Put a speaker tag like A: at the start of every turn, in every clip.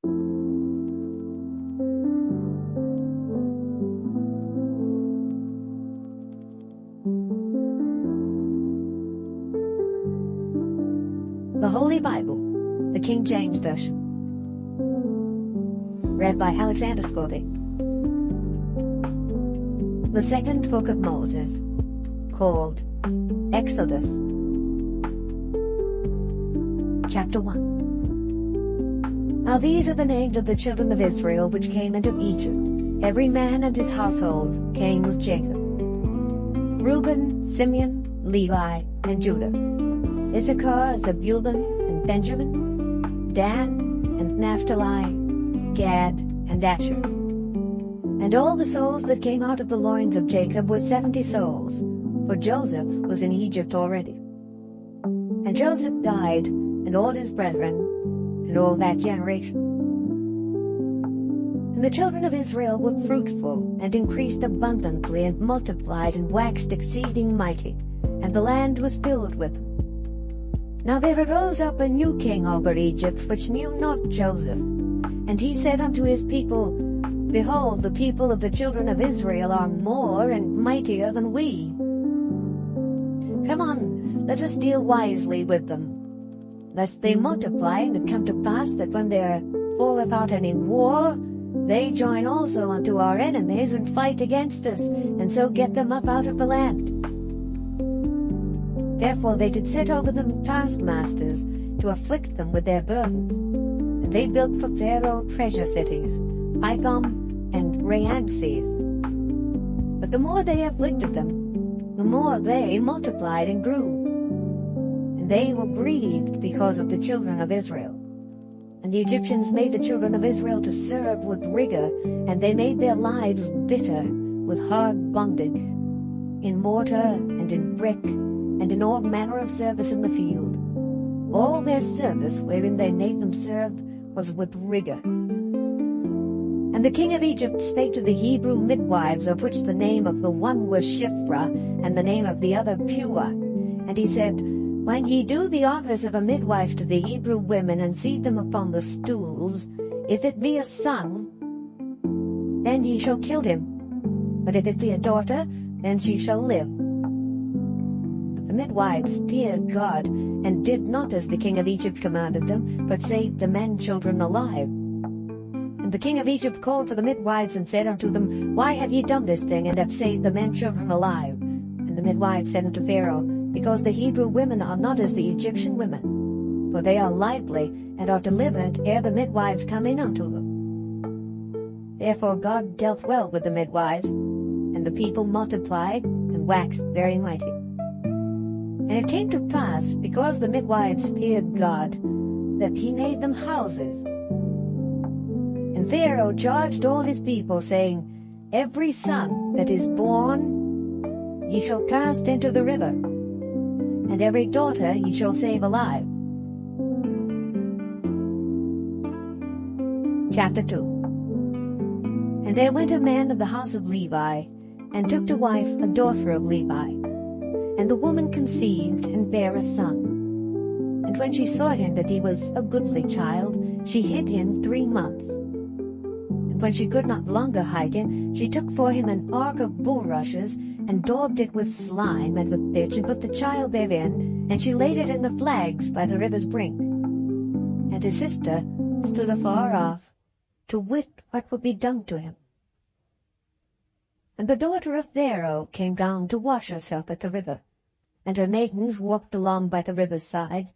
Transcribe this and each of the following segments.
A: The Holy Bible, the King James Version. Read by Alexander Scotti. The second book of Moses, called Exodus. Chapter 1. Now these are the names of the children of Israel which came into Egypt. Every man and his household came with Jacob. Reuben, Simeon, Levi, and Judah. Issachar, Zebulun, and Benjamin, Dan, and Naphtali, Gad, and Asher. And all the souls that came out of the loins of Jacob were 70 souls, for Joseph was in Egypt already. And Joseph died, and all his brethren, and all that generation. And the children of Israel were fruitful, and increased abundantly, and multiplied, and waxed exceeding mighty, and the land was filled with them. Now there arose up a new king over Egypt, which knew not Joseph. And he said unto his people, Behold, the people of the children of Israel are more and mightier than we. Come on, let us deal wisely with them, lest they multiply, and it come to pass that when there falleth out any war, they join also unto our enemies, and fight against us, and so get them up out of the land. Therefore they did set over them taskmasters, to afflict them with their burdens. And they built for Pharaoh treasure cities, Pithom and Raamses. But the more they afflicted them, the more they multiplied and grew. And they were grieved because of the children of Israel. And the Egyptians made the children of Israel to serve with rigor, and they made their lives bitter with hard bondage, in mortar and in brick, and in all manner of service in the field. All their service wherein they made them serve was with rigor. And the king of Egypt spake to the Hebrew midwives, of which the name of the one was Shiphrah, and the name of the other Puah. And he said, When ye do the office of a midwife to the Hebrew women, and seat them upon the stools, if it be a son, then ye shall kill him. But if it be a daughter, then she shall live. The midwives feared God, and did not as the king of Egypt commanded them, but saved the men children alive. And the king of Egypt called for the midwives, and said unto them, Why have ye done this thing, and have saved the men children alive? And the midwives said unto Pharaoh, Because the Hebrew women are not as the Egyptian women, for they are lively, and are delivered ere the midwives come in unto them. Therefore God dealt well with the midwives, and the people multiplied, and waxed very mighty. And it came to pass, because the midwives feared God, that he made them houses. And Pharaoh charged all his people, saying, Every son that is born ye shall cast into the river, and every daughter ye shall save alive. Chapter 2. And there went a man of the house of Levi, and took to wife a daughter of Levi. And the woman conceived, and bare a son. And when she saw him that he was a goodly child, she hid him 3 months. And when she could not longer hide him, she took for him an ark of bulrushes, and daubed it with slime and with pitch, and put the child therein, and she laid it in the flags by the river's brink. And his sister stood afar off, to wit what would be done to him. And the daughter of Pharaoh came down to wash herself at the river, and her maidens walked along by the river's side.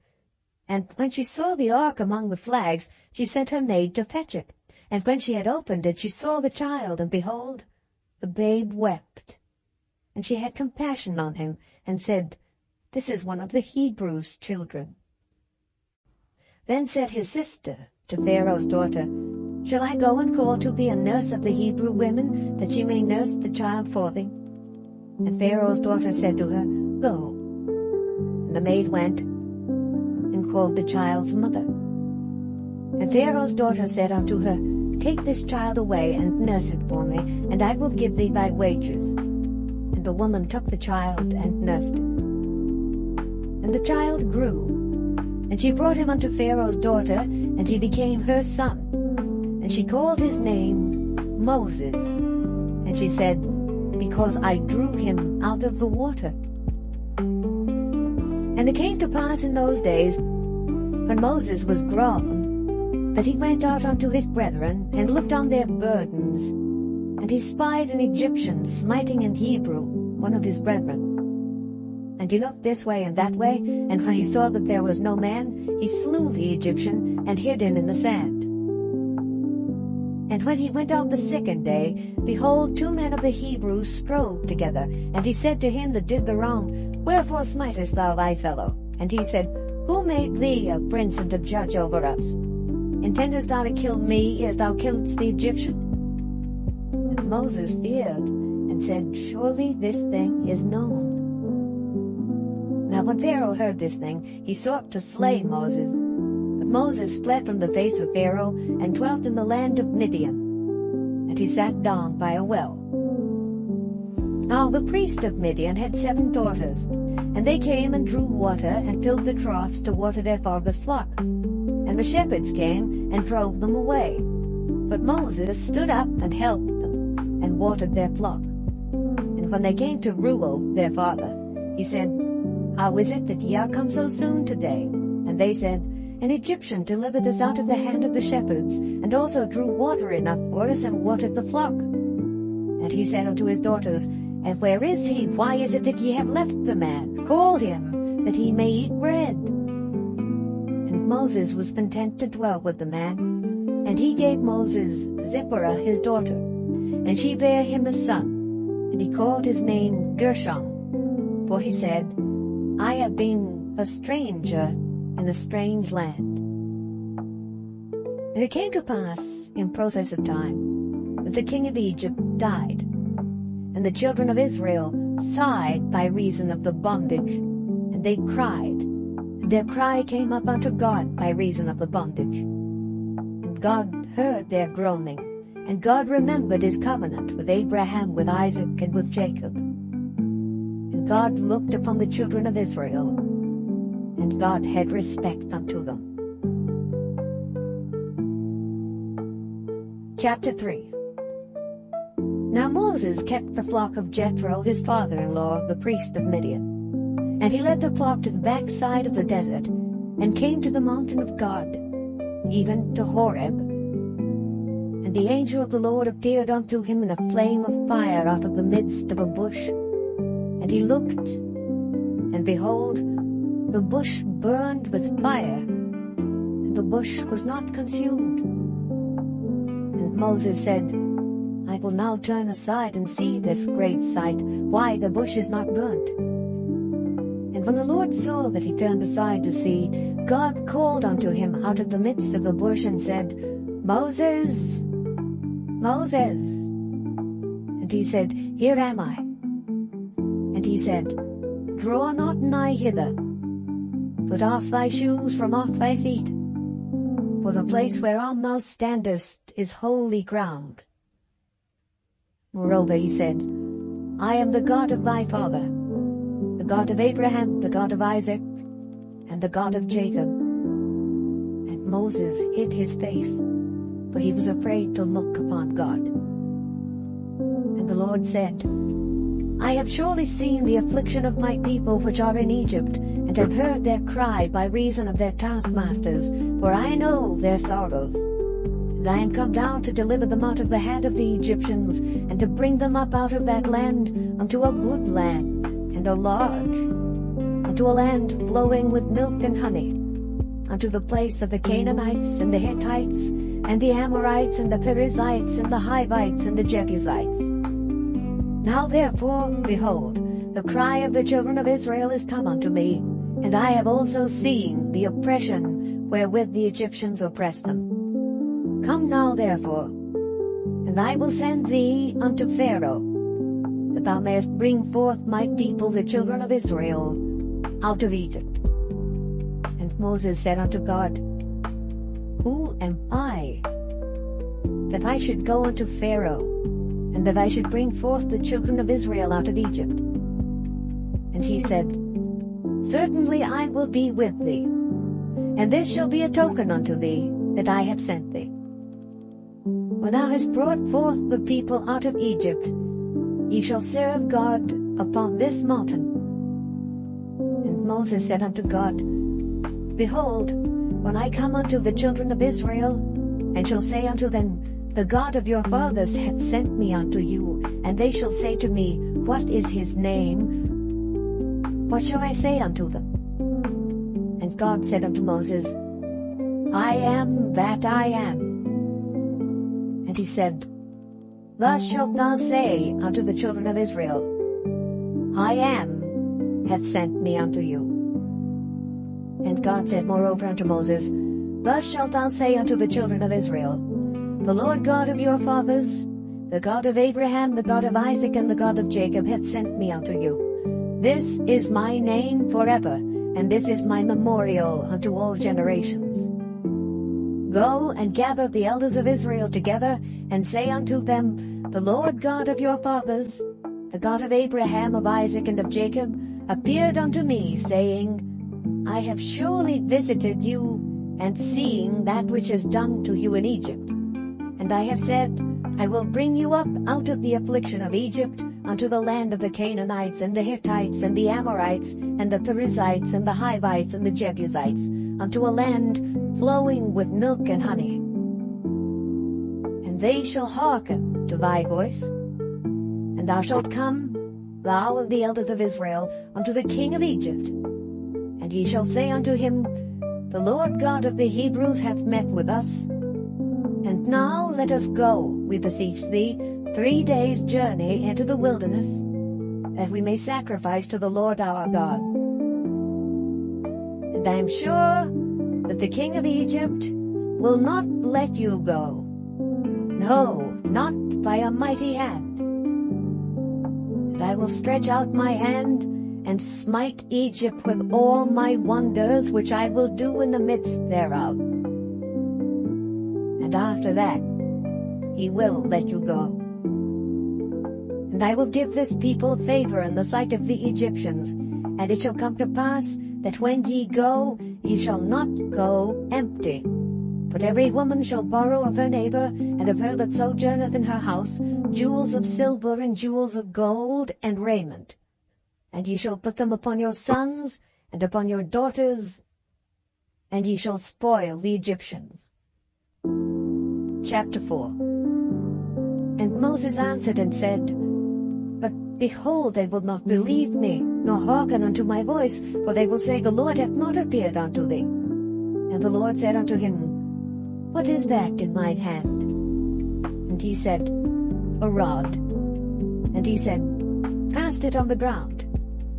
A: And when she saw the ark among the flags, she sent her maid to fetch it. And when she had opened it, she saw the child, and behold, the babe wept. And she had compassion on him, and said, This is one of the Hebrews' children. Then said his sister to Pharaoh's daughter, Shall I go and call to thee a nurse of the Hebrew women, that she may nurse the child for thee? And Pharaoh's daughter said to her, Go. And the maid went, and called the child's mother. And Pharaoh's daughter said unto her, Take this child away, and nurse it for me, and I will give thee thy wages. And the woman took the child, and nursed it. And the child grew, and she brought him unto Pharaoh's daughter, and he became her son. And she called his name Moses. And she said, Because I drew him out of the water. And it came to pass in those days, when Moses was grown, that he went out unto his brethren, and looked on their burdens. And he spied an Egyptian smiting an Hebrew, one of his brethren. And he looked this way and that way, and when he saw that there was no man, he slew the Egyptian, and hid him in the sand. And when he went out the second day, behold, 2 men of the Hebrews strove together. And he said to him that did the wrong, Wherefore smitest thou thy fellow? And he said, Who made thee a prince and a judge over us? Intendest thou to kill me as thou killedst the Egyptian? And Moses feared, and said, Surely this thing is known. Now when Pharaoh heard this thing, he sought to slay Moses. But Moses fled from the face of Pharaoh, and dwelt in the land of Midian. And he sat down by a well. Now the priest of Midian had 7 daughters, and they came and drew water, and filled the troughs to water their father's flock. And the shepherds came, and drove them away. But Moses stood up, and helped them, and watered their flock. And when they came to Reuel their father, he said, How is it that ye are come so soon today? And they said, An Egyptian delivered us out of the hand of the shepherds, and also drew water enough for us, and watered the flock. And he said unto his daughters, And where is he? Why is it that ye have left the man? Call him, that he may eat bread. And Moses was content to dwell with the man. And he gave Moses Zipporah his daughter, and she bare him a son. And he called his name Gershom, for he said, I have been a stranger in a strange land. And it came to pass, in process of time, that the king of Egypt died, and the children of Israel sighed by reason of the bondage, and they cried, and their cry came up unto God by reason of the bondage. And God heard their groaning, and God remembered his covenant with Abraham, with Isaac, and with Jacob. And God looked upon the children of Israel, and God had respect unto them. Chapter 3. Now Moses kept the flock of Jethro, his father-in-law, the priest of Midian. And he led the flock to the backside of the desert, and came to the mountain of God, even to Horeb. And the angel of the Lord appeared unto him in a flame of fire out of the midst of a bush. And he looked, and behold, the bush burned with fire, and the bush was not consumed. And Moses said, I will now turn aside and see this great sight, why the bush is not burnt. And when the Lord saw that he turned aside to see, God called unto him out of the midst of the bush, and said, Moses, Moses. And he said, Here am I. And he said, Draw not nigh hither. Put off thy shoes from off thy feet, for the place whereon thou standest is holy ground. Moreover he said, I am the God of thy father, the God of Abraham, the God of Isaac, and the God of Jacob. And Moses hid his face, for he was afraid to look upon God. And the Lord said, I have surely seen the affliction of my people which are in Egypt, and have heard their cry by reason of their taskmasters, for I know their sorrows. And I am come down to deliver them out of the hand of the Egyptians, and to bring them up out of that land unto a good land, and a large, unto a land flowing with milk and honey, unto the place of the Canaanites, and the Hittites, and the Amorites, and the Perizzites, and the Hivites, and the Jebusites. Now therefore, behold, the cry of the children of Israel is come unto me, and I have also seen the oppression wherewith the Egyptians oppress them. Come now therefore, and I will send thee unto Pharaoh, that thou mayest bring forth my people the children of Israel out of Egypt. And Moses said unto God, Who am I, that I should go unto Pharaoh, and that I should bring forth the children of Israel out of Egypt? And he said, Certainly I will be with thee, and this shall be a token unto thee that I have sent thee. When thou hast brought forth the people out of Egypt, ye shall serve God upon this mountain. And Moses said unto God, Behold, when I come unto the children of Israel, and shall say unto them, The God of your fathers hath sent me unto you, and they shall say to me, What is his name? What shall I say unto them? And God said unto Moses, I am that I am. And he said, Thus shalt thou say unto the children of Israel, I am hath sent me unto you. And God said moreover unto Moses, Thus shalt thou say unto the children of Israel, The Lord God of your fathers, the God of Abraham, the God of Isaac, and the God of Jacob, hath sent me unto you. This is my name forever, and this is my memorial unto all generations. Go and gather the elders of Israel together, and say unto them, The Lord God of your fathers, the God of Abraham, of Isaac, and of Jacob, appeared unto me, saying, I have surely visited you, and seen that which is done to you in Egypt. And I have said, I will bring you up out of the affliction of Egypt unto the land of the Canaanites, and the Hittites, and the Amorites, and the Perizzites, and the Hivites, and the Jebusites, unto a land flowing with milk and honey. And they shall hearken to thy voice. And thou shalt come, thou and the elders of Israel, unto the king of Egypt. And ye shall say unto him, The Lord God of the Hebrews hath met with us. And now let us go, we beseech thee, 3 days' journey into the wilderness, that we may sacrifice to the Lord our God. And I am sure that the king of Egypt will not let you go, no, not by a mighty hand. And I will stretch out my hand and smite Egypt with all my wonders, which I will do in the midst thereof. And after that he will let you go. And I will give this people favor in the sight of the Egyptians, and it shall come to pass that when ye go, ye shall not go empty. But every woman shall borrow of her neighbor, and of her that sojourneth in her house, jewels of silver and jewels of gold and raiment. And ye shall put them upon your sons and upon your daughters, and ye shall spoil the Egyptians. Chapter 4. And Moses answered and said, But behold, they will not believe me, nor hearken unto my voice, for they will say, The Lord hath not appeared unto thee. And the Lord said unto him, What is that in thine hand? And he said, A rod. And he said, Cast it on the ground.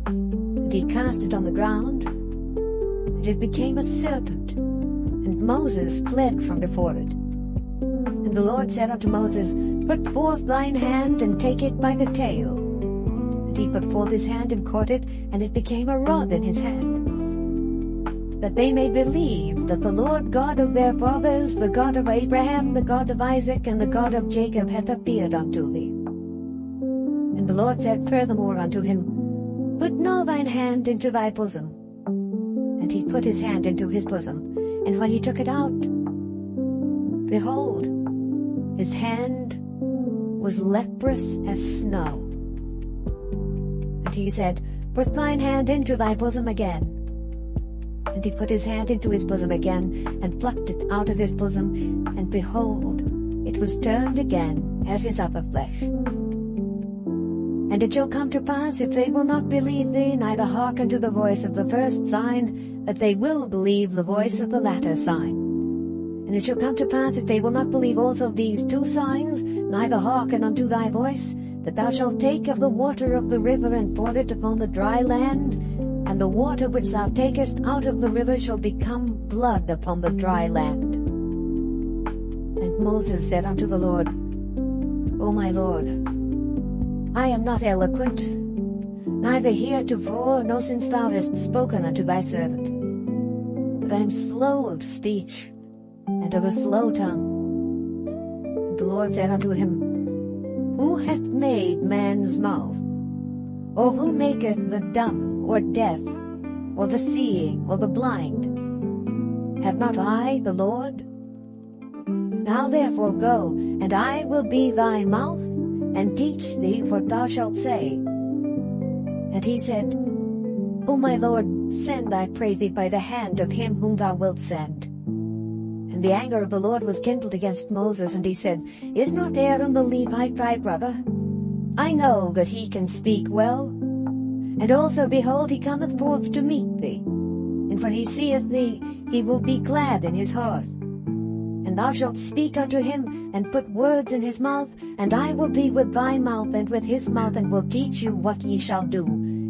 A: And he cast it on the ground, and it became a serpent, and Moses fled from before it. And the Lord said unto Moses, Put forth thine hand, and take it by the tail. And he put forth his hand, and caught it, and it became a rod in his hand. That they may believe that the Lord God of their fathers, the God of Abraham, the God of Isaac, and the God of Jacob, hath appeared unto thee. And the Lord said furthermore unto him, Put now thine hand into thy bosom. And he put his hand into his bosom, and when he took it out, behold, his hand was leprous as snow. And he said, Put thine hand into thy bosom again. And he put his hand into his bosom again, and plucked it out of his bosom, and behold, it was turned again as his upper flesh. And it shall come to pass, if they will not believe thee, neither hearken to the voice of the first sign, that they will believe the voice of the latter sign. And it shall come to pass, if they will not believe also these 2 signs, neither hearken unto thy voice, that thou shalt take of the water of the river, and pour it upon the dry land, and the water which thou takest out of the river shall become blood upon the dry land. And Moses said unto the Lord, O my Lord, I am not eloquent, neither heretofore, nor since thou hast spoken unto thy servant, but I am slow of speech, and of a slow tongue. And the Lord said unto him, Who hath made man's mouth? Or who maketh the dumb, or deaf, or the seeing, or the blind? Have not I the Lord? Now therefore go, and I will be thy mouth, and teach thee what thou shalt say. And he said, O my Lord, send, I pray thee, by the hand of him whom thou wilt send. And the anger of the Lord was kindled against Moses, and he said, Is not Aaron the Levite thy brother? I know that he can speak well. And also, behold, he cometh forth to meet thee. And when he seeth thee, he will be glad in his heart. And thou shalt speak unto him, and put words in his mouth, and I will be with thy mouth and with his mouth, and will teach you what ye shall do.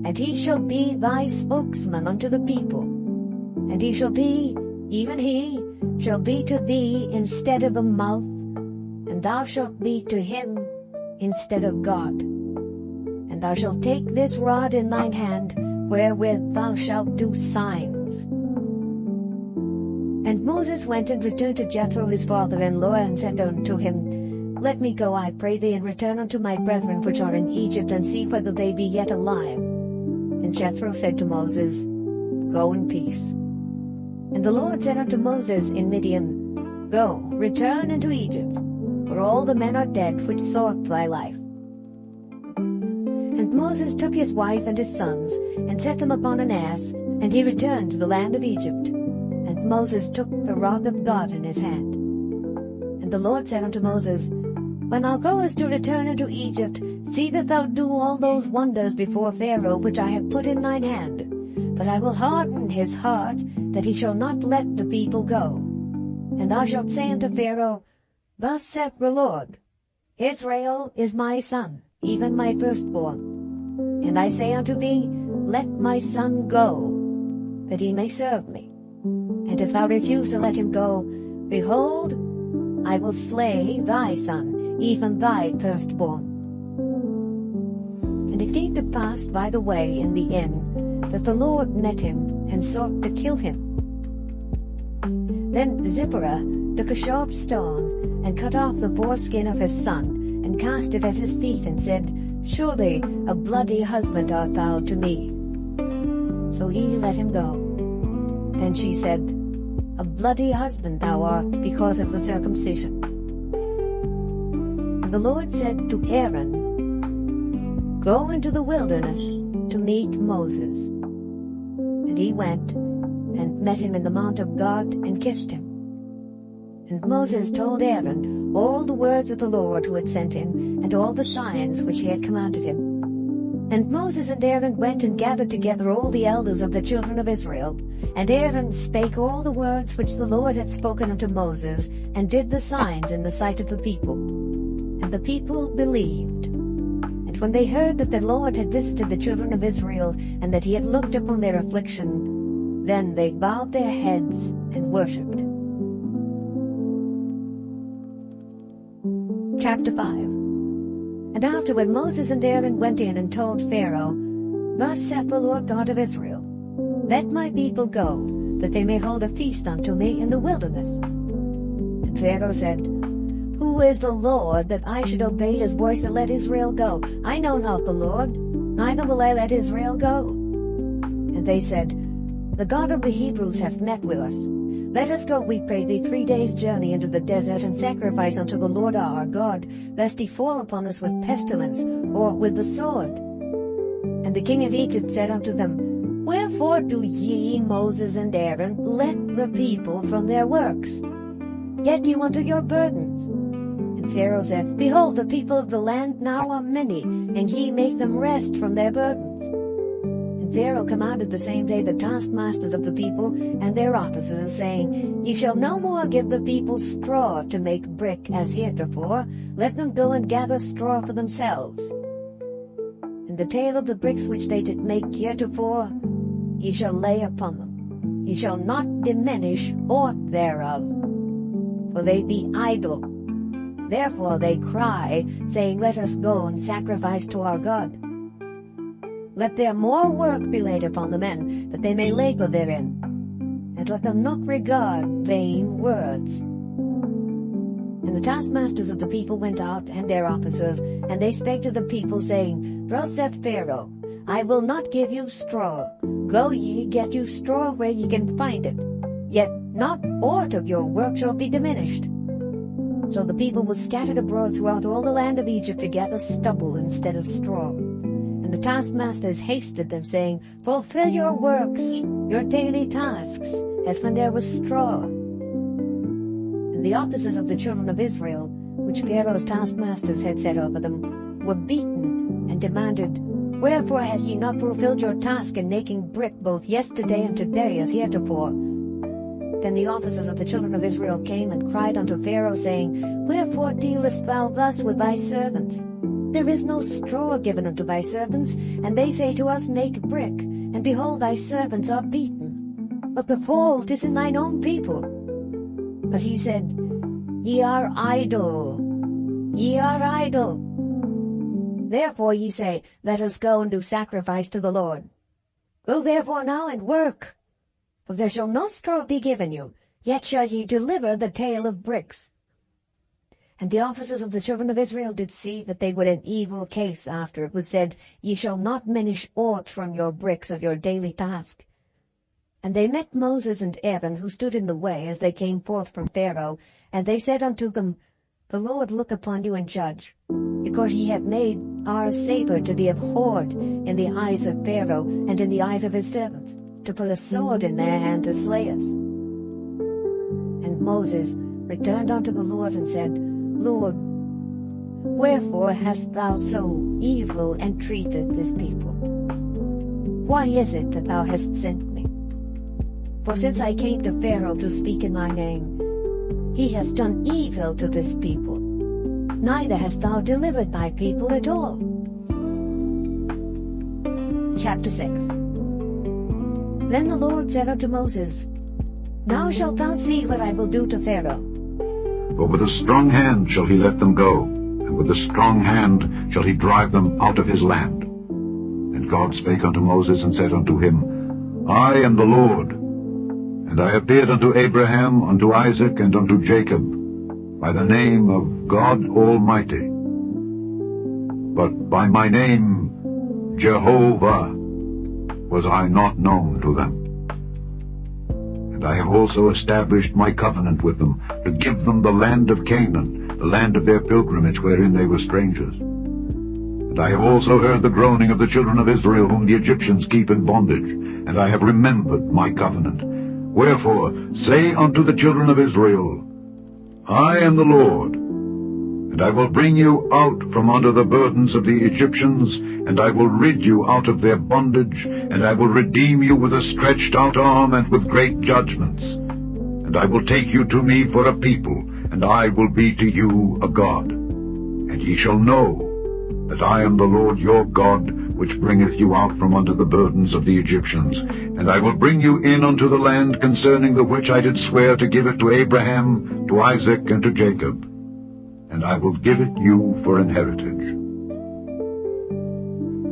A: And he shall be thy spokesman unto the people. And he shall be, even he, shall be to thee instead of a mouth, and thou shalt be to him instead of God. And thou shalt take this rod in thine hand, wherewith thou shalt do signs. And Moses went and returned to Jethro his father-in-law, and said unto him, Let me go, I pray thee, and return unto my brethren which are in Egypt, and see whether they be yet alive. And Jethro said to Moses, Go in peace. And the Lord said unto Moses in Midian, Go, return into Egypt, for all the men are dead which sought thy life. And Moses took his wife and his sons, and set them upon an ass, and he returned to the land of Egypt. And Moses took the rod of God in his hand. And the Lord said unto Moses, When thou goest to return into Egypt, see that thou do all those wonders before Pharaoh which I have put in thine hand. But I will harden his heart, that he shall not let the people go. And thou shalt say unto Pharaoh, Thus saith the Lord, Israel is my son, even my firstborn. And I say unto thee, Let my son go, that he may serve me. And if thou refuse to let him go, behold, I will slay thy son, even thy firstborn. And it came to pass by the way in the inn, that the Lord met him, and sought to kill him. Then Zipporah took a sharp stone, and cut off the foreskin of his son, and cast it at his feet, and said, Surely a bloody husband art thou to me. So he let him go. Then she said, A bloody husband thou art, because of the circumcision. And the Lord said to Aaron, Go into the wilderness to meet Moses. And he went, and met him in the mount of God, and kissed him. And Moses told Aaron all the words of the Lord who had sent him, and all the signs which he had commanded him. And Moses and Aaron went and gathered together all the elders of the children of Israel. And Aaron spake all the words which the Lord had spoken unto Moses, and did the signs in the sight of the people. And the people believed. And when they heard that the Lord had visited the children of Israel, and that he had looked upon their affliction, then they bowed their heads and worshipped. Chapter 5. And afterward Moses and Aaron went in and told Pharaoh, Thus saith the Lord God of Israel, Let my people go, that they may hold a feast unto me in the wilderness. And Pharaoh said, Who is the Lord, that I should obey his voice and let Israel go? I know not the Lord, neither will I let Israel go. And they said, The God of the Hebrews hath met with us. Let us go, we pray thee, 3 days' journey into the desert, and sacrifice unto the Lord our God, lest he fall upon us with pestilence, or with the sword. And the king of Egypt said unto them, Wherefore do ye, Moses and Aaron, let the people from their works? Get you unto your burdens. And Pharaoh said, Behold, the people of the land now are many, and ye make them rest from their burdens. Pharaoh commanded the same day the taskmasters of the people and their officers, saying, Ye shall no more give the people straw to make brick as heretofore. Let them go and gather straw for themselves. And the tale of the bricks which they did make heretofore, ye shall lay upon them. Ye shall not diminish aught thereof, for they be idle. Therefore they cry, saying, Let us go and sacrifice to our God. Let their more work be laid upon the men, that they may labor therein. And let them not regard vain words. And the taskmasters of the people went out, and their officers, and they spake to the people, saying, Thus saith Pharaoh, I will not give you straw. Go ye, get you straw where ye can find it. Yet not aught of your work shall be diminished. So the people were scattered abroad throughout all the land of Egypt to gather stubble instead of straw. And the taskmasters hasted them, saying, Fulfill your works, your daily tasks, as when there was straw. And the officers of the children of Israel, which Pharaoh's taskmasters had set over them, were beaten, and demanded, Wherefore have ye not fulfilled your task in making brick both yesterday and today as heretofore? Then the officers of the children of Israel came and cried unto Pharaoh, saying, Wherefore dealest thou thus with thy servants? There is no straw given unto thy servants, and they say to us, Make brick, and behold, thy servants are beaten. But the fault is in thine own people. But he said, Ye are idle, ye are idle. Therefore ye say, Let us go and do sacrifice to the Lord. Go therefore now and work. For there shall no straw be given you, yet shall ye deliver the tale of bricks. And the officers of the children of Israel did see that they were in evil case after it was said, Ye shall not minish aught from your bricks of your daily task. And they met Moses and Aaron, who stood in the way as they came forth from Pharaoh, and they said unto them, The Lord look upon you and judge, because ye have made our savour to be abhorred in the eyes of Pharaoh and in the eyes of his servants, to put a sword in their hand to slay us. And Moses returned unto the Lord and said, Lord, wherefore hast thou so evil entreated this people? Why is it that thou hast sent me? For since I came to Pharaoh to speak in thy name, he hath done evil to this people, neither hast thou delivered thy people at all. Chapter 6. Then the Lord said unto Moses, Now shalt thou see what I will do to Pharaoh.
B: For with a strong hand shall he let them go, and with a strong hand shall he drive them out of his land. And God spake unto Moses, and said unto him, I am the Lord, and I appeared unto Abraham, unto Isaac, and unto Jacob, by the name of God Almighty. But by my name Jehovah was I not known to them. And I have also established my covenant with them, to give them the land of Canaan, the land of their pilgrimage, wherein they were strangers. And I have also heard the groaning of the children of Israel, whom the Egyptians keep in bondage, and I have remembered my covenant. Wherefore say unto the children of Israel, I am the Lord, and I will bring you out from under the burdens of the Egyptians, and I will rid you out of their bondage, and I will redeem you with a stretched out arm and with great judgments. And I will take you to me for a people, and I will be to you a God. And ye shall know that I am the Lord your God, which bringeth you out from under the burdens of the Egyptians. And I will bring you in unto the land concerning the which I did swear to give it to Abraham, to Isaac, and to Jacob. And I will give it you for an heritage.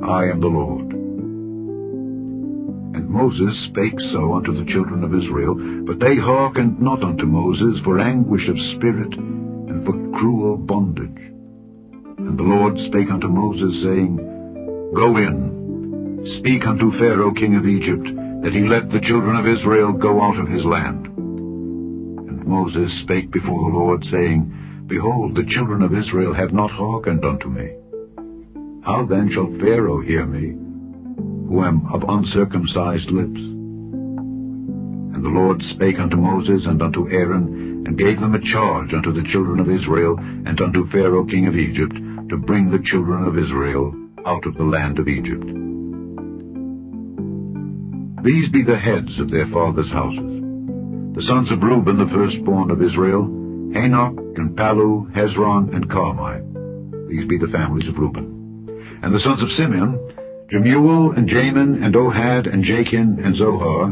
B: I am the Lord. And Moses spake so unto the children of Israel, but they hearkened not unto Moses for anguish of spirit, and for cruel bondage. And the Lord spake unto Moses, saying, Go in, speak unto Pharaoh king of Egypt, that he let the children of Israel go out of his land. And Moses spake before the Lord, saying, Behold, the children of Israel have not hearkened unto me. How then shall Pharaoh hear me, who am of uncircumcised lips? And the Lord spake unto Moses and unto Aaron, and gave them a charge unto the children of Israel, and unto Pharaoh king of Egypt, to bring the children of Israel out of the land of Egypt. These be the heads of their fathers' houses. The sons of Reuben, the firstborn of Israel, Hanok, and Palu, Hezron, and Carmi. These be the families of Reuben. And the sons of Simeon, Jemuel, and Jamin, and Ohad, and Jachin, and Zohar,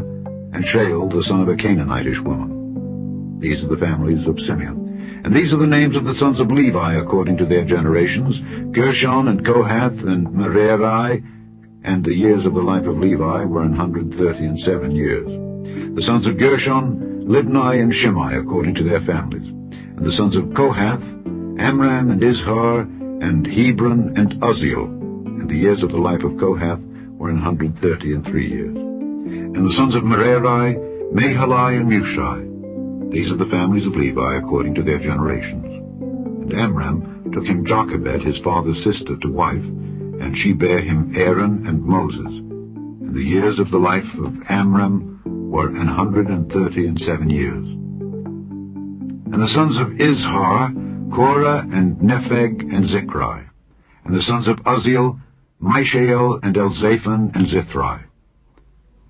B: and Shael, the son of a Canaanitish woman. These are the families of Simeon. And these are the names of the sons of Levi according to their generations, Gershon, and Kohath, and Merari. And the years of the life of Levi were 137 years. The sons of Gershon, Libni, and Shimei according to their families. And the sons of Kohath, Amram, and Izhar, and Hebron, and Uzziel. And the years of the life of Kohath were 133 years. And the sons of Merari, Mahali, and Mushi. These are the families of Levi according to their generations. And Amram took him Jochebed, his father's sister, to wife, and she bare him Aaron and Moses. And the years of the life of Amram were 137 years. And the sons of Izhar, Korah, and Nepheg, and Zichri. And the sons of Uzziel, Mishael, and Elzaphan, and Zithri.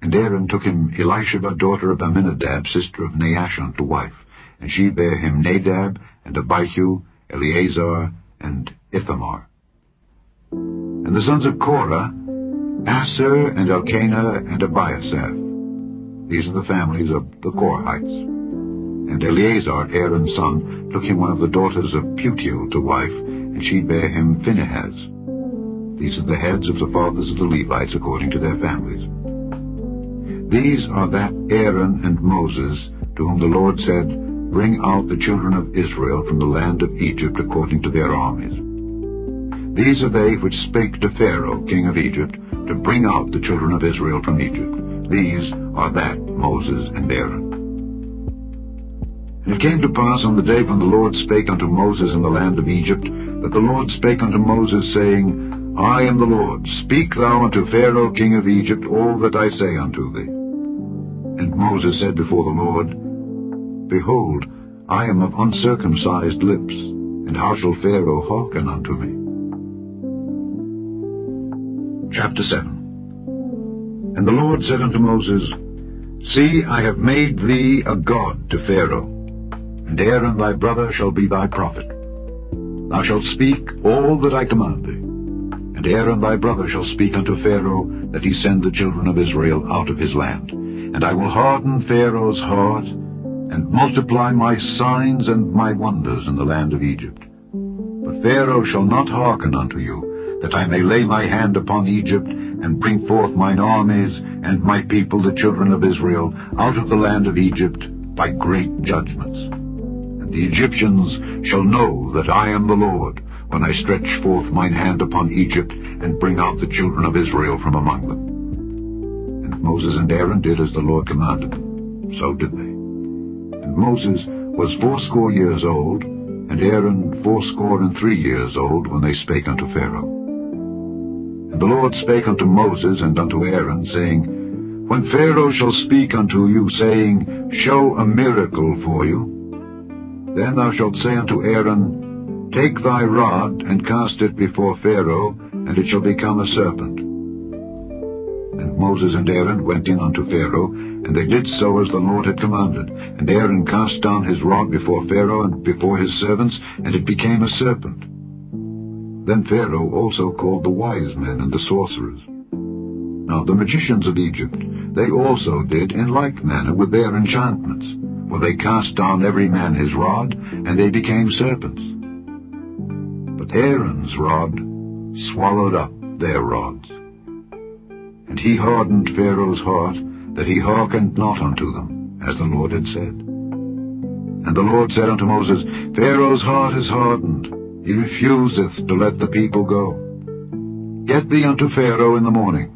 B: And Aaron took him Elisheba, daughter of Amminadab, sister of Naashon, to wife, and she bare him Nadab, and Abihu, Eleazar, and Ithamar. And the sons of Korah, Assir, and Elkanah, and Abiasaph. These are the families of the Korahites. And Eleazar, Aaron's son, took him one of the daughters of Putiel to wife, and she bare him Phinehas. These are the heads of the fathers of the Levites according to their families. These are that Aaron and Moses, to whom the Lord said, Bring out the children of Israel from the land of Egypt according to their armies. These are they which spake to Pharaoh, king of Egypt, to bring out the children of Israel from Egypt. These are that Moses and Aaron. And it came to pass on the day when the Lord spake unto Moses in the land of Egypt, that the Lord spake unto Moses, saying, I am the Lord. Speak thou unto Pharaoh, king of Egypt, all that I say unto thee. And Moses said before the Lord, Behold, I am of uncircumcised lips, and how shall Pharaoh hearken unto me? Chapter 7. And the Lord said unto Moses, See, I have made thee a god to Pharaoh, and Aaron thy brother shall be thy prophet. Thou shalt speak all that I command thee. And Aaron thy brother shall speak unto Pharaoh, that he send the children of Israel out of his land. And I will harden Pharaoh's heart, and multiply my signs and my wonders in the land of Egypt. But Pharaoh shall not hearken unto you, that I may lay my hand upon Egypt, and bring forth mine armies, and my people the children of Israel, out of the land of Egypt, by great judgments. And the Egyptians shall know that I am the Lord, when I stretch forth mine hand upon Egypt, and bring out the children of Israel from among them. And Moses and Aaron did as the Lord commanded them. So did they. And Moses was 80 years old, and Aaron 83 years old, when they spake unto Pharaoh. And the Lord spake unto Moses and unto Aaron, saying, When Pharaoh shall speak unto you, saying, Show a miracle for you, then thou shalt say unto Aaron, Take thy rod, and cast it before Pharaoh, and it shall become a serpent. And Moses and Aaron went in unto Pharaoh, and they did so as the Lord had commanded. And Aaron cast down his rod before Pharaoh and before his servants, and it became a serpent. Then Pharaoh also called the wise men and the sorcerers. Now the magicians of Egypt, they also did in like manner with their enchantments, for they cast down every man his rod, and they became serpents. But Aaron's rod swallowed up their rods. And he hardened Pharaoh's heart, that he hearkened not unto them, as the Lord had said. And the Lord said unto Moses, Pharaoh's heart is hardened, he refuseth to let the people go. Get thee unto Pharaoh in the morning.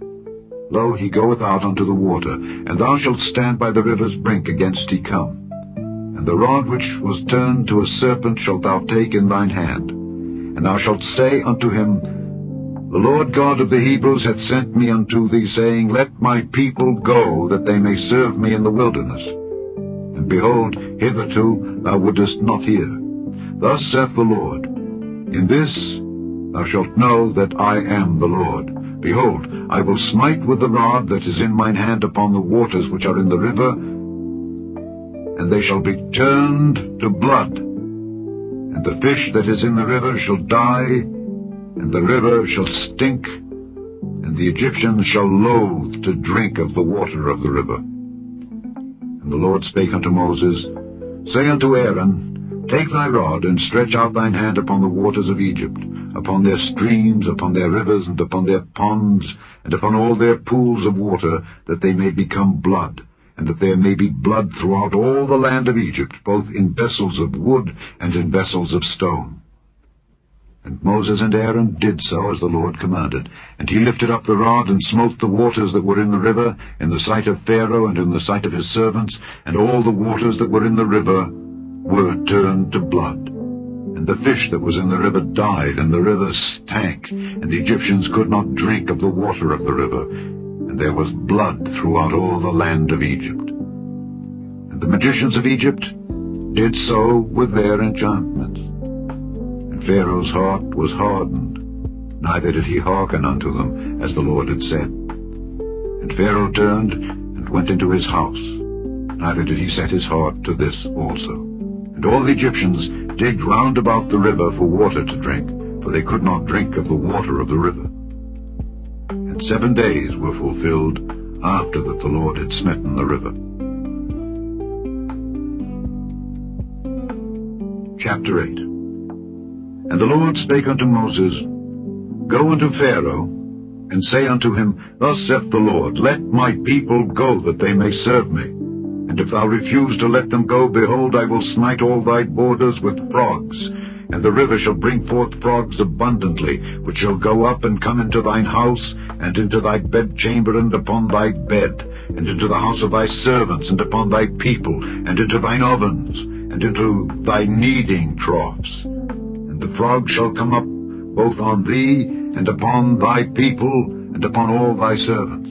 B: Lo, he goeth out unto the water, and thou shalt stand by the river's brink against he come. And the rod which was turned to a serpent shalt thou take in thine hand. And thou shalt say unto him, The Lord God of the Hebrews hath sent me unto thee, saying, Let my people go, that they may serve me in the wilderness. And behold, hitherto thou wouldest not hear. Thus saith the Lord, In this thou shalt know that I am the Lord. Behold, I will smite with the rod that is in mine hand upon the waters which are in the river, and they shall be turned to blood. And the fish that is in the river shall die, and the river shall stink, and the Egyptians shall loathe to drink of the water of the river. And the Lord spake unto Moses, Say unto Aaron, Take thy rod, and stretch out thine hand upon the waters of Egypt, upon their streams, upon their rivers, and upon their ponds, and upon all their pools of water, that they may become blood, and that there may be blood throughout all the land of Egypt, both in vessels of wood and in vessels of stone. And Moses and Aaron did so as the Lord commanded. And he lifted up the rod, and smote the waters that were in the river, in the sight of Pharaoh and in the sight of his servants, and all the waters that were in the river were turned to blood. And And the fish that was in the river died, and the river stank, and the Egyptians could not drink of the water of the river, and there was blood throughout all the land of Egypt. And the magicians of Egypt did so with their enchantments. And Pharaoh's heart was hardened, neither did he hearken unto them, as the Lord had said. And Pharaoh turned and went into his house, neither did he set his heart to this also. And all the Egyptians digged round about the river for water to drink, for they could not drink of the water of the river. And 7 days were fulfilled after that the Lord had smitten the river. Chapter 8. And the Lord spake unto Moses, Go unto Pharaoh, and say unto him, Thus saith the Lord, Let my people go, that they may serve me. And if thou refuse to let them go, behold, I will smite all thy borders with frogs, and the river shall bring forth frogs abundantly, which shall go up and come into thine house, and into thy bedchamber, and upon thy bed, and into the house of thy servants, and upon thy people, and into thine ovens, and into thy kneading troughs. And the frogs shall come up both on thee, and upon thy people, and upon all thy servants.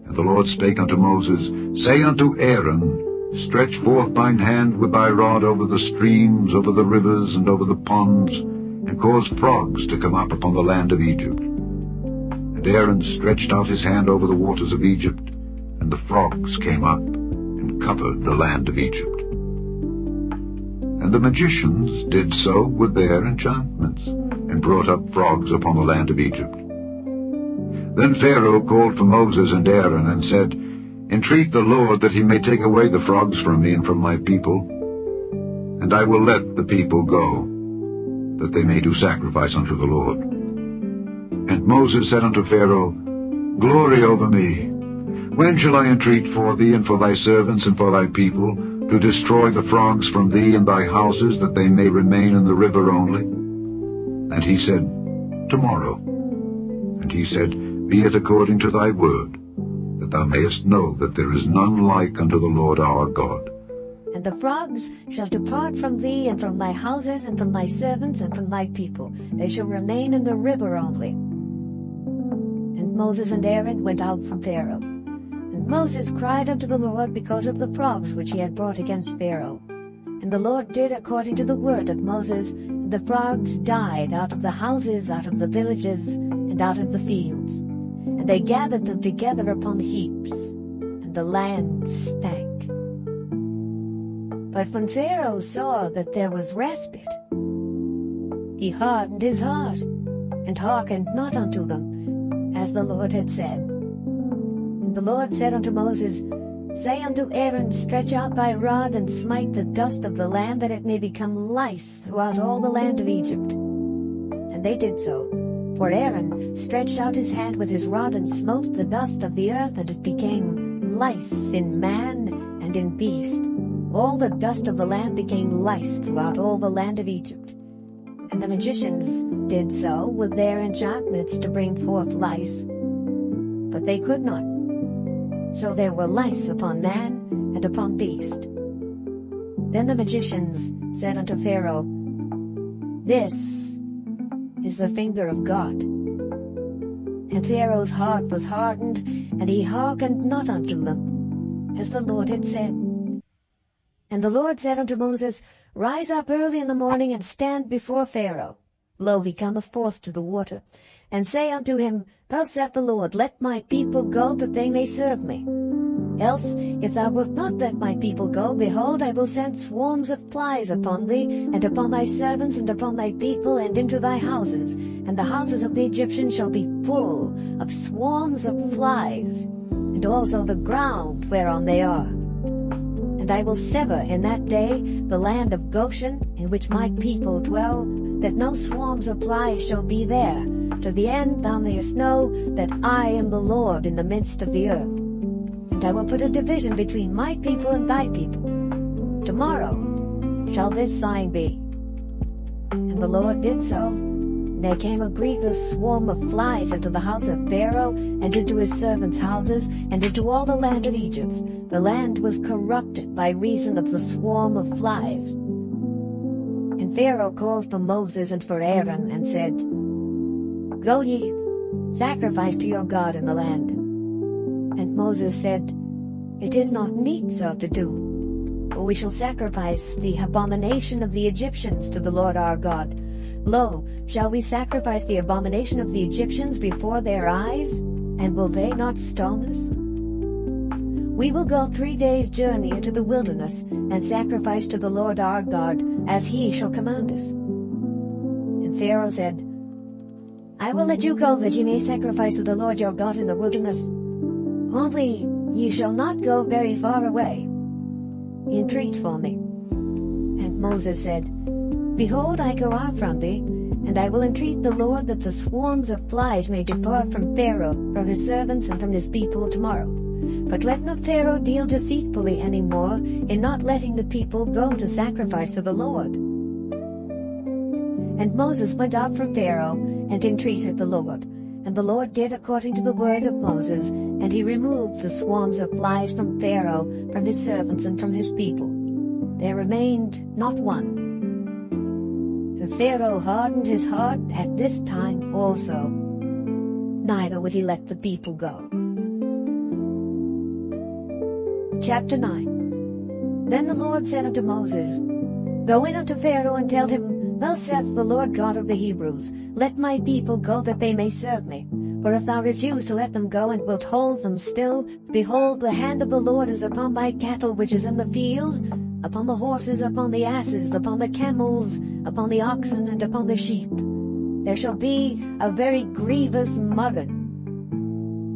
B: And the Lord spake unto Moses, Say unto Aaron, Stretch forth thine hand with thy rod over the streams, over the rivers, and over the ponds, and cause frogs to come up upon the land of Egypt. And Aaron stretched out his hand over the waters of Egypt, and the frogs came up, and covered the land of Egypt. And the magicians did so with their enchantments, and brought up frogs upon the land of Egypt. Then Pharaoh called for Moses and Aaron, and said, Entreat the Lord that he may take away the frogs from me and from my people, and I will let the people go, that they may do sacrifice unto the Lord. And Moses said unto Pharaoh, Glory over me. When shall I entreat for thee and for thy servants and for thy people, to destroy the frogs from thee and thy houses, that they may remain in the river only? And he said, Tomorrow. And he said, Be it according to thy word, that thou mayest know that there is none like unto the Lord our God.
A: And the frogs shall depart from thee, and from thy houses, and from thy servants, and from thy people. They shall remain in the river only. And Moses and Aaron went out from Pharaoh. And Moses cried unto the Lord because of the frogs which he had brought against Pharaoh. And the Lord did according to the word of Moses, and the frogs died out of the houses, out of the villages, and out of the fields. And they gathered them together upon heaps, and the land stank. But when Pharaoh saw that there was respite, he hardened his heart, and hearkened not unto them, as the Lord had said. And the Lord said unto Moses, Say unto Aaron, Stretch out thy rod, and smite the dust of the land, that it may become lice throughout all the land of Egypt. And they did so. For Aaron stretched out his hand with his rod, and smote the dust of the earth, and it became lice in man and in beast. All the dust of the land became lice throughout all the land of Egypt. And the magicians did so with their enchantments to bring forth lice, but they could not. So there were lice upon man and upon beast. Then the magicians said unto Pharaoh, This is the finger of God. And Pharaoh's heart was hardened, and he hearkened not unto them, as the Lord had said. And the Lord said unto Moses, Rise up early in the morning, and stand before Pharaoh. Lo, he cometh forth to the water. And say unto him, Thus saith the Lord, Let my people go, that they may serve me. Else, if thou wilt not let my people go, behold, I will send swarms of flies upon thee, and upon thy servants, and upon thy people, and into thy houses. And the houses of the Egyptians shall be full of swarms of flies, and also the ground whereon they are. And I will sever in that day the land of Goshen, in which my people dwell, that no swarms of flies shall be there, to the end thou mayest know that I am the Lord in the midst of the earth. And I will put a division between my people and thy people. Tomorrow shall this sign be. And the Lord did so. And there came a grievous swarm of flies into the house of Pharaoh, and into his servants' houses, and into all the land of Egypt. The land was corrupted by reason of the swarm of flies. And Pharaoh called for Moses and for Aaron, and said, Go ye, sacrifice to your God in the land. And Moses said, It is not meet so to do, for we shall sacrifice the abomination of the Egyptians to the Lord our God. Lo, shall we sacrifice the abomination of the Egyptians before their eyes? And will they not stone us? We will go 3 days' journey into the wilderness, and sacrifice to the Lord our God, as he shall command us. And Pharaoh said, I will let you go, that ye may sacrifice to the Lord your God in the wilderness. Only ye shall not go very far away. Entreat for me. And Moses said, Behold, I go out from thee, and I will entreat the Lord that the swarms of flies may depart from Pharaoh, from his servants, and from his people tomorrow. But let not Pharaoh deal deceitfully any more in not letting the people go to sacrifice to the Lord. And Moses went out from Pharaoh, and entreated the Lord. And the Lord did according to the word of Moses, and he removed the swarms of flies from Pharaoh, from his servants, and from his people. There remained not one. And Pharaoh hardened his heart at this time also, neither would he let the people go. Chapter 9. Then the Lord said unto Moses, Go in unto Pharaoh, and tell him, Thus saith the Lord God of the Hebrews, Let my people go, that they may serve me. For if thou refuse to let them go, and wilt hold them still, behold, the hand of the Lord is upon thy cattle which is in the field, upon the horses, upon the asses, upon the camels, upon the oxen, and upon the sheep. There shall be a very grievous murrain.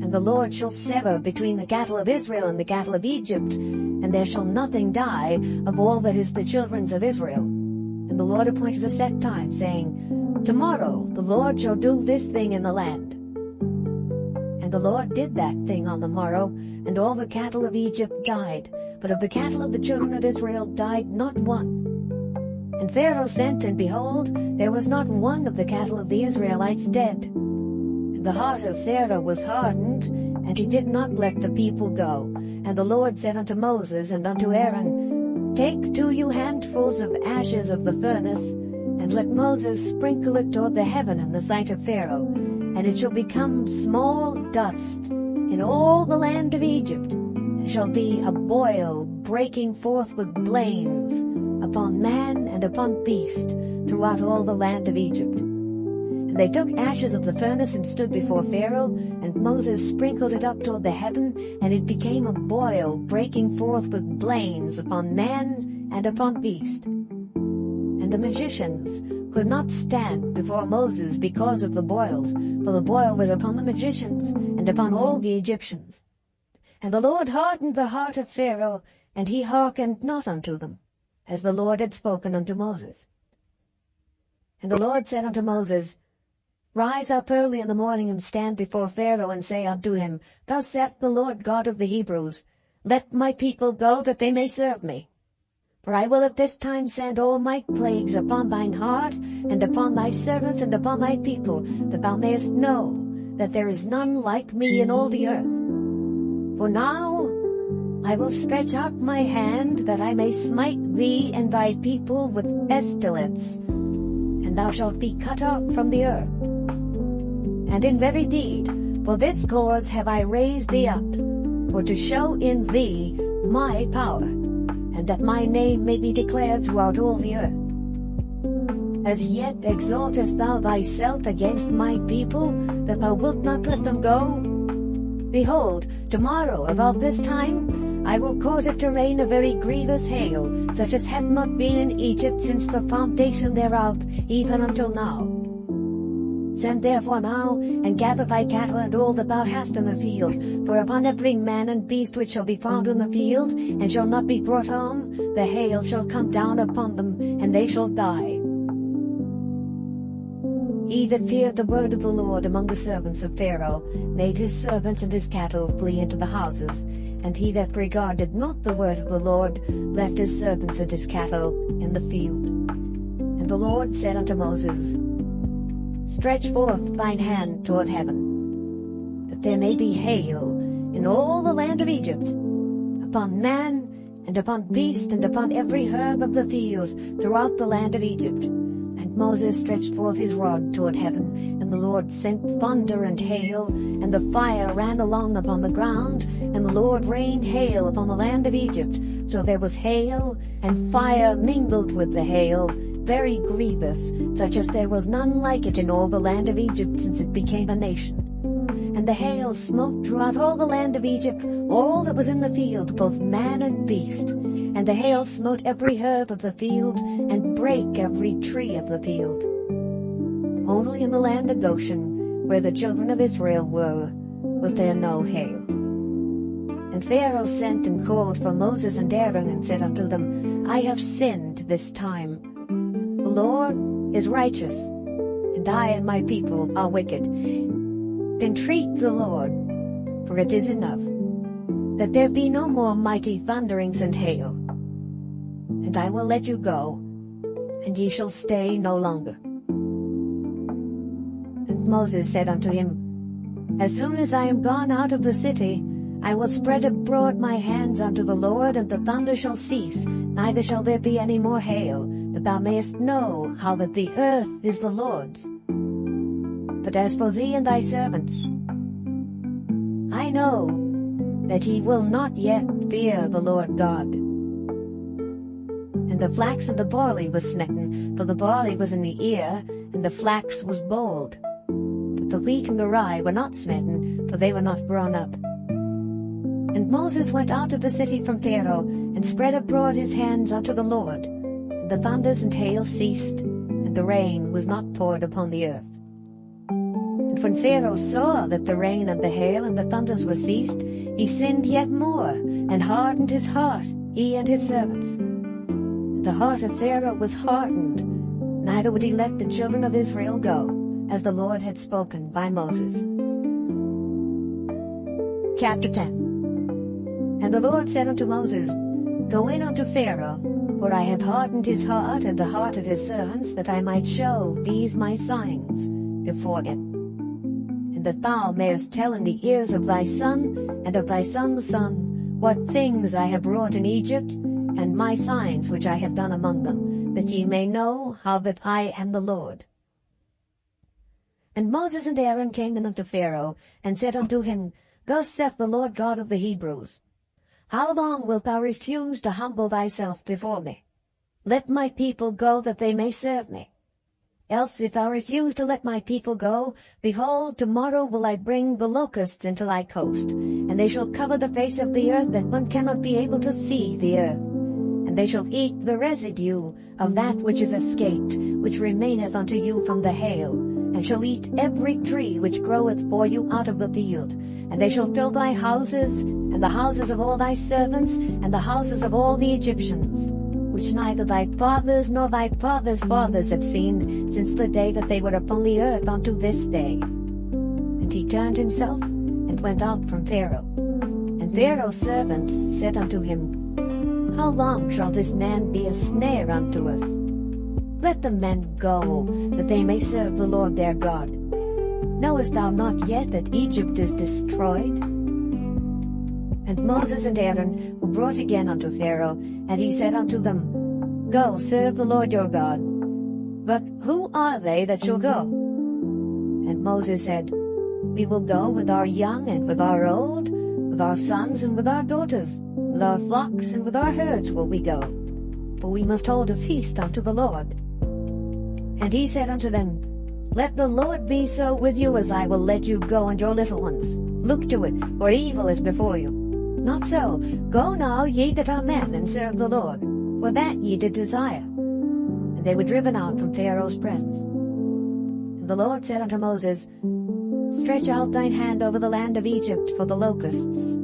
A: And the Lord shall sever between the cattle of Israel and the cattle of Egypt, and there shall nothing die of all that is the children's of Israel. And the Lord appointed a set time, saying, Tomorrow the Lord shall do this thing in the land. And the Lord did that thing on the morrow, and all the cattle of Egypt died, but of the cattle of the children of Israel died not one. And Pharaoh sent, and behold, there was not one of the cattle of the Israelites dead. And the heart of Pharaoh was hardened, and he did not let the people go. And the Lord said unto Moses and unto Aaron, Take 2 handfuls of ashes of the furnace, and let Moses sprinkle it toward the heaven in the sight of Pharaoh, and it shall become small dust in all the land of Egypt, and shall be a boil breaking forth with blains upon man and upon beast throughout all the land of Egypt. And they took ashes of the furnace and stood before Pharaoh, and Moses sprinkled it up toward the heaven, and it became a boil breaking forth with blains upon man and upon beast. And the magicians could not stand before Moses because of the boils, for the boil was upon the magicians and upon all the Egyptians. And the Lord hardened the heart of Pharaoh, and he hearkened not unto them, as the Lord had spoken unto Moses. And the Lord said unto Moses, Rise up early in the morning, and stand before Pharaoh, and say unto him, Thus saith the Lord God of the Hebrews, Let my people go, that they may serve me. For I will at this time send all my plagues upon thine heart, and upon thy servants, and upon thy people, that thou mayest know that there is none like me in all the earth. For now I will stretch out my hand, that I may smite thee and thy people with pestilence, and thou shalt be cut off from the earth. And in very deed, for this cause have I raised thee up, for to show in thee my power, and that my name may be declared throughout all the earth. As yet exaltest thou thyself against my people, that thou wilt not let them go? Behold, tomorrow about this time I will cause it to rain a very grievous hail, such as hath not been in Egypt since the foundation thereof, even until now. Send therefore now, and gather thy cattle and all that thou hast in the field, for upon every man and beast which shall be found in the field, and shall not be brought home, the hail shall come down upon them, and they shall die. He that feared the word of the Lord among the servants of Pharaoh made his servants and his cattle flee into the houses, and he that regarded not the word of the Lord left his servants and his cattle in the field. And the Lord said unto Moses, Stretch forth thine hand toward heaven, that there may be hail in all the land of Egypt, upon man, and upon beast, and upon every herb of the field, throughout the land of Egypt. And Moses stretched forth his rod toward heaven, and the Lord sent thunder and hail, and the fire ran along upon the ground, and the Lord rained hail upon the land of Egypt. So there was hail, and fire mingled with the hail, very grievous, such as there was none like it in all the land of Egypt since it became a nation. And the hail smote throughout all the land of Egypt, all that was in the field, both man and beast. And the hail smote every herb of the field, and brake every tree of the field. Only in the land of Goshen, where the children of Israel were, was there no hail. And Pharaoh sent and called for Moses and Aaron, and said unto them, I have sinned this time. The Lord is righteous, and I and my people are wicked. Entreat the Lord, for it is enough, that there be no more mighty thunderings and hail. And I will let you go, and ye shall stay no longer. And Moses said unto him, As soon as I am gone out of the city, I will spread abroad my hands unto the Lord, and the thunder shall cease, neither shall there be any more hail, that thou mayest know how that the earth is the Lord's. But as for thee and thy servants, I know that ye will not yet fear the Lord God. And the flax and the barley was smitten, for the barley was in the ear, and the flax was bold. But the wheat and the rye were not smitten, for they were not grown up. And Moses went out of the city from Pharaoh, and spread abroad his hands unto the Lord. And the thunders and hail ceased, and the rain was not poured upon the earth. And when Pharaoh saw that the rain and the hail and the thunders were ceased, he sinned yet more, and hardened his heart, he and his servants. And the heart of Pharaoh was hardened, neither would he let the children of Israel go, as the Lord had spoken by Moses. Chapter 10. And the Lord said unto Moses, Go in unto Pharaoh, for I have hardened his heart and the heart of his servants, that I might show these my signs before him. And that thou mayest tell in the ears of thy son and of thy son's son what things I have wrought in Egypt, and my signs which I have done among them, that ye may know how that I am the Lord. And Moses and Aaron came in unto Pharaoh, and said unto him, Thus saith the Lord God of the Hebrews, How long wilt thou refuse to humble thyself before me? Let my people go, that they may serve me. Else if thou refuse to let my people go, behold, tomorrow will I bring the locusts into thy coast, and they shall cover the face of the earth, that one cannot be able to see the earth. And they shall eat the residue of that which is escaped, which remaineth unto you from the hail, and shall eat every tree which groweth for you out of the field. And they shall fill thy houses, and the houses of all thy servants, and the houses of all the Egyptians, which neither thy fathers nor thy fathers' fathers have seen, since the day that they were upon the earth unto this day. And he turned himself, and went out from Pharaoh. And Pharaoh's servants said unto him, How long shall this man be a snare unto us? Let the men go, that they may serve the Lord their God. Knowest thou not yet that Egypt is destroyed? And Moses and Aaron were brought again unto Pharaoh, and he said unto them, Go, serve the Lord your God. But who are they that shall go? And Moses said, We will go with our young and with our old, with our sons and with our daughters, with our flocks and with our herds will we go. For we must hold a feast unto the Lord. And he said unto them, Let the Lord be so with you, as I will let you go and your little ones. Look to it, for evil is before you. Not so. Go now, ye that are men, and serve the Lord, for that ye did desire. And they were driven out from Pharaoh's presence. And the Lord said unto Moses, Stretch out thine hand over the land of Egypt for the locusts,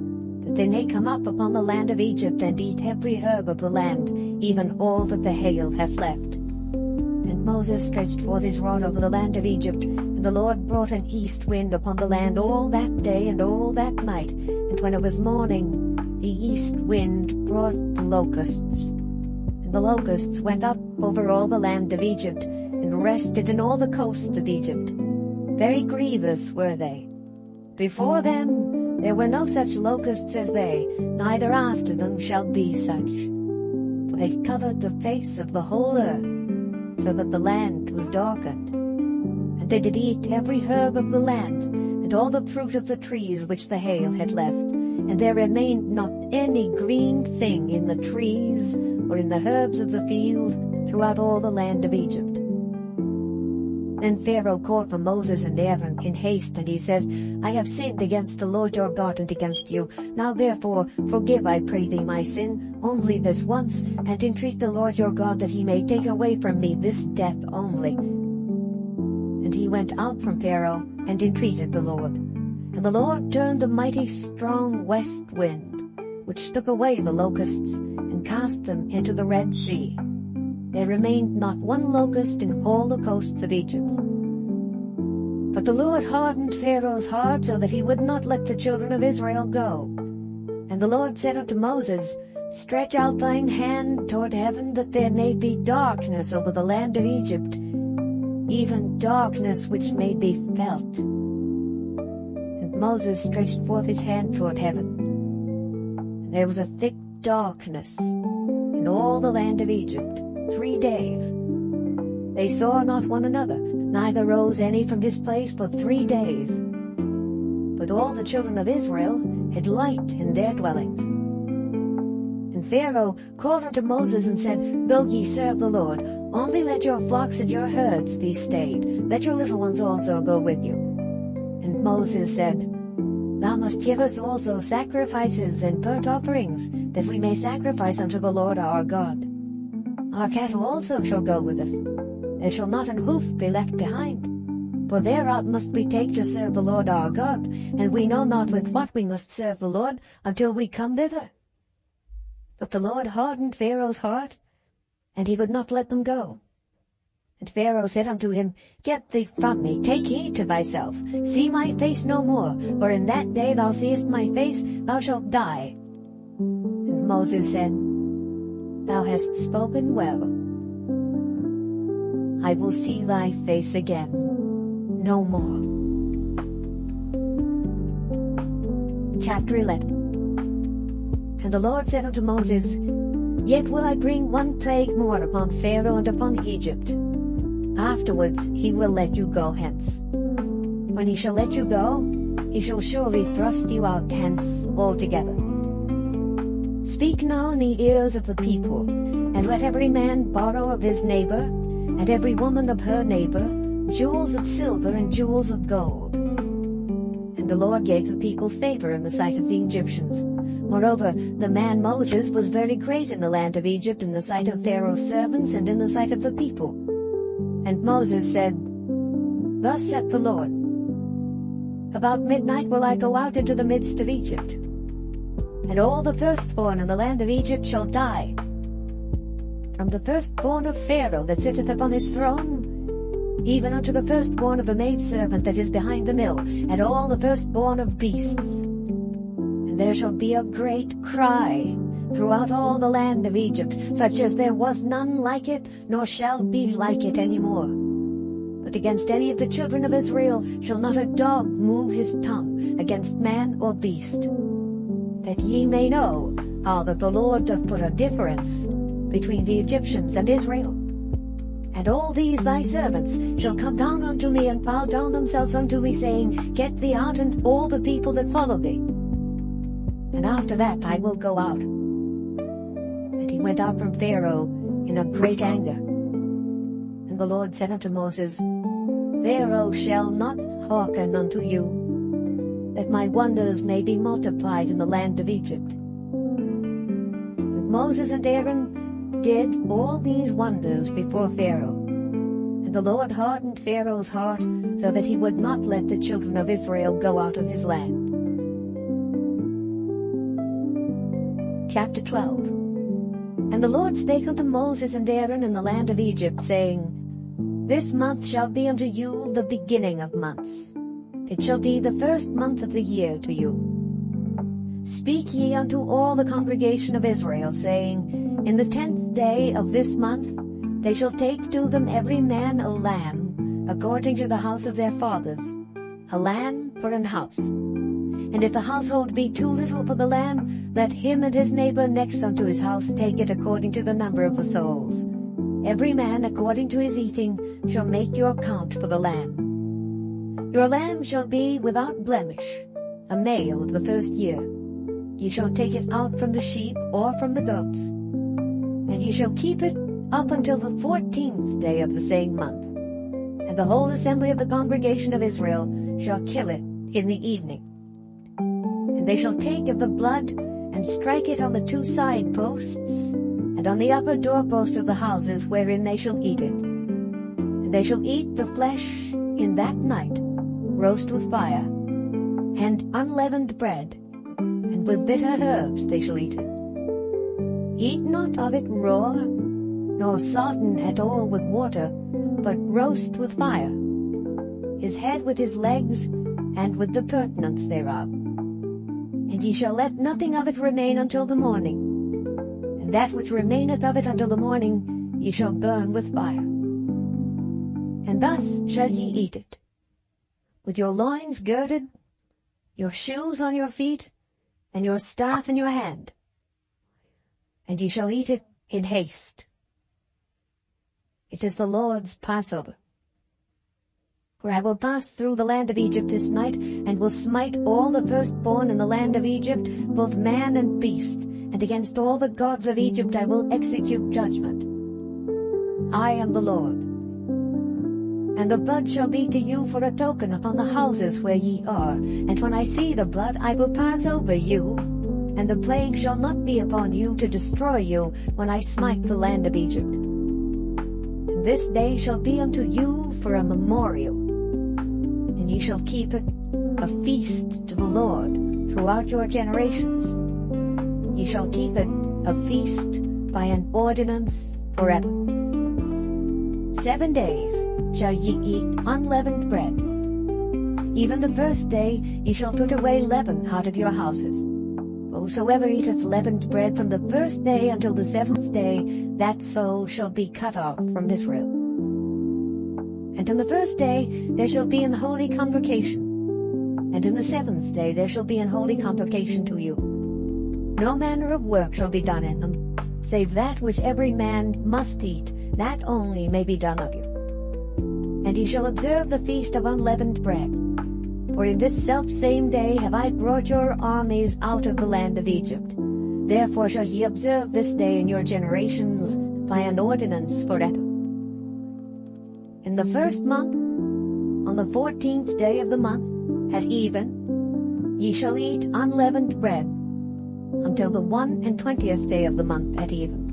A: that they may come up upon the land of Egypt, and eat every herb of the land, even all that the hail hath left. And Moses stretched forth his rod over the land of Egypt, and the Lord brought an east wind upon the land all that day and all that night. And when it was morning, the east wind brought the locusts. And the locusts went up over all the land of Egypt, and rested in all the coasts of Egypt. Very grievous were they. Before them There were no such locusts as they, neither after them shall be such. For they covered the face of the whole earth, so that the land was darkened. And they did eat every herb of the land, and all the fruit of the trees which the hail had left. And there remained not any green thing in the trees, or in the herbs of the field, throughout all the land of Egypt. Then Pharaoh called for Moses and Aaron in haste, and he said, I have sinned against the Lord your God and against you. Now therefore forgive, I pray thee, my sin, only this once, and entreat the Lord your God that he may take away from me this death only. And he went out from Pharaoh and entreated the Lord. And the Lord turned a mighty strong west wind, which took away the locusts and cast them into the Red Sea. There remained not one locust in all the coasts of Egypt. But the Lord hardened Pharaoh's heart, so that he would not let the children of Israel go. And the Lord said unto Moses, Stretch out thine hand toward heaven, that there may be darkness over the land of Egypt, even darkness which may be felt. And Moses stretched forth his hand toward heaven. And there was a thick darkness in all the land of Egypt 3 days. They saw not one another, neither rose any from his place for 3 days. But all the children of Israel had light in their dwellings. And Pharaoh called unto Moses and said, Go ye serve the Lord, only let your flocks and your herds be stayed, let your little ones also go with you. And Moses said, Thou must give us also sacrifices and burnt offerings, that we may sacrifice unto the Lord our God. Our cattle also shall go with us. There shall not an hoof be left behind. For thereout must we take to serve the Lord our God, and we know not with what we must serve the Lord until we come thither. But the Lord hardened Pharaoh's heart, and he would not let them go. And Pharaoh said unto him, Get thee from me, take heed to thyself, see my face no more, for in that day thou seest my face, thou shalt die. And Moses said, Thou hast spoken well. I will see thy face again no more. Chapter 11. And the Lord said unto Moses, Yet will I bring one plague more upon Pharaoh and upon Egypt. Afterwards he will let you go hence. When he shall let you go, he shall surely thrust you out hence altogether. Speak now in the ears of the people, and let every man borrow of his neighbor, and every woman of her neighbor, jewels of silver and jewels of gold. And the Lord gave the people favor in the sight of the Egyptians. Moreover, the man Moses was very great in the land of Egypt, in the sight of Pharaoh's servants, and in the sight of the people. And Moses said, Thus saith the Lord, About midnight will I go out into the midst of Egypt, and all the firstborn in the land of Egypt shall die, from the firstborn of Pharaoh that sitteth upon his throne, even unto the firstborn of a maidservant that is behind the mill, and all the firstborn of beasts. And there shall be a great cry throughout all the land of Egypt, such as there was none like it, nor shall be like it any more. But against any of the children of Israel shall not a dog move his tongue against man or beast, that ye may know how that the Lord doth put a difference between the Egyptians and Israel. And all these thy servants shall come down unto me, and bow down themselves unto me, saying, Get thee out, and all the people that follow thee. And after that I will go out. And he went out from Pharaoh in a great anger. And the Lord said unto Moses, Pharaoh shall not hearken unto you, that my wonders may be multiplied in the land of Egypt. And Moses and Aaron did all these wonders before Pharaoh. And the Lord hardened Pharaoh's heart, so that he would not let the children of Israel go out of his land. Chapter 12. And the Lord spake unto Moses and Aaron in the land of Egypt, saying, This month shall be unto you the beginning of months. It shall be the first month of the year to you. Speak ye unto all the congregation of Israel, saying, In the 10th day of this month they shall take to them every man a lamb, according to the house of their fathers, a lamb for an house. And if the household be too little for the lamb, let him and his neighbor next unto his house take it according to the number of the souls. Every man according to his eating shall make your count for the lamb. Your lamb shall be without blemish, a male of the first year. Ye shall take it out from the sheep or from the goats, and ye shall keep it up until the 14th day of the same month. And the whole assembly of the congregation of Israel shall kill it in the evening. And they shall take of the blood, and strike it on the 2 side posts, and on the upper doorpost of the houses wherein they shall eat it. And they shall eat the flesh in that night, roast with fire, and unleavened bread, and with bitter herbs they shall eat it. Eat not of it raw, nor sodden at all with water, but roast with fire, his head with his legs, and with the purtenance thereof. And ye shall let nothing of it remain until the morning, and that which remaineth of it until the morning ye shall burn with fire. And thus shall ye eat it, with your loins girded, your shoes on your feet, and your staff in your hand. And ye shall eat it in haste. It is the Lord's Passover. For I will pass through the land of Egypt this night, and will smite all the firstborn in the land of Egypt, both man and beast, and against all the gods of Egypt I will execute judgment. I am the Lord. And the blood shall be to you for a token upon the houses where ye are. And when I see the blood, I will pass over you, and the plague shall not be upon you to destroy you when I smite the land of Egypt. And this day shall be unto you for a memorial, and ye shall keep it a feast to the Lord throughout your generations. Ye shall keep it a feast by an ordinance forever. 7 days shall ye eat unleavened bread. Even the first day ye shall put away leaven out of your houses. For whosoever eateth leavened bread from the first day until the 7th day, that soul shall be cut off from Israel. And on the first day there shall be an holy convocation, and in the 7th day there shall be an holy convocation to you. No manner of work shall be done in them, save that which every man must eat, that only may be done of you. And ye shall observe the feast of unleavened bread. For in this selfsame day have I brought your armies out of the land of Egypt. Therefore shall ye observe this day in your generations by an ordinance forever. In the first month, on the 14th day of the month, at even, ye shall eat unleavened bread, until the 21st day of the month at even.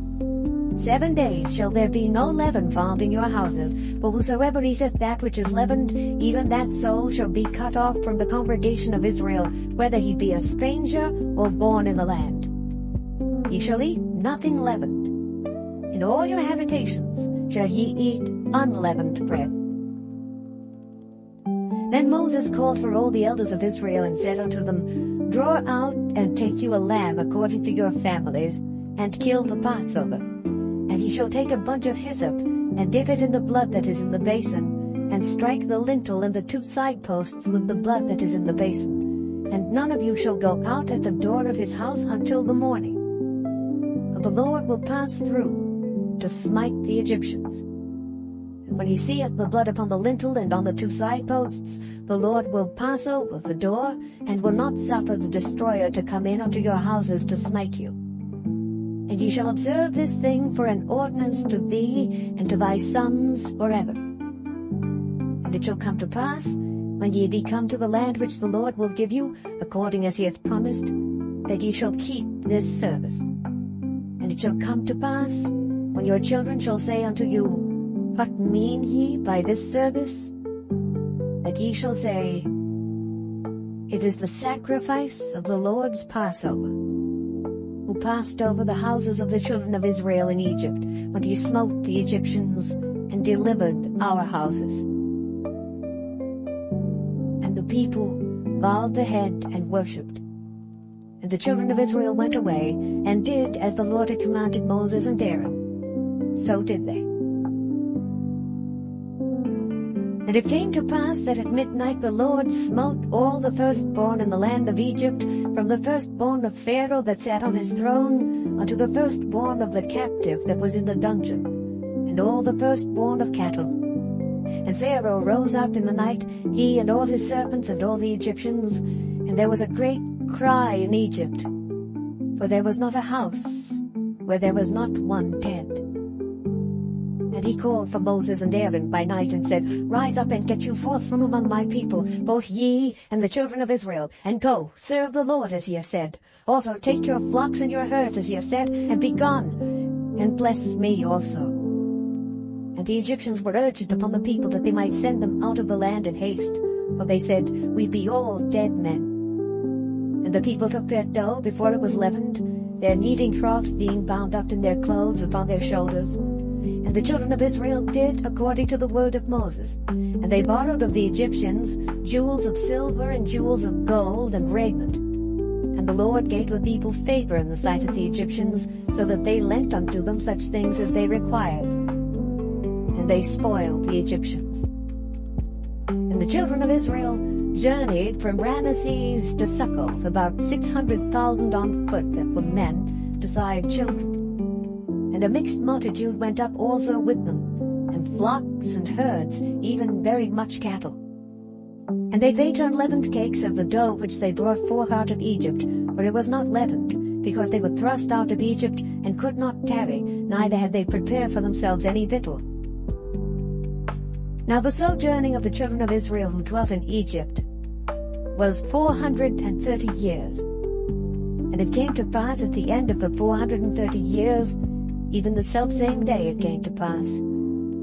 A: 7 days shall there be no leaven found in your houses, for whosoever eateth that which is leavened, even that soul shall be cut off from the congregation of Israel, whether he be a stranger or born in the land. Ye shall eat nothing leavened. In all your habitations shall ye eat unleavened bread. Then Moses called for all the elders of Israel, and said unto them, Draw out and take you a lamb according to your families, and kill the Passover. And ye shall take a bunch of hyssop, and dip it in the blood that is in the basin, and strike the lintel and the 2 side posts with the blood that is in the basin. And none of you shall go out at the door of his house until the morning. For the Lord will pass through to smite the Egyptians. And when he seeth the blood upon the lintel and on the 2 side posts, the Lord will pass over the door, and will not suffer the destroyer to come in unto your houses to smite you. And ye shall observe this thing for an ordinance to thee and to thy sons forever. And it shall come to pass, when ye be come to the land which the Lord will give you, according as he hath promised, that ye shall keep this service. And it shall come to pass, when your children shall say unto you, What mean ye by this service? That ye shall say, It is the sacrifice of the Lord's Passover, who passed over the houses of the children of Israel in Egypt, when he smote the Egyptians, and delivered our houses. And the people bowed the head and worshipped. And the children of Israel went away, and did as the Lord had commanded Moses and Aaron. So did they. And it came to pass that at midnight the Lord smote all the firstborn in the land of Egypt, from the firstborn of Pharaoh that sat on his throne, unto the firstborn of the captive that was in the dungeon, and all the firstborn of cattle. And Pharaoh rose up in the night, he and all his servants and all the Egyptians, and there was a great cry in Egypt, for there was not a house where there was not one dead. And he called for Moses and Aaron by night, and said, Rise up and get you forth from among my people, both ye and the children of Israel, and go, serve the Lord as ye have said. Also take your flocks and your herds as ye have said, and be gone, and bless me also. And the Egyptians were urgent upon the people that they might send them out of the land in haste, for they said, We be all dead men. And the people took their dough before it was leavened, their kneading troughs being bound up in their clothes upon their shoulders. And the children of Israel did according to the word of Moses. And they borrowed of the Egyptians jewels of silver and jewels of gold and raiment. And the Lord gave the people favor in the sight of the Egyptians, so that they lent unto them such things as they required. And they spoiled the Egyptians. And the children of Israel journeyed from Ramesses to Succoth, about 600,000 on foot that were men, to side children. And a mixed multitude went up also with them, and flocks and herds, even very much cattle. And they baked unleavened cakes of the dough which they brought forth out of Egypt, for it was not leavened, because they were thrust out of Egypt, and could not tarry, neither had they prepared for themselves any victual. Now the sojourning of the children of Israel who dwelt in Egypt was 430 years. And it came to pass at the end of the 430 years, even the selfsame day it came to pass,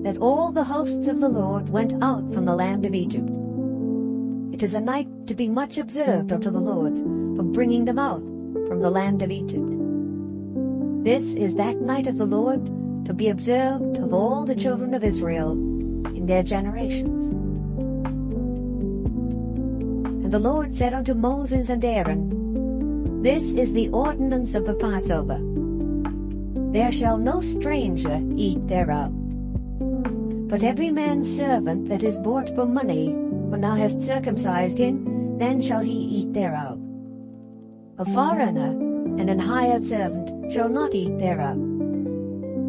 A: that all the hosts of the Lord went out from the land of Egypt. It is a night to be much observed unto the Lord, for bringing them out from the land of Egypt. This is that night of the Lord, to be observed of all the children of Israel in their generations. And the Lord said unto Moses and Aaron, This is the ordinance of the Passover. There shall no stranger eat thereof. But every man's servant that is bought for money, when thou hast circumcised him, then shall he eat thereof. A foreigner and an hired servant shall not eat thereof.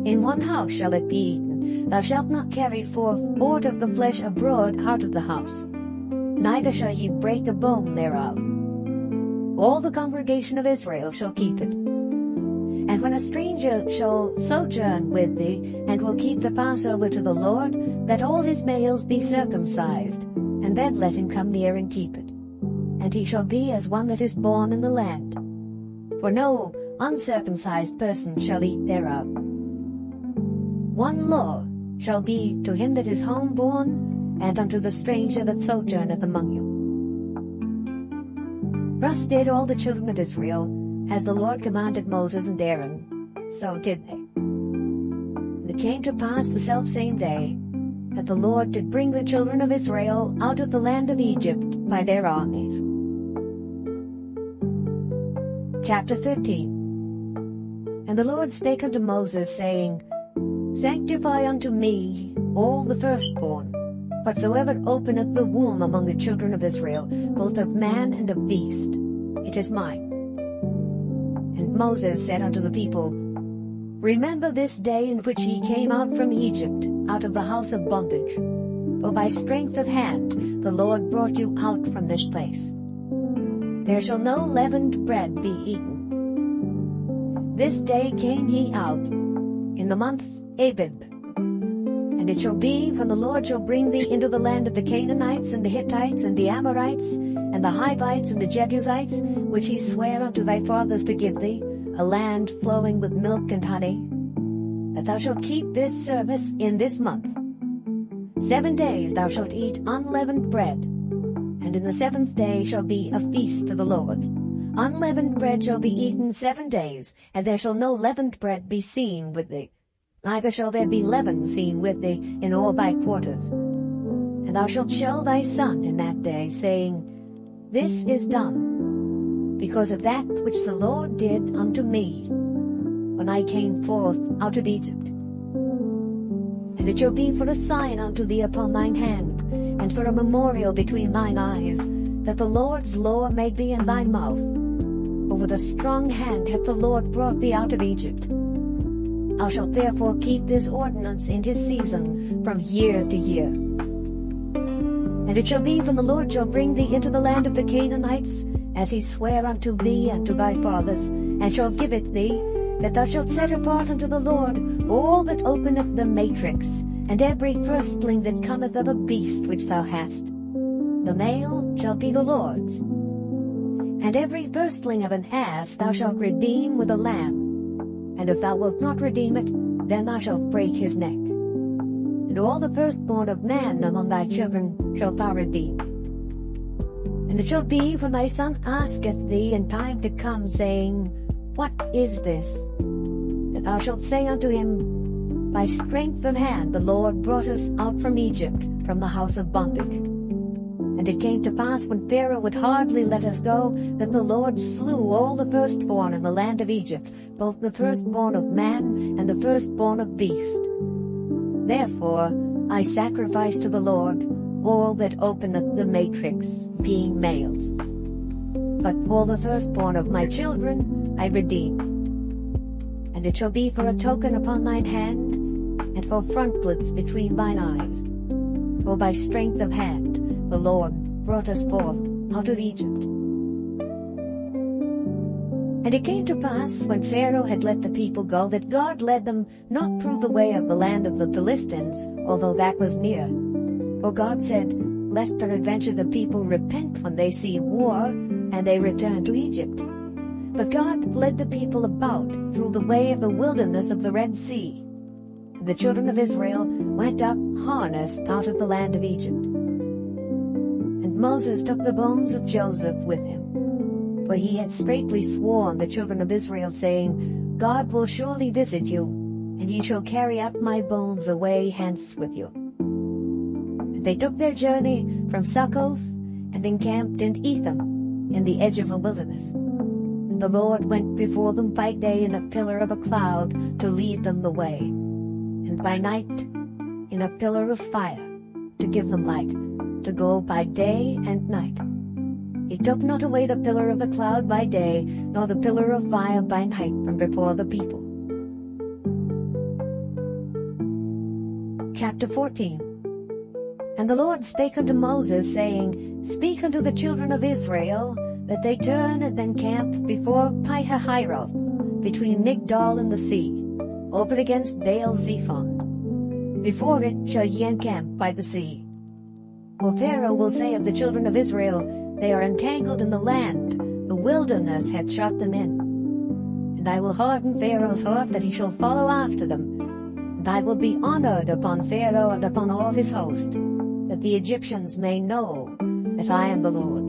A: In one house shall it be eaten. Thou shalt not carry forth aught of the flesh abroad out of the house, neither shall ye break a bone thereof. All the congregation of Israel shall keep it. And when a stranger shall sojourn with thee, and will keep the Passover to the Lord, let all his males be circumcised, and then let him come near and keep it. And he shall be as one that is born in the land. For no uncircumcised person shall eat thereof. One law shall be to him that is homeborn, and unto the stranger that sojourneth among you. Thus did all the children of Israel, as the Lord commanded Moses and Aaron, so did they. And it came to pass the selfsame day, that the Lord did bring the children of Israel out of the land of Egypt by their armies. Chapter 13. And the Lord spake unto Moses, saying, Sanctify unto me all the firstborn, whatsoever openeth the womb among the children of Israel, both of man and of beast. It is mine. And Moses said unto the people, Remember this day in which ye came out from Egypt, out of the house of bondage. For by strength of hand the Lord brought you out from this place. There shall no leavened bread be eaten. This day came ye out, in the month Abib. And it shall be, when the Lord shall bring thee into the land of the Canaanites, and the Hittites, and the Amorites, and the Hivites, and the Jebusites, which he sware unto thy fathers to give thee, a land flowing with milk and honey, that thou shalt keep this service in this month. 7 days thou shalt eat unleavened bread, and in the 7th day shall be a feast to the Lord. Unleavened bread shall be eaten 7 days, and there shall no leavened bread be seen with thee, neither shall there be leaven seen with thee in all thy quarters. And thou shalt show thy son in that day, saying, This is done, because of that which the Lord did unto me, when I came forth out of Egypt. And it shall be for a sign unto thee upon thine hand, and for a memorial between thine eyes, that the Lord's law may be in thy mouth. For with a strong hand hath the Lord brought thee out of Egypt. Thou shalt therefore keep this ordinance in his season from year to year. And it shall be when the Lord shall bring thee into the land of the Canaanites, as he sware unto thee and to thy fathers, and shall give it thee, that thou shalt set apart unto the Lord all that openeth the matrix, and every firstling that cometh of a beast which thou hast. The male shall be the Lord's. And every firstling of an ass thou shalt redeem with a lamb. And if thou wilt not redeem it, then thou shalt break his neck. And all the firstborn of man among thy children shalt thou redeem. And it shall be when thy son asketh thee in time to come, saying, What is this? That thou shalt say unto him, By strength of hand the Lord brought us out from Egypt, from the house of bondage. And it came to pass, when Pharaoh would hardly let us go, that the Lord slew all the firstborn in the land of Egypt, both the firstborn of man and the firstborn of beast. Therefore I sacrifice to the Lord all that openeth the matrix, being males. But all the firstborn of my children I redeem. And it shall be for a token upon thine hand, and for frontlets between thine eyes. For by strength of hand the Lord brought us forth out of Egypt. And it came to pass, when Pharaoh had let the people go, that God led them not through the way of the land of the Philistines, although that was near. For God said, Lest peradventure the people repent when they see war, and they return to Egypt. But God led the people about through the way of the wilderness of the Red Sea. And the children of Israel went up harnessed out of the land of Egypt. And Moses took the bones of Joseph with him, for he had straitly sworn the children of Israel, saying, God will surely visit you, and ye shall carry up my bones away hence with you. And they took their journey from Succoth, and encamped in Etham, in the edge of the wilderness. And the Lord went before them by day in a pillar of a cloud to lead them the way, and by night in a pillar of fire to give them light, to go by day and night. He took not away the pillar of the cloud by day, nor the pillar of fire by night from before the people. Chapter 14. And the Lord spake unto Moses, saying, Speak unto the children of Israel, that they turn and then camp before Pi-hahiroth, between Migdol and the sea, over against Baal-zephon. Before it shall ye encamp by the sea. For Pharaoh will say of the children of Israel, They are entangled in the land, the wilderness hath shut them in. And I will harden Pharaoh's heart, that he shall follow after them. And I will be honored upon Pharaoh and upon all his host, that the Egyptians may know that I am the Lord.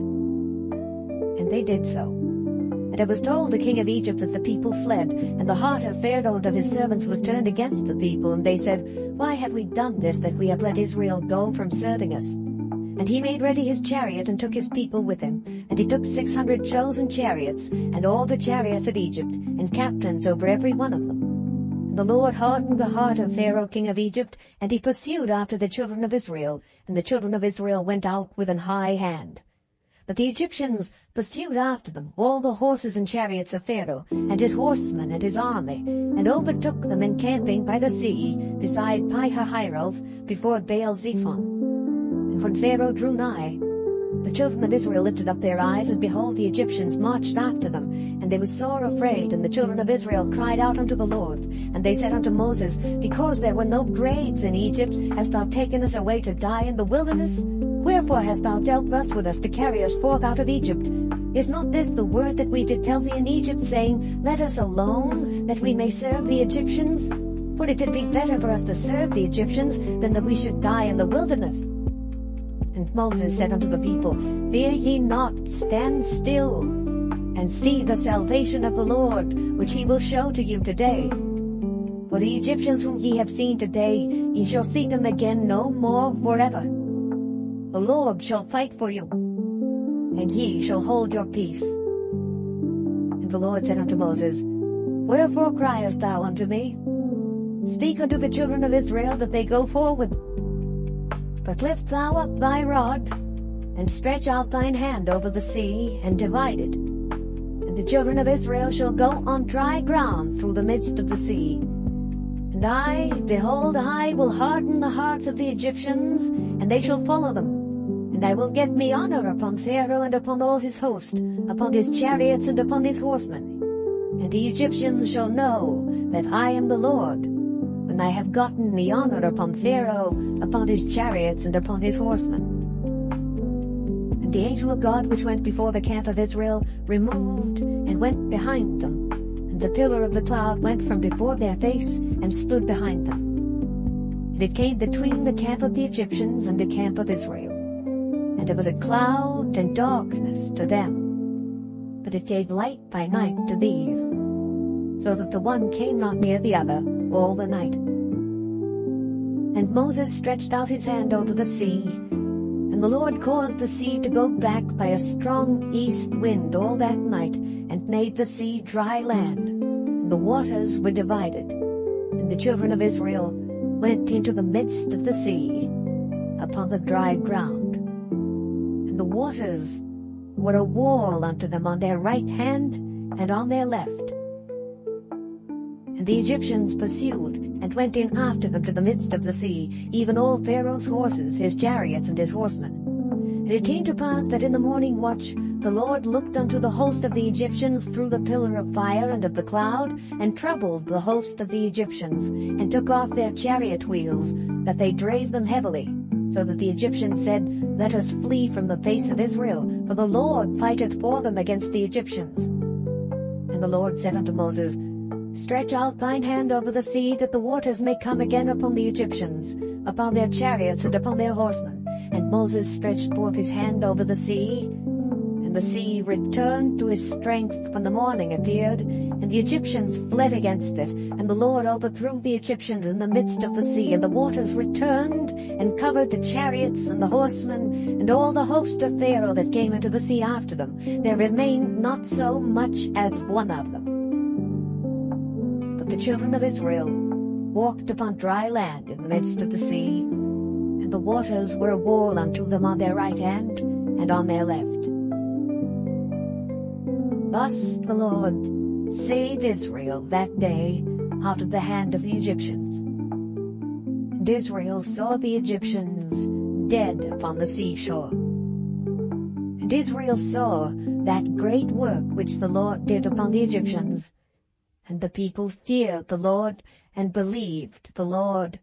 A: And they did so. And it was told the king of Egypt that the people fled, and the heart of Pharaoh and of his servants was turned against the people, and they said, Why have we done this, that we have let Israel go from serving us? And he made ready his chariot, and took his people with him. And he took 600 chosen chariots, and all the chariots of Egypt, and captains over every one of them. And the Lord hardened the heart of Pharaoh king of Egypt, and he pursued after the children of Israel, and the children of Israel went out with an high hand. But the Egyptians pursued after them all the horses and chariots of Pharaoh, and his horsemen and his army, and overtook them encamping by the sea, beside Pi-hahiroth, before Baal-zephon. And when Pharaoh drew nigh, the children of Israel lifted up their eyes, and behold, the Egyptians marched after them, and they were sore afraid. And the children of Israel cried out unto the Lord. And they said unto Moses, Because there were no graves in Egypt, hast thou taken us away to die in the wilderness? Wherefore hast thou dealt thus with us, to carry us forth out of Egypt? Is not this the word that we did tell thee in Egypt, saying, Let us alone, that we may serve the Egyptians? For it had been better for us to serve the Egyptians, than that we should die in the wilderness. And Moses said unto the people, Fear ye not, stand still, and see the salvation of the Lord, which he will show to you today. For the Egyptians whom ye have seen today, ye shall see them again no more forever. The Lord shall fight for you, and ye shall hold your peace. And the Lord said unto Moses, Wherefore criest thou unto me? Speak unto the children of Israel, that they go forward. But lift thou up thy rod, and stretch out thine hand over the sea, and divide it. And the children of Israel shall go on dry ground through the midst of the sea. And I, behold, I will harden the hearts of the Egyptians, and they shall follow them. And I will get me honor upon Pharaoh and upon all his host, upon his chariots and upon his horsemen. And the Egyptians shall know that I am the Lord, when I have gotten the honor upon Pharaoh, upon his chariots, and upon his horsemen. And the angel of God which went before the camp of Israel removed and went behind them. And the pillar of the cloud went from before their face and stood behind them. And it came between the camp of the Egyptians and the camp of Israel. And it was a cloud and darkness to them, but it gave light by night to these, so that the one came not near the other all the night. And Moses stretched out his hand over the sea, and the Lord caused the sea to go back by a strong east wind all that night, and made the sea dry land, and the waters were divided. And the children of Israel went into the midst of the sea upon the dry ground. And the waters were a wall unto them on their right hand and on their left. And the Egyptians pursued, and went in after them to the midst of the sea, even all Pharaoh's horses, his chariots, and his horsemen. And it came to pass that in the morning watch the Lord looked unto the host of the Egyptians through the pillar of fire and of the cloud, and troubled the host of the Egyptians, and took off their chariot wheels, that they drave them heavily. So that the Egyptians said, Let us flee from the face of Israel, for the Lord fighteth for them against the Egyptians. And the Lord said unto Moses, Stretch out thine hand over the sea, that the waters may come again upon the Egyptians, upon their chariots and upon their horsemen. And Moses stretched forth his hand over the sea, and the sea returned to his strength when the morning appeared, and the Egyptians fled against it. And the Lord overthrew the Egyptians in the midst of the sea, and the waters returned and covered the chariots and the horsemen, and all the host of Pharaoh that came into the sea after them. There remained not so much as one of them. But the children of Israel walked upon dry land in the midst of the sea, and the waters were a wall unto them on their right hand and on their left. Thus the Lord saved Israel that day out of the hand of the Egyptians. And Israel saw the Egyptians dead upon the seashore. And Israel saw that great work which the Lord did upon the Egyptians, and the people feared the Lord, and believed the Lord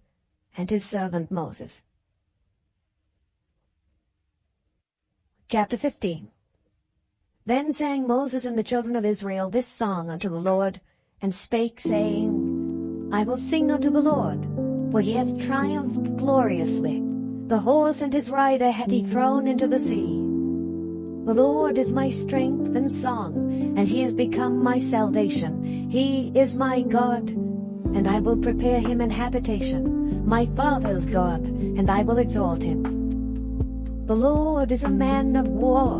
A: and his servant Moses. Chapter 15. Then sang Moses and the children of Israel this song unto the Lord, and spake, saying, I will sing unto the Lord, for he hath triumphed gloriously. The horse and his rider hath he thrown into the sea. The Lord is my strength and song, and he is become my salvation. He is my God, and I will prepare him an habitation, my father's God, and I will exalt him. The Lord is a man of war.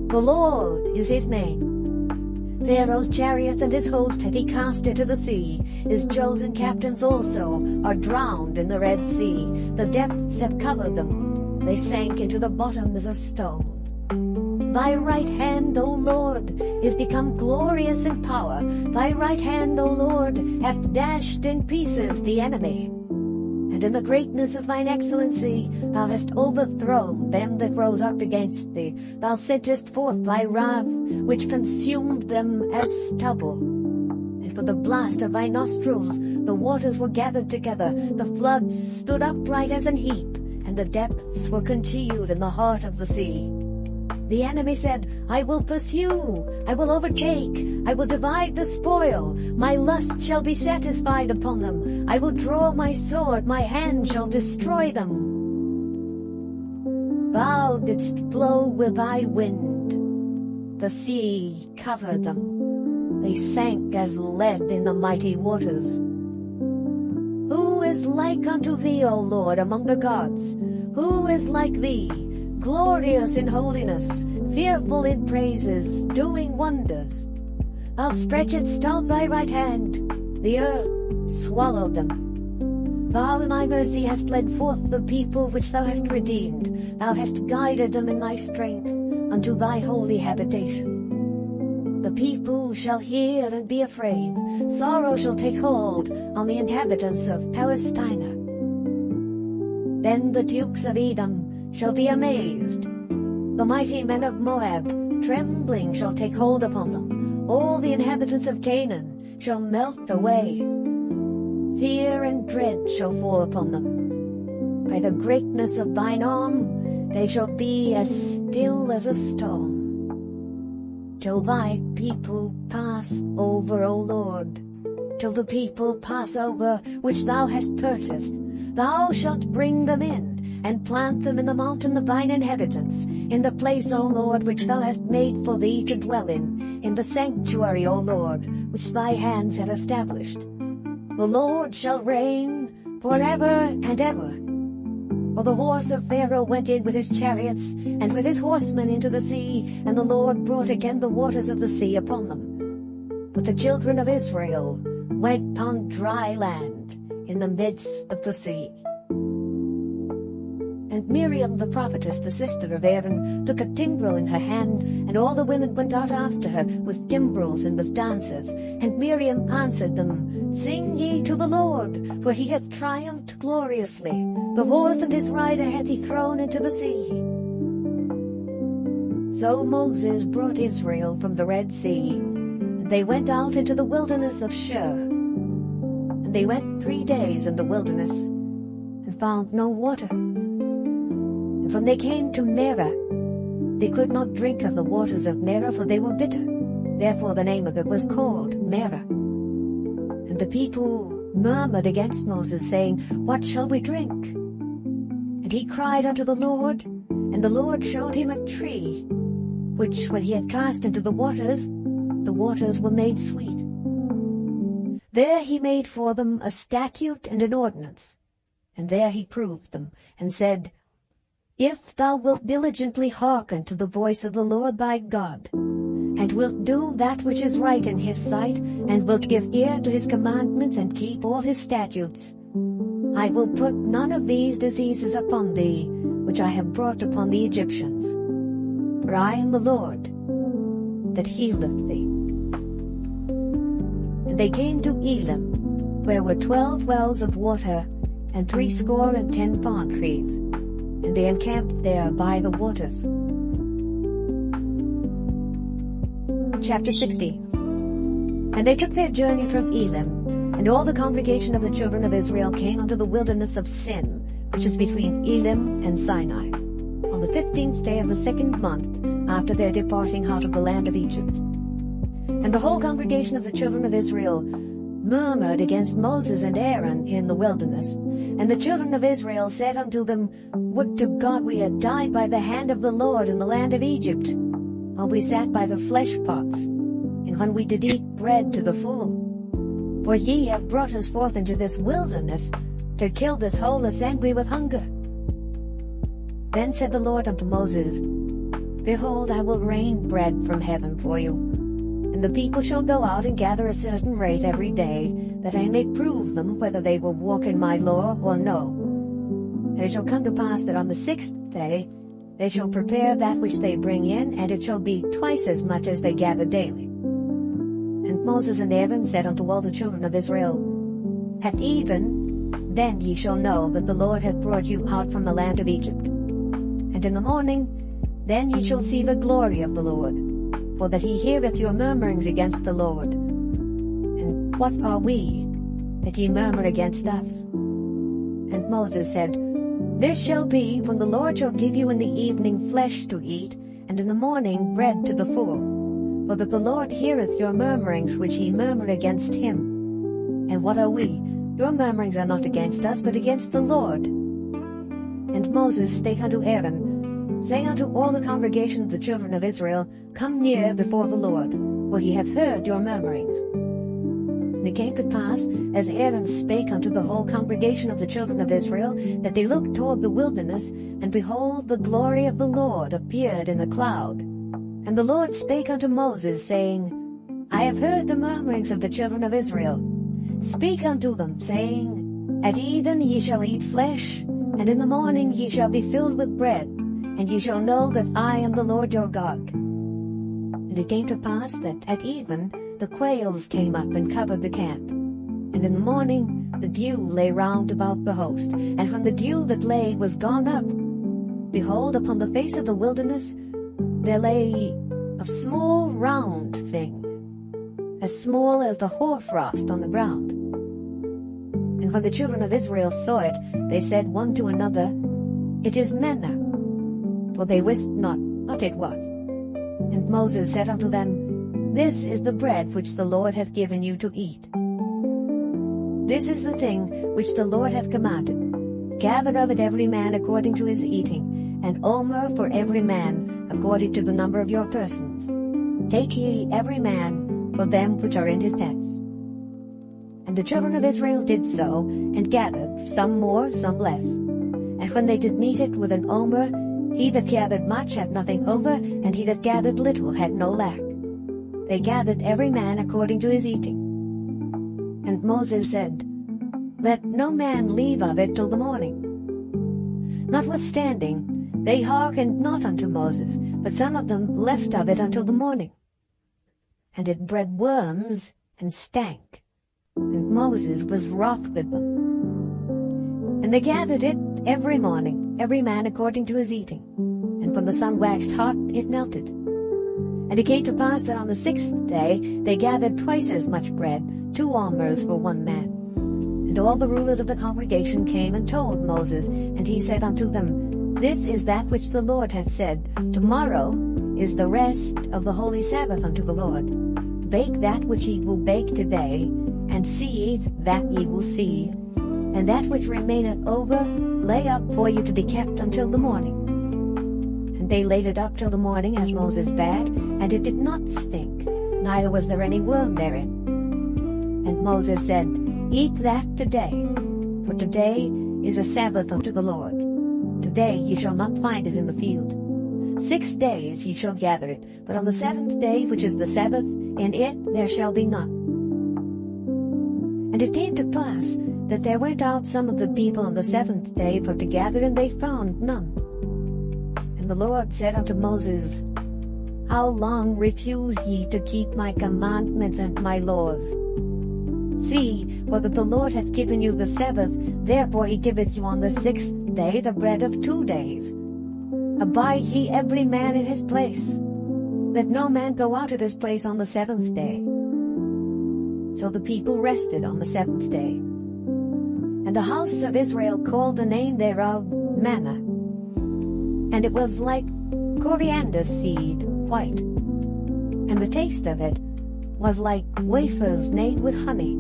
A: The Lord is his name. Pharaoh's chariots and his host hath he cast into the sea. His chosen captains also are drowned in the Red Sea. The depths have covered them. They sank into the bottom as a stone. Thy right hand, O Lord, is become glorious in power. Thy right hand, O Lord, hath dashed in pieces the enemy. And in the greatness of thine excellency thou hast overthrown them that rose up against thee. Thou sentest forth thy wrath, which consumed them as stubble. And with the blast of thy nostrils the waters were gathered together. The floods stood upright as an heap, and the depths were congealed in the heart of the sea. The enemy said, I will pursue, I will overtake, I will divide the spoil. My lust shall be satisfied upon them. I will draw my sword, my hand shall destroy them. Thou didst blow with thy wind. The sea covered them. They sank as lead in the mighty waters. Who is like unto thee, O Lord, among the gods? Who is like thee? Glorious in holiness, fearful in praises, doing wonders. Thou stretchedst out thy right hand, the earth swallowed them. Thou in thy mercy hast led forth the people which thou hast redeemed. Thou hast guided them in thy strength unto thy holy habitation. The people shall hear and be afraid. Sorrow shall take hold on the inhabitants of Palestina. Then the dukes of Edom shall be amazed. The mighty men of Moab, trembling, shall take hold upon them. All the inhabitants of Canaan shall melt away. Fear and dread shall fall upon them. By the greatness of thine arm they shall be as still as a stone. Till thy people pass over, O Lord, till the people pass over which thou hast purchased. Thou shalt bring them in, and plant them in the mountain of thine inheritance, in the place, O Lord, which thou hast made for thee to dwell in the sanctuary, O Lord, which thy hands have established. The Lord shall reign forever and ever. For the horse of Pharaoh went in with his chariots and with his horsemen into the sea, and the Lord brought again the waters of the sea upon them. But the children of Israel went on dry land in the midst of the sea. And Miriam the prophetess, the sister of Aaron, took a timbrel in her hand, and all the women went out after her with timbrels and with dances. And Miriam answered them, Sing ye to the Lord, for he hath triumphed gloriously. The horse and his rider hath he thrown into the sea. So Moses brought Israel from the Red Sea, and they went out into the wilderness of Shur. And they went 3 days in the wilderness, and found no water. And when they came to Merah, they could not drink of the waters of Merah, for they were bitter. Therefore the name of it was called Merah. And the people murmured against Moses, saying, What shall we drink? And he cried unto the Lord, and the Lord showed him a tree, which when he had cast into the waters were made sweet. There he made for them a statute and an ordinance, and there he proved them, and said, If thou wilt diligently hearken to the voice of the Lord thy God, and wilt do that which is right in his sight, and wilt give ear to his commandments, and keep all his statutes, I will put none of these diseases upon thee, which I have brought upon the Egyptians. For I am the Lord that healeth thee. And they came to Elim, where were 12 wells of water, and 70 palm trees. And they encamped there by the waters. Chapter 60. And they took their journey from Elim, and all the congregation of the children of Israel came unto the wilderness of Sin, which is between Elim and Sinai, on the 15th day of the 2nd month after their departing out of the land of Egypt. And the whole congregation of the children of Israel murmured against Moses and Aaron in the wilderness. And the children of Israel said unto them, Would to God we had died by the hand of the Lord in the land of Egypt, while we sat by the flesh pots, and when we did eat bread to the full. For ye have brought us forth into this wilderness, to kill this whole assembly with hunger. Then said the Lord unto Moses, Behold, I will rain bread from heaven for you, and the people shall go out and gather a certain rate every day, that I may prove them whether they will walk in my law or no. And it shall come to pass that on the 6th day they shall prepare that which they bring in, and it shall be twice as much as they gather daily. And Moses and Aaron said unto all the children of Israel, At even then ye shall know that the Lord hath brought you out from the land of Egypt. And in the morning then ye shall see the glory of the Lord, for that he heareth your murmurings against the Lord. And what are we, that ye murmur against us? And Moses said, This shall be, when the Lord shall give you in the evening flesh to eat, and in the morning bread to the full, for that the Lord heareth your murmurings which ye murmur against him. And what are we? Your murmurings are not against us, but against the Lord. And Moses spake unto Aaron, saying unto all the congregation of the children of Israel, Come near before the Lord, for he hath heard your murmurings. And it came to pass, as Aaron spake unto the whole congregation of the children of Israel, that they looked toward the wilderness, and behold, the glory of the Lord appeared in the cloud. And the Lord spake unto Moses, saying, I have heard the murmurings of the children of Israel. Speak unto them, saying, At even ye shall eat flesh, and in the morning ye shall be filled with bread, and ye shall know that I am the Lord your God. And it came to pass that at even the quails came up and covered the camp. And in the morning the dew lay round about the host, and when the dew that lay was gone up, behold, upon the face of the wilderness there lay a small round thing, as small as the hoarfrost on the ground. And when the children of Israel saw it, they said one to another, It is manna, for they wist not what it was. And Moses said unto them, This is the bread which the Lord hath given you to eat. This is the thing which the Lord hath commanded. Gather of it every man according to his eating, and omer for every man according to the number of your persons. Take ye every man for them which are in his tents. And the children of Israel did so, and gathered, some more, some less. And when they did meet it with an omer, he that gathered much had nothing over, and he that gathered little had no lack. They gathered every man according to his eating. And Moses said, Let no man leave of it till the morning. Notwithstanding, they hearkened not unto Moses, but some of them left of it until the morning. And it bred worms, and stank. And Moses was wroth with them. And they gathered it every morning, every man according to his eating. And when the sun waxed hot, it melted. And it came to pass that on the 6th day they gathered twice as much bread, 2 omers for one man. And all the rulers of the congregation came and told Moses, and he said unto them, This is that which the Lord hath said, Tomorrow is the rest of the holy Sabbath unto the Lord. Bake that which ye will bake today, and seethe that ye will seethe, and that which remaineth over lay up for you to be kept until the morning. And they laid it up till the morning, as Moses bade, and it did not stink, neither was there any worm therein. And Moses said, Eat that today, for today is a Sabbath unto the Lord. Today ye shall not find it in the field. 6 days ye shall gather it, but on the 7th day, which is the Sabbath, in it there shall be none. And it came to pass that there went out some of the people on the 7th day for to gather, and they found none. And the Lord said unto Moses, How long refuse ye to keep my commandments and my laws? See, whether the Lord hath given you the Sabbath, therefore he giveth you on the 6th day the bread of 2 days. Abide ye every man in his place. Let no man go out of his place on the 7th day. So the people rested on the 7th day. And the house of Israel called the name thereof manna. And it was like coriander seed, white. And the taste of it was like wafers made with honey.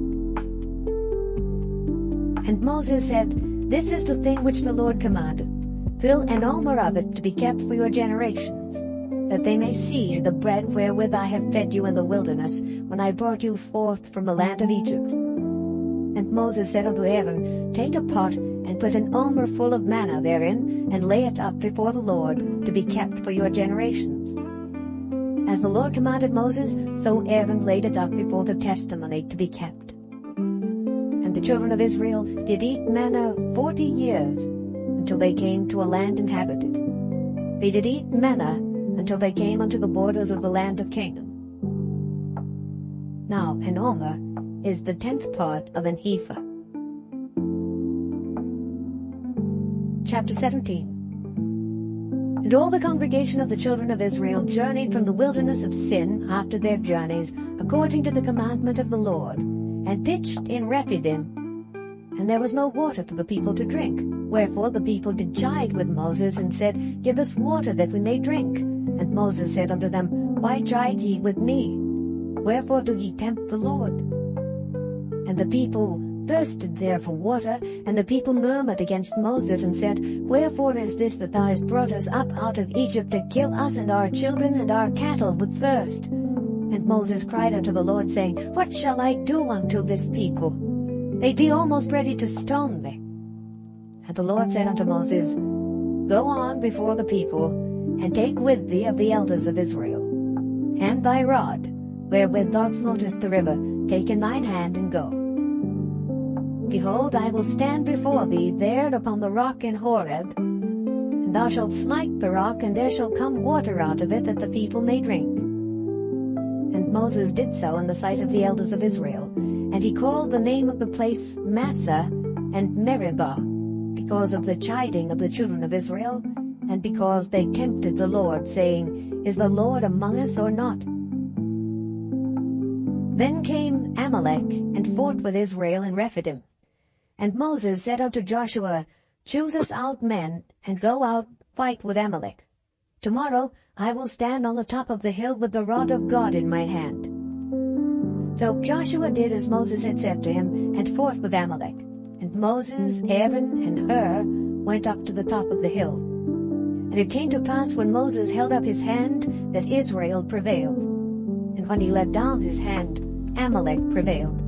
A: And Moses said, This is the thing which the Lord commandeth. Fill an omer of it to be kept for your generations, that they may see the bread wherewith I have fed you in the wilderness, when I brought you forth from the land of Egypt. And Moses said unto Aaron, Take a pot, and put an omer full of manna therein, and lay it up before the Lord, to be kept for your generations. As the Lord commanded Moses, so Aaron laid it up before the testimony to be kept. And the children of Israel did eat manna 40 years, until they came to a land inhabited. They did eat manna until they came unto the borders of the land of Canaan. Now an omer is the 10th part of an ephah. Chapter 17. And all the congregation of the children of Israel journeyed from the wilderness of Sin after their journeys, according to the commandment of the Lord, and pitched in Rephidim. And there was no water for the people to drink. Wherefore the people did chide with Moses, and said, Give us water that we may drink. And Moses said unto them, Why chide ye with me? Wherefore do ye tempt the Lord? And the people thirsted there for water, and the people murmured against Moses, and said, Wherefore is this that thou hast brought us up out of Egypt to kill us and our children and our cattle with thirst? And Moses cried unto the Lord, saying, What shall I do unto this people? They be almost ready to stone me. And the Lord said unto Moses, Go on before the people, and take with thee of the elders of Israel. And thy rod, wherewith thou smootest the river, take in thine hand, and go. Behold, I will stand before thee there upon the rock in Horeb, and thou shalt smite the rock, and there shall come water out of it, that the people may drink. And Moses did so in the sight of the elders of Israel, and he called the name of the place Massah and Meribah, because of the chiding of the children of Israel, and because they tempted the Lord, saying, Is the Lord among us or not? Then came Amalek, and fought with Israel in Rephidim. And Moses said unto Joshua, Choose us out men, and go out, fight with Amalek. Tomorrow I will stand on the top of the hill with the rod of God in my hand. So Joshua did as Moses had said to him, and fought with Amalek. And Moses, Aaron, and Hur went up to the top of the hill. And it came to pass, when Moses held up his hand, that Israel prevailed. And when he let down his hand, Amalek prevailed.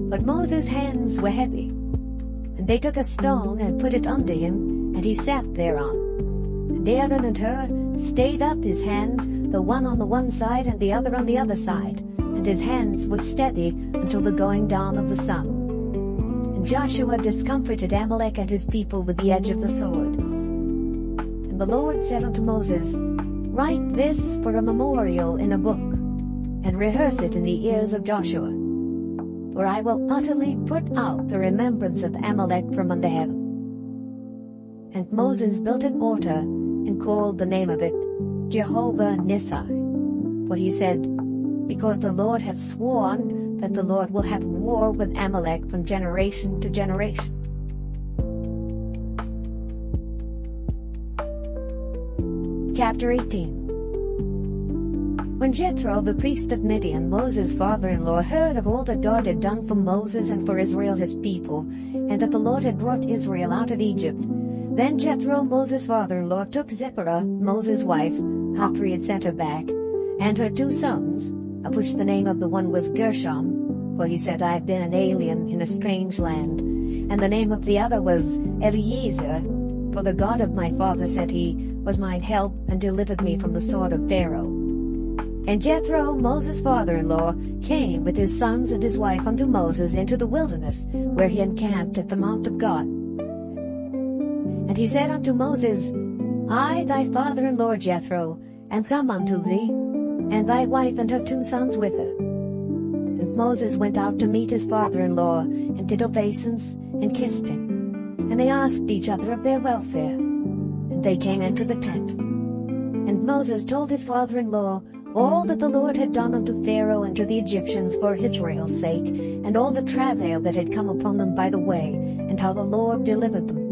A: But Moses' hands were heavy. And they took a stone, and put it under him, and he sat thereon. And Aaron and Hur stayed up his hands, the one on the one side, and the other on the other side. And his hands were steady until the going down of the sun. And Joshua discomfited Amalek and his people with the edge of the sword. And the Lord said unto Moses, Write this for a memorial in a book, and rehearse it in the ears of Joshua. For I will utterly put out the remembrance of Amalek from under heaven. And Moses built an altar, and called the name of it Jehovah Nissi. For he said, Because the Lord hath sworn that the Lord will have war with Amalek from generation to generation. Chapter 18. When Jethro, the priest of Midian, Moses' father-in-law, heard of all that God had done for Moses and for Israel his people, and that the Lord had brought Israel out of Egypt, then Jethro, Moses' father-in-law, took Zipporah, Moses' wife, after he had sent her back, and her 2 sons, of which the name of the one was Gershom, for he said, I have been an alien in a strange land, and the name of the other was Eliezer, for the God of my father, said he, was mine help, and delivered me from the sword of Pharaoh. And Jethro, Moses' father-in-law, came with his sons and his wife unto Moses into the wilderness, where he encamped at the mount of God. And he said unto Moses, I, thy father-in-law Jethro, am come unto thee, and thy wife and her 2 sons with her. And Moses went out to meet his father-in-law, and did obeisance, and kissed him. And they asked each other of their welfare. And they came into the tent. And Moses told his father-in-law all that the Lord had done unto Pharaoh and to the Egyptians for Israel's sake, and all the travail that had come upon them by the way, and how the Lord delivered them.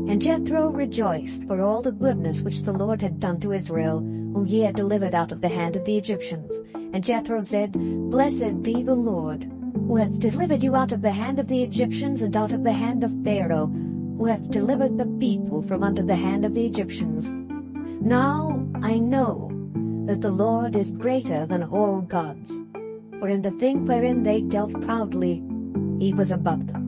A: And Jethro rejoiced for all the goodness which the Lord had done to Israel, whom he had delivered out of the hand of the Egyptians. And Jethro said, Blessed be the Lord, who hath delivered you out of the hand of the Egyptians, and out of the hand of Pharaoh, who hath delivered the people from under the hand of the Egyptians. Now I know that the Lord is greater than all gods, for in the thing wherein they dealt proudly, he was above them.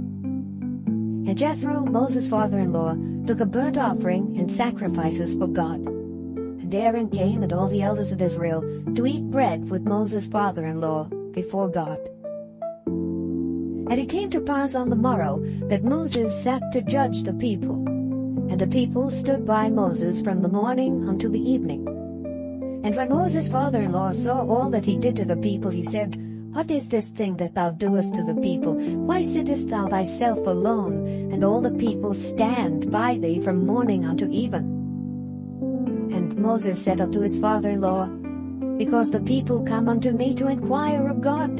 A: And Jethro, Moses' father-in-law, took a burnt offering and sacrifices for God. And Aaron came and all the elders of Israel to eat bread with Moses' father-in-law before God. And it came to pass on the morrow that Moses sat to judge the people. And the people stood by Moses from the morning unto the evening. And when Moses' father-in-law saw all that he did to the people, he said, What is this thing that thou doest to the people? Why sittest thou thyself alone, and all the people stand by thee from morning unto even? And Moses said unto his father-in-law, Because the people come unto me to inquire of God.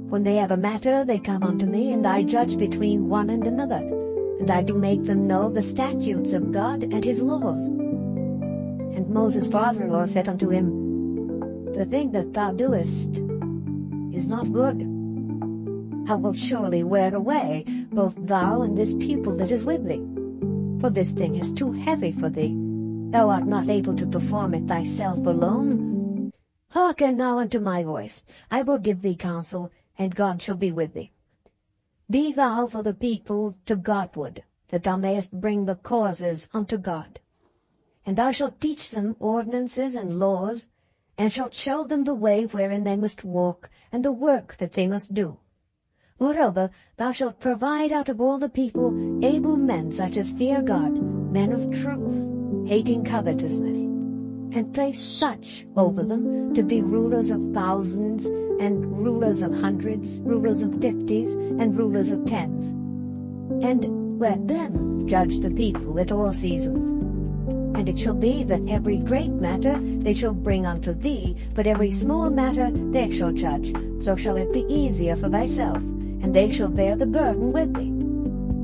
A: When they have a matter, they come unto me, and I judge between one and another, and I do make them know the statutes of God and his laws. And Moses' father-in-law said unto him, The thing that thou doest is not good. Thou wilt surely wear away, both thou and this people that is with thee. For this thing is too heavy for thee. Thou art not able to perform it thyself alone. Hearken now unto my voice. I will give thee counsel, and God shall be with thee. Be thou for the people to Godward, that thou mayest bring the causes unto God. And thou shalt teach them ordinances and laws, and shalt show them the way wherein they must walk, and the work that they must do. Moreover, thou shalt provide out of all the people able men such as fear God, men of truth, hating covetousness, and place such over them to be rulers of thousands, and rulers of hundreds, rulers of 50s, and rulers of 10s. And let them judge the people at all seasons. And it shall be that every great matter they shall bring unto thee, but every small matter they shall judge. So shall it be easier for thyself, and they shall bear the burden with thee.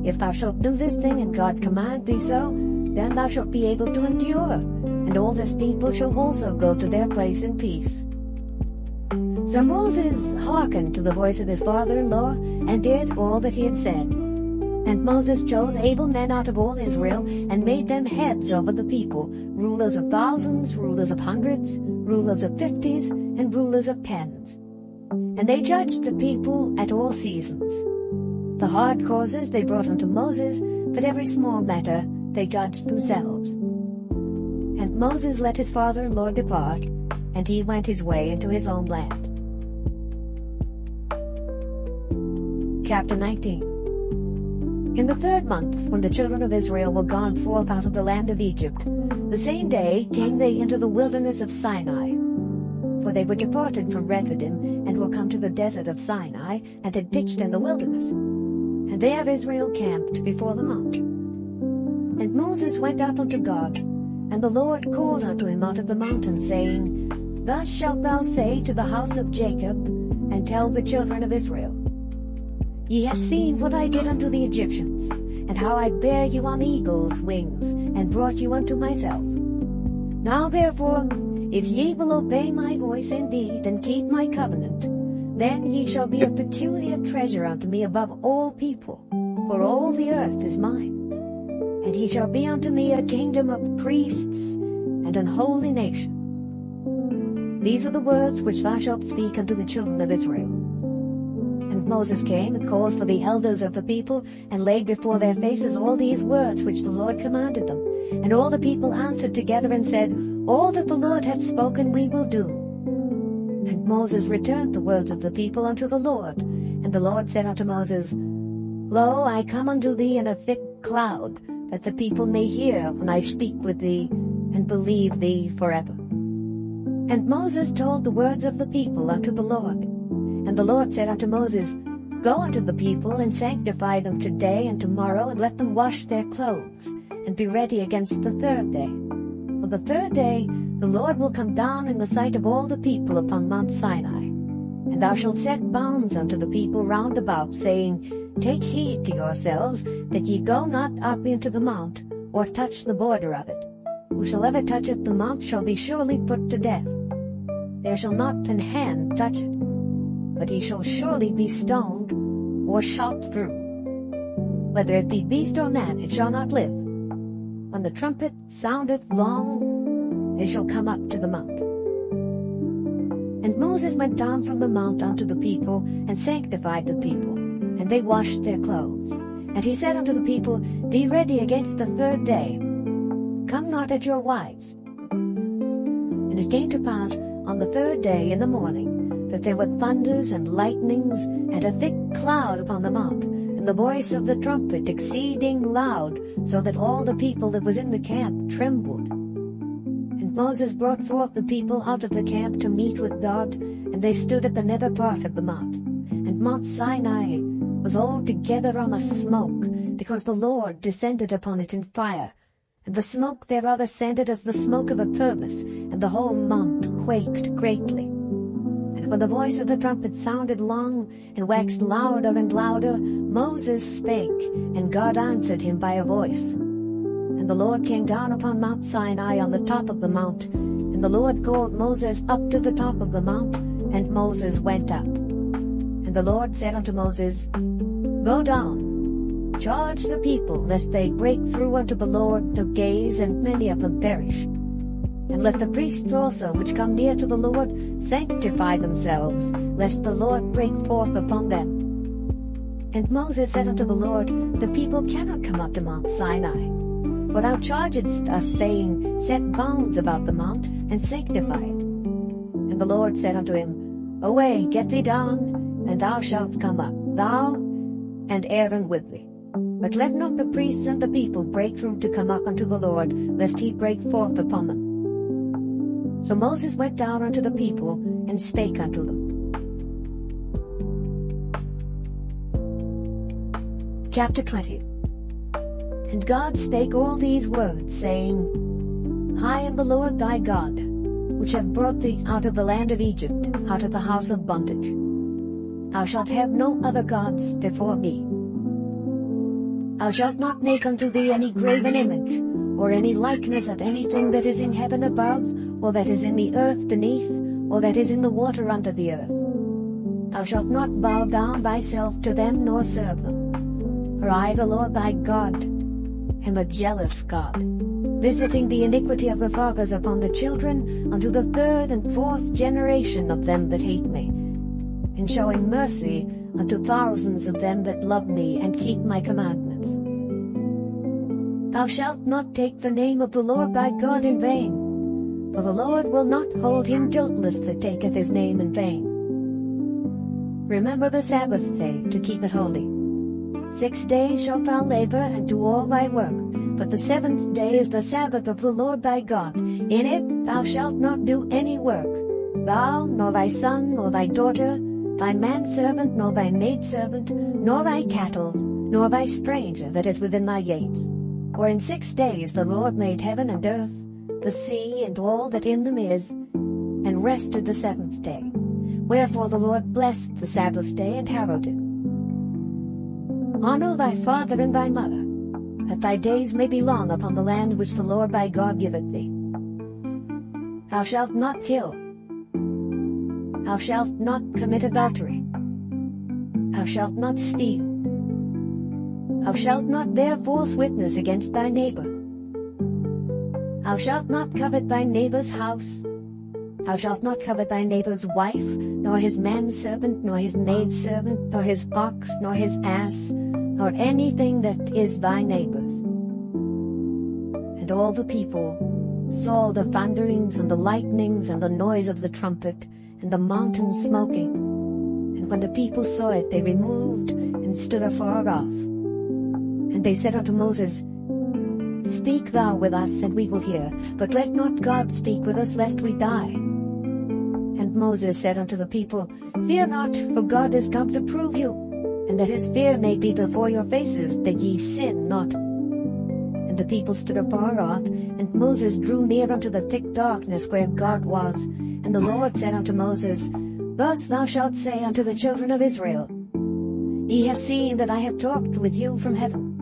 A: If thou shalt do this thing, and God command thee so, then thou shalt be able to endure, and all this people shall also go to their place in peace. So Moses hearkened to the voice of his father-in-law, and did all that he had said. And Moses chose able men out of all Israel, and made them heads over the people, rulers of thousands, rulers of hundreds, rulers of 50s, and rulers of 10s. And they judged the people at all seasons. The hard causes they brought unto Moses, but every small matter they judged themselves. And Moses let his father-in-law depart, and he went his way into his own land. Chapter 19. In the 3rd month, when the children of Israel were gone forth out of the land of Egypt, the same day came they into the wilderness of Sinai. For they were departed from Rephidim, and were come to the desert of Sinai, and had pitched in the wilderness. And there Israel camped before the mount. And Moses went up unto God, and the Lord called unto him out of the mountain, saying, Thus shalt thou say to the house of Jacob, and tell the children of Israel, Ye have seen what I did unto the Egyptians, and how I bare you on eagle's wings, and brought you unto myself. Now therefore, if ye will obey my voice indeed, and keep my covenant, then ye shall be a peculiar treasure unto me above all people, for all the earth is mine. And ye shall be unto me a kingdom of priests, and an holy nation. These are the words which thou shalt speak unto the children of Israel. And Moses came and called for the elders of the people, and laid before their faces all these words which the Lord commanded them. And all the people answered together and said, All that the Lord hath spoken we will do. And Moses returned the words of the people unto the Lord. And the Lord said unto Moses, Lo, I come unto thee in a thick cloud, that the people may hear when I speak with thee, and believe thee forever. And Moses told the words of the people unto the Lord. And the Lord said unto Moses, Go unto the people, and sanctify them today and tomorrow, and let them wash their clothes, and be ready against the 3rd day. For the 3rd day the Lord will come down in the sight of all the people upon Mount Sinai. And thou shalt set bounds unto the people round about, saying, Take heed to yourselves, that ye go not up into the mount, or touch the border of it. Whosoever toucheth the mount shall be surely put to death. There shall not an hand touch it, but he shall surely be stoned, or shot through. Whether it be beast or man, it shall not live. When the trumpet soundeth long, they shall come up to the mount. And Moses went down from the mount unto the people, and sanctified the people, and they washed their clothes. And he said unto the people, Be ready against the 3rd day. Come not at your wives. And it came to pass on the 3rd day in the morning, that there were thunders and lightnings, and a thick cloud upon the mount, and the voice of the trumpet exceeding loud, so that all the people that was in the camp trembled. And Moses brought forth the people out of the camp to meet with God, and they stood at the nether part of the mount. And Mount Sinai was altogether on a smoke, because the Lord descended upon it in fire, and the smoke thereof ascended as the smoke of a furnace, and the whole mount quaked greatly. And when the voice of the trumpet sounded long, and waxed louder and louder, Moses spake, and God answered him by a voice. And the Lord came down upon Mount Sinai on the top of the mount, and the Lord called Moses up to the top of the mount, and Moses went up. And the Lord said unto Moses, Go down, charge the people, lest they break through unto the Lord to gaze, and many of them perish. And let the priests also, which come near to the Lord, sanctify themselves, lest the Lord break forth upon them. And Moses said unto the Lord, The people cannot come up to Mount Sinai. For thou chargedst us, saying, Set bounds about the mount, and sanctify it. And the Lord said unto him, Away, get thee down, and thou shalt come up. thou and Aaron with thee. But let not the priests and the people break through to come up unto the Lord, lest he break forth upon them. So Moses went down unto the people, and spake unto them. Chapter 20. And God spake all these words, saying, I am the Lord thy God, which have brought thee out of the land of Egypt, out of the house of bondage. Thou shalt have no other gods before me. Thou shalt not make unto thee any graven image, or any likeness of anything that is in heaven above, or that is in the earth beneath, or that is in the water under the earth. Thou shalt not bow down thyself to them, nor serve them. For I, the Lord thy God, am a jealous God, visiting the iniquity of the fathers upon the children unto the third and fourth generation of them that hate me, and showing mercy unto thousands of them that love me and keep my commandments. Thou shalt not take the name of the Lord thy God in vain, for the Lord will not hold him guiltless that taketh his name in vain. Remember the Sabbath day to keep it holy. 6 days shalt thou labor and do all thy work, but the 7th day is the Sabbath of the Lord thy God. In it thou shalt not do any work, thou, nor thy son, nor thy daughter, thy manservant, nor thy maidservant, nor thy cattle, nor thy stranger that is within thy gates. For in 6 days the Lord made heaven and earth, the sea, and all that in them is, and rested the 7th day. Wherefore the Lord blessed the Sabbath day and hallowed it. Honor thy father and thy mother, that thy days may be long upon the land which the Lord thy God giveth thee. Thou shalt not kill. Thou shalt not commit adultery. Thou shalt not steal. Thou shalt not bear false witness against thy neighbor. Thou shalt not covet thy neighbor's house. Thou shalt not covet thy neighbor's wife, nor his manservant, nor his maidservant, nor his ox, nor his ass, nor anything that is thy neighbor's. And all the people saw the thunderings and the lightnings and the noise of the trumpet and the mountain smoking. And when the people saw it, they removed and stood afar off. And they said unto Moses, Speak thou with us, and we will hear, but let not God speak with us, lest we die. And Moses said unto the people, Fear not, for God is come to prove you, and that his fear may be before your faces, that ye sin not. And the people stood afar off, and Moses drew near unto the thick darkness where God was. And the Lord said unto Moses, Thus thou shalt say unto the children of Israel, Ye have seen that I have talked with you from heaven.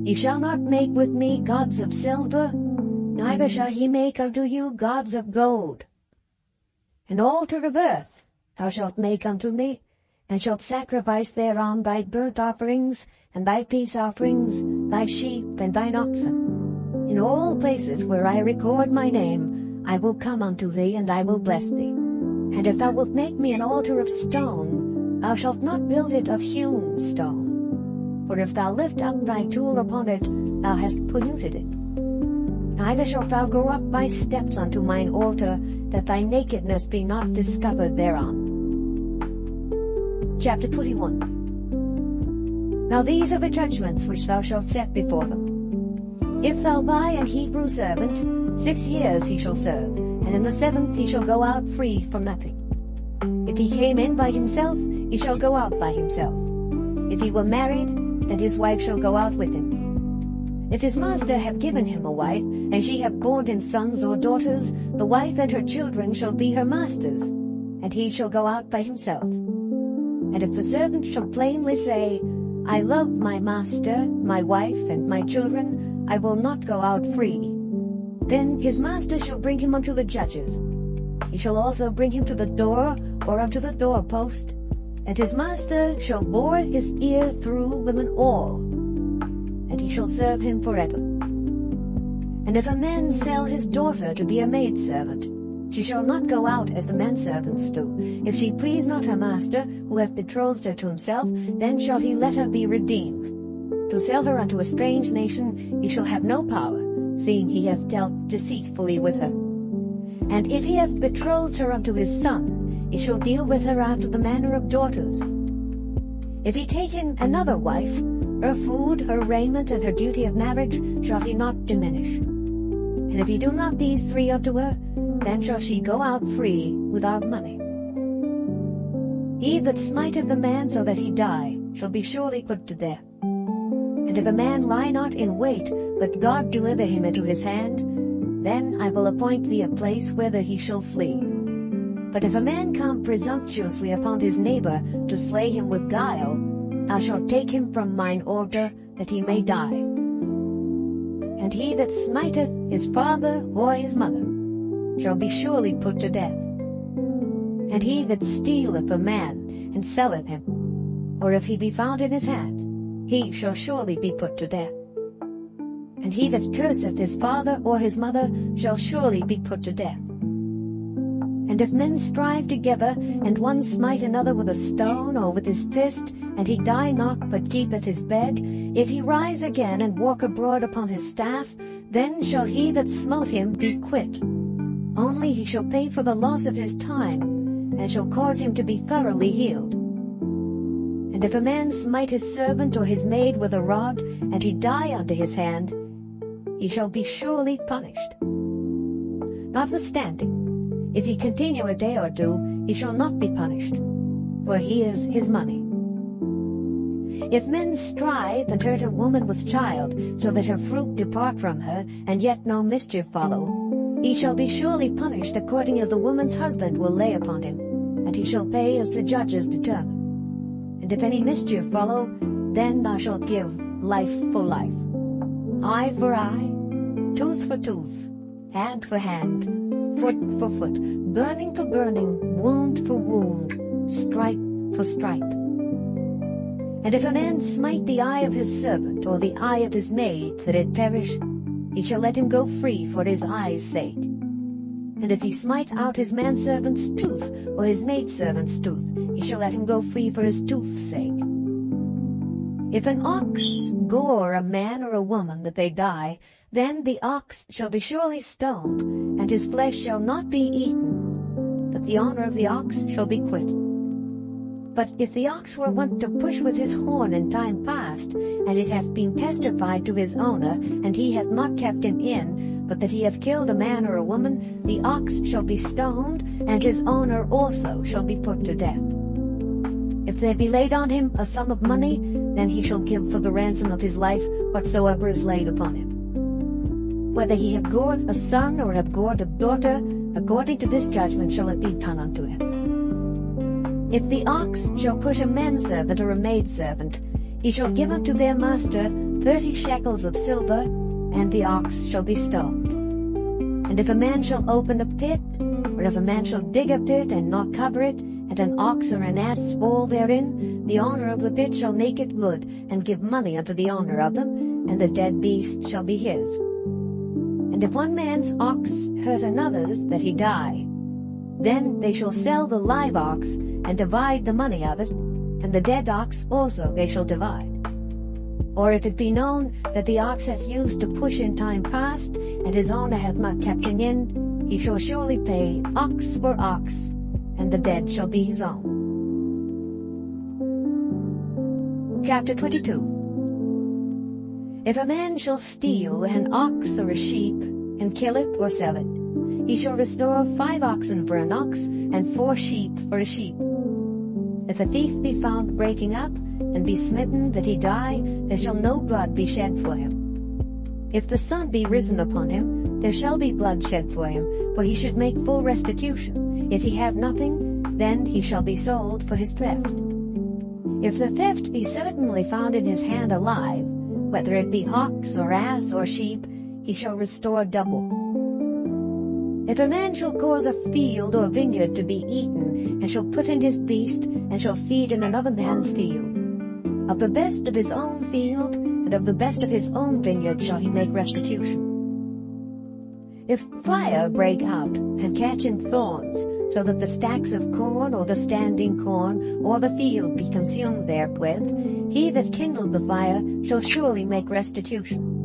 A: Ye shall not make with me gods of silver, neither shall ye make unto you gods of gold. An altar of earth thou shalt make unto me, and shalt sacrifice thereon thy burnt offerings, and thy peace offerings, thy sheep, and thine oxen. In all places where I record my name, I will come unto thee, and I will bless thee. And if thou wilt make me an altar of stone, thou shalt not build it of hewn stone. For if thou lift up thy tool upon it, thou hast polluted it. Neither shalt thou go up by steps unto mine altar, that thy nakedness be not discovered thereon. Chapter 21. Now these are the judgments which thou shalt set before them. If thou buy an Hebrew servant, 6 years he shall serve, and in the 7th he shall go out free from nothing. If he came in by himself, he shall go out by himself. If he were married, then his wife shall go out with him. If his master have given him a wife, and she have borne him sons or daughters, the wife and her children shall be her master's, and he shall go out by himself. And if the servant shall plainly say, I love my master, my wife, and my children, I will not go out free, then his master shall bring him unto the judges. He shall also bring him to the door, or unto the doorpost, and his master shall bore his ear through with an awl, and he shall serve him forever. And if a man sell his daughter to be a maidservant, she shall not go out as the menservants do. If she please not her master, who hath betrothed her to himself, then shall he let her be redeemed. To sell her unto a strange nation he shall have no power, seeing he hath dealt deceitfully with her. And if he hath betrothed her unto his son, he shall deal with her after the manner of daughters. If he take him another wife, her food, her raiment, and her duty of marriage shall he not diminish. And if he do not these three unto her, then shall she go out free without money. He that smiteth the man so that he die shall be surely put to death. And if a man lie not in wait, but God deliver him into his hand, then I will appoint thee a place whither he shall flee. But if a man come presumptuously upon his neighbor to slay him with guile, I shall take him from mine altar, that he may die. And he that smiteth his father or his mother shall be surely put to death. And he that stealeth a man and selleth him, or if he be found in his hand, he shall surely be put to death. And he that curseth his father or his mother shall surely be put to death. And if men strive together, and one smite another with a stone or with his fist, and he die not, but keepeth his bed, if he rise again and walk abroad upon his staff, then shall he that smote him be quit. Only he shall pay for the loss of his time, and shall cause him to be thoroughly healed. And if a man smite his servant or his maid with a rod, and he die under his hand, he shall be surely punished. Notwithstanding, if he continue a day or two, he shall not be punished, for he is his money. If men strive and hurt a woman with child, so that her fruit depart from her, and yet no mischief follow, he shall be surely punished according as the woman's husband will lay upon him, and he shall pay as the judges determine. And if any mischief follow, then thou shalt give life for life, eye for eye, tooth for tooth, hand for hand, foot for foot, burning for burning, wound for wound, stripe for stripe. And if a man smite the eye of his servant, or the eye of his maid, that it perish, he shall let him go free for his eye's sake. And if he smite out his manservant's tooth, or his maidservant's tooth, he shall let him go free for his tooth's sake. If an ox gore a man or a woman that they die, then the ox shall be surely stoned, and his flesh shall not be eaten, but the honor of the ox shall be quit. But if the ox were wont to push with his horn in time past, and it hath been testified to his owner, and he hath not kept him in, but that he hath killed a man or a woman, the ox shall be stoned, and his owner also shall be put to death. If there be laid on him a sum of money, then he shall give for the ransom of his life whatsoever is laid upon him. Whether he have gored a son or have gored a daughter, according to this judgment shall it be done unto him. If the ox shall push a manservant or a maidservant, he shall give unto their master 30 shekels of silver, and the ox shall be stoned. And if a man shall open a pit, or if a man shall dig a pit and not cover it, and an ox or an ass fall therein, the owner of the pit shall make it good, and give money unto the owner of them, and the dead beast shall be his. And if one man's ox hurt another's, that he die, then they shall sell the live ox, and divide the money of it, and the dead ox also they shall divide. Or if it be known that the ox hath used to push in time past, and his owner hath not kept him in, he shall surely pay ox for ox, and the dead shall be his own. Chapter 22. If a man shall steal an ox or a sheep, and kill it or sell it, he shall restore 5 oxen for an ox, and 4 sheep for a sheep. If a thief be found breaking up, and be smitten that he die, there shall no blood be shed for him. If the sun be risen upon him, there shall be blood shed for him, for he should make full restitution. If he have nothing, then he shall be sold for his theft. If the theft be certainly found in his hand alive, whether it be ox or ass or sheep, he shall restore double. If a man shall cause a field or vineyard to be eaten, and shall put in his beast, and shall feed in another man's field, of the best of his own field, and of the best of his own vineyard shall he make restitution. If fire break out, and catch in thorns, so that the stacks of corn, or the standing corn, or the field be consumed therewith, he that kindled the fire shall surely make restitution.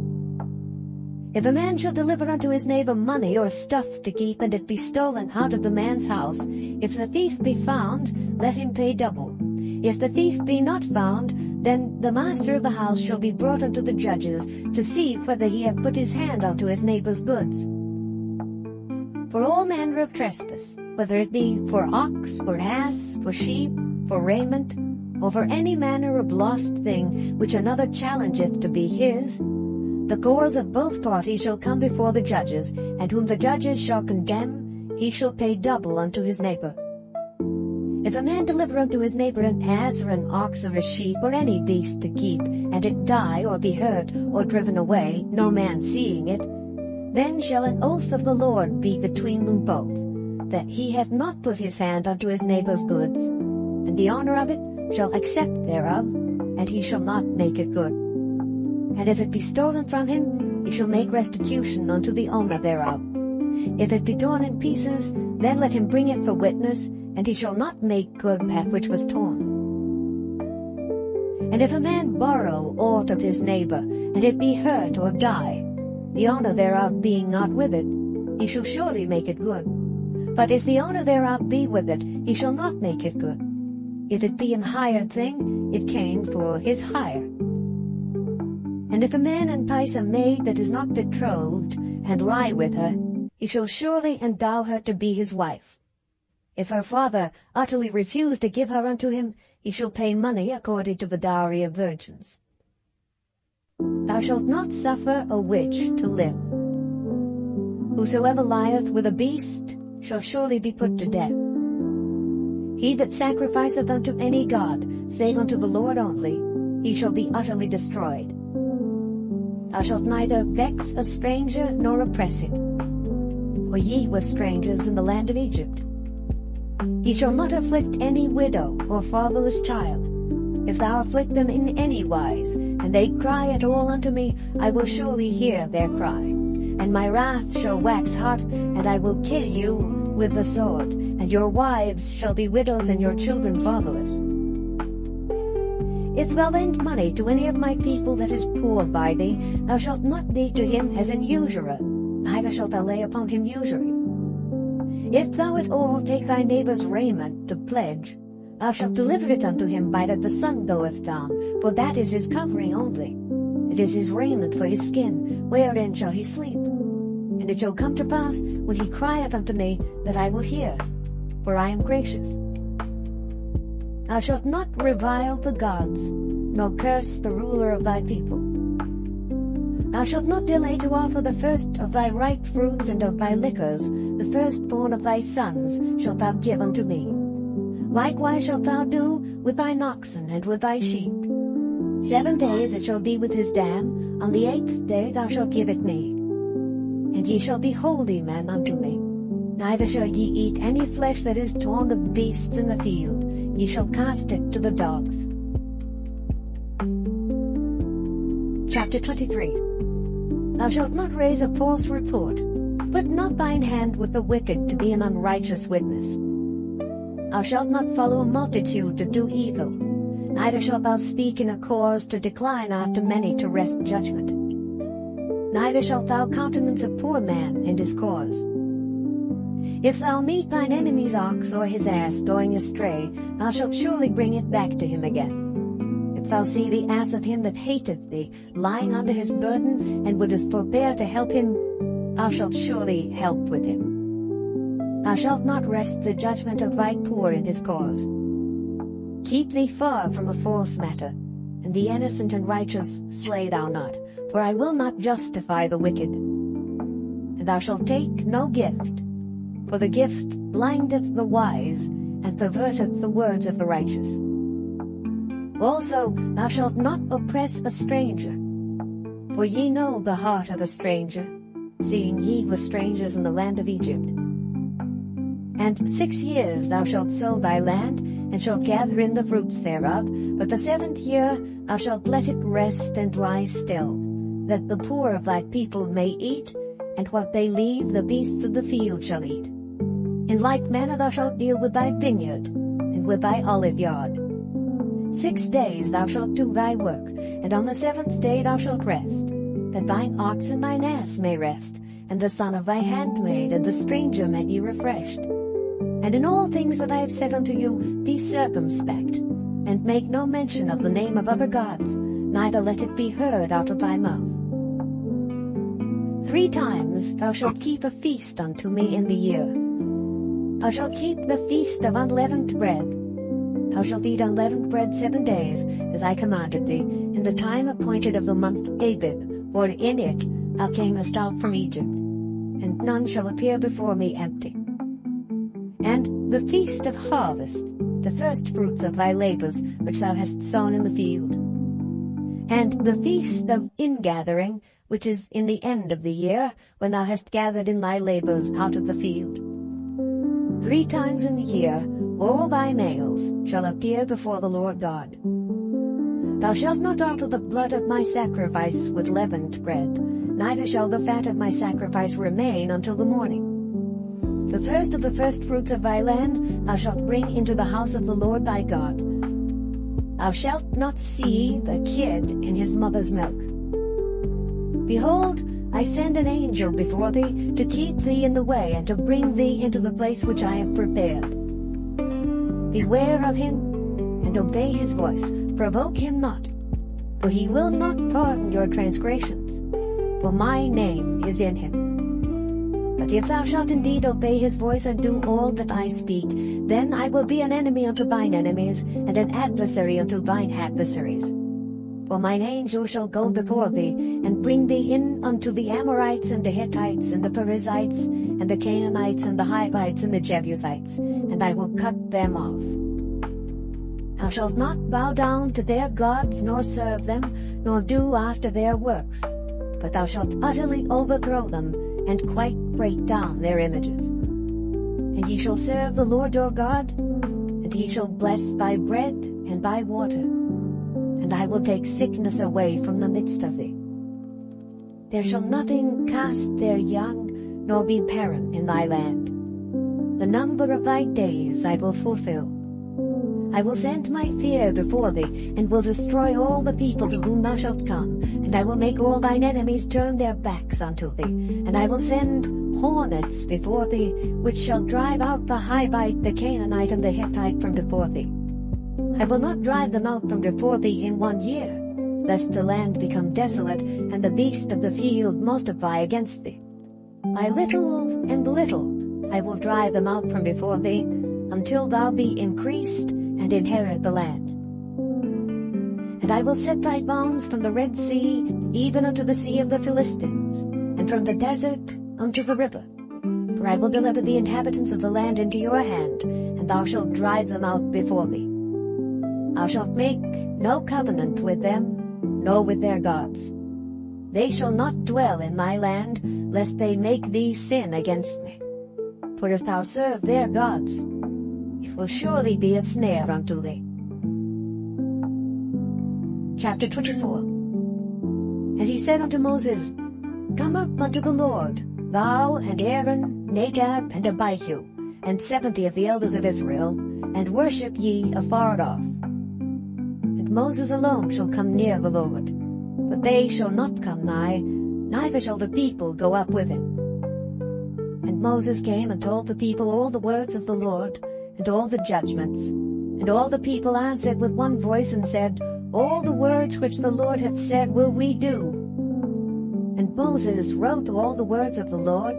A: If a man shall deliver unto his neighbor money or stuff to keep, and it be stolen out of the man's house, if the thief be found, let him pay double. If the thief be not found, then the master of the house shall be brought unto the judges, to see whether he have put his hand unto his neighbor's goods. For all manner of trespass, whether it be for ox, for ass, for sheep, for raiment, or for any manner of lost thing which another challengeth to be his, the cause of both parties shall come before the judges, and whom the judges shall condemn, he shall pay double unto his neighbor. If a man deliver unto his neighbor an ass or an ox or a sheep or any beast to keep, and it die or be hurt or driven away, no man seeing it, then shall an oath of the Lord be between them both, that he hath not put his hand unto his neighbor's goods, and the owner of it shall accept thereof, and he shall not make it good. And if it be stolen from him, he shall make restitution unto the owner thereof. If it be torn in pieces, then let him bring it for witness, and he shall not make good that which was torn. And if a man borrow aught of his neighbor, and it be hurt or die, the owner thereof being not with it, he shall surely make it good. But if the owner thereof be with it, he shall not make it good. If it be an hired thing, it came for his hire. And if a man entice a maid that is not betrothed, and lie with her, he shall surely endow her to be his wife. If her father utterly refuse to give her unto him, he shall pay money according to the dowry of virgins. Thou shalt not suffer a witch to live. Whosoever lieth with a beast shall surely be put to death. He that sacrificeth unto any god, save unto the Lord only, he shall be utterly destroyed. Thou shalt neither vex a stranger nor oppress him, for ye were strangers in the land of Egypt. Ye shall not afflict any widow or fatherless child. If thou afflict them in any wise, and they cry at all unto me, I will surely hear their cry. And my wrath shall wax hot, and I will kill you with the sword, and your wives shall be widows and your children fatherless. If thou lend money to any of my people that is poor by thee, thou shalt not be to him as an usurer, neither shalt thou lay upon him usury. If thou at all take thy neighbor's raiment to pledge, thou shalt deliver it unto him by that the sun goeth down, for that is his covering only. It is his raiment for his skin, wherein shall he sleep. And it shall come to pass, when he crieth unto me, that I will hear, for I am gracious. Thou shalt not revile the gods, nor curse the ruler of thy people. Thou shalt not delay to offer the first of thy ripe fruits and of thy liquors, the firstborn of thy sons shalt thou give unto me. Likewise shalt thou do with thine oxen and with thy sheep. 7 days it shall be with his dam, on the 8th day thou shalt give it me. And ye shall be holy men unto me. Neither shall ye eat any flesh that is torn of beasts in the field, ye shall cast it to the dogs. Chapter 23. Thou shalt not raise a false report. Put not thine hand with the wicked to be an unrighteous witness. Thou shalt not follow a multitude to do evil, neither shalt thou speak in a cause to decline after many to wrest judgment. Neither shalt thou countenance a poor man in his cause. If thou meet thine enemy's ox or his ass going astray, thou shalt surely bring it back to him again. If thou see the ass of him that hateth thee lying under his burden, and wouldest forbear to help him, thou shalt surely help with him. Thou shalt not wrest the judgment of thy poor in his cause. Keep thee far from a false matter, and the innocent and righteous slay thou not, for I will not justify the wicked. And thou shalt take no gift, for the gift blindeth the wise, and perverteth the words of the righteous. Also thou shalt not oppress a stranger, for ye know the heart of a stranger, seeing ye were strangers in the land of Egypt. And 6 years thou shalt sow thy land, and shalt gather in the fruits thereof, but the 7th year thou shalt let it rest and lie still, that the poor of thy people may eat, and what they leave the beasts of the field shall eat. In like manner thou shalt deal with thy vineyard, and with thy olive yard. 6 days thou shalt do thy work, and on the 7th day thou shalt rest, that thine ox and thine ass may rest, and the son of thy handmaid and the stranger may be refreshed. And in all things that I have said unto you, be circumspect. and make no mention of the name of other gods, neither let it be heard out of thy mouth. 3 times thou shalt keep a feast unto me in the year. Thou shalt keep the feast of unleavened bread. Thou shalt eat unleavened bread 7 days, as I commanded thee, in the time appointed of the month Abib, for in it thou camest out from Egypt, and none shall appear before me empty. And the feast of harvest, the firstfruits of thy labors which thou hast sown in the field. And the feast of ingathering, which is in the end of the year, when thou hast gathered in thy labors out of the field. 3 times in the year all thy males shall appear before the Lord God. Thou shalt not offer the blood of my sacrifice with leavened bread, neither shall the fat of my sacrifice remain until the morning. The first of the firstfruits of thy land thou shalt bring into the house of the Lord thy God. Thou shalt not see the kid in his mother's milk. Behold, I send an angel before thee to keep thee in the way and to bring thee into the place which I have prepared. Beware of him, and obey his voice. Provoke him not, for he will not pardon your transgressions, for my name is in him. But if thou shalt indeed obey his voice and do all that I speak, then I will be an enemy unto thine enemies, and an adversary unto thine adversaries. For mine angel shall go before thee, and bring thee in unto the Amorites, and the Hittites, and the Perizzites, and the Canaanites, and the Hivites, and the Jebusites, and I will cut them off. Thou shalt not bow down to their gods, nor serve them, nor do after their works, but thou shalt utterly overthrow them, and quite break down their images. And ye shall serve the Lord your God, and he shall bless thy bread and thy water, and I will take sickness away from the midst of thee. There shall nothing cast their young, nor be barren in thy land. The number of thy days I will fulfill. I will send my fear before thee, and will destroy all the people to whom thou shalt come, and I will make all thine enemies turn their backs unto thee, and I will send hornets before thee, which shall drive out the Hivite, the Canaanite, and the Hittite from before thee. I will not drive them out from before thee in 1 year, lest the land become desolate, and the beasts of the field multiply against thee. By little and little I will drive them out from before thee, until thou be increased, and inherit the land. And I will set thy bounds from the Red Sea even unto the sea of the Philistines, and from the desert unto the river. For I will deliver the inhabitants of the land into your hand, and thou shalt drive them out before thee. Thou shalt make no covenant with them, nor with their gods. They shall not dwell in thy land, lest they make thee sin against me. For if thou serve their gods, it will surely be a snare unto thee. Chapter 24. And he said unto Moses, Come up unto the Lord, thou and Aaron, Nadab, and Abihu, and 70 of the elders of Israel, and worship ye afar off. And Moses alone shall come near the Lord, but they shall not come nigh, neither shall the people go up with him. And Moses came and told the people all the words of the Lord, and all the judgments. And all the people answered with one voice, and said, All the words which the Lord hath said will we do. And Moses wrote all the words of the Lord,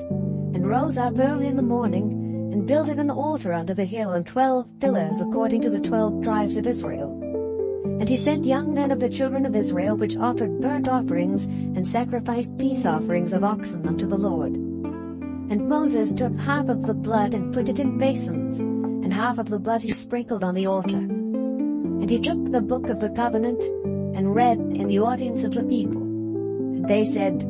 A: and rose up early in the morning, and builded an altar unto the hill, and 12 pillars according to the 12 tribes of Israel. And he sent young men of the children of Israel, which offered burnt offerings, and sacrificed peace offerings of oxen unto the Lord. And Moses took half of the blood, and put it in basins, and half of the blood he sprinkled on the altar. And he took the book of the covenant, and read in the audience of the people. And they said,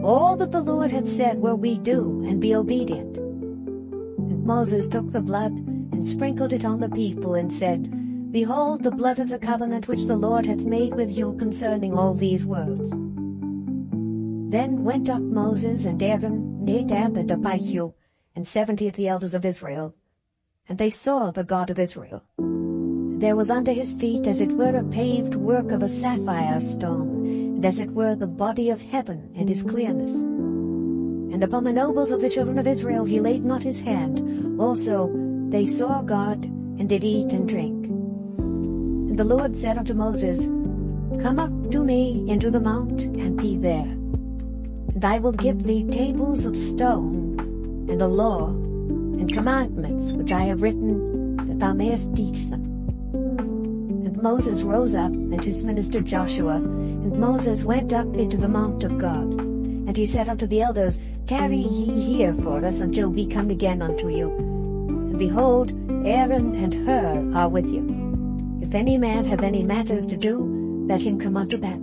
A: All that the Lord hath said will we do, and be obedient. And Moses took the blood, and sprinkled it on the people, and said, Behold the blood of the covenant which the Lord hath made with you concerning all these words. Then went up Moses and Aaron, Nadab and Abihu, and 70 of the elders of Israel, and they saw the God of Israel. There was under his feet as it were a paved work of a sapphire stone, and as it were the body of heaven in his clearness. And upon the nobles of the children of Israel he laid not his hand. Also they saw God, and did eat and drink. And the Lord said unto Moses, Come up to me into the mount, and be there. And I will give thee tables of stone, and a law, and commandments which I have written, that thou mayest teach them. And Moses rose up, and his minister Joshua, and Moses went up into the mount of God. And he said unto the elders, Tarry ye here for us until we come again unto you. And behold, Aaron and Hur are with you. If any man have any matters to do, let him come unto them.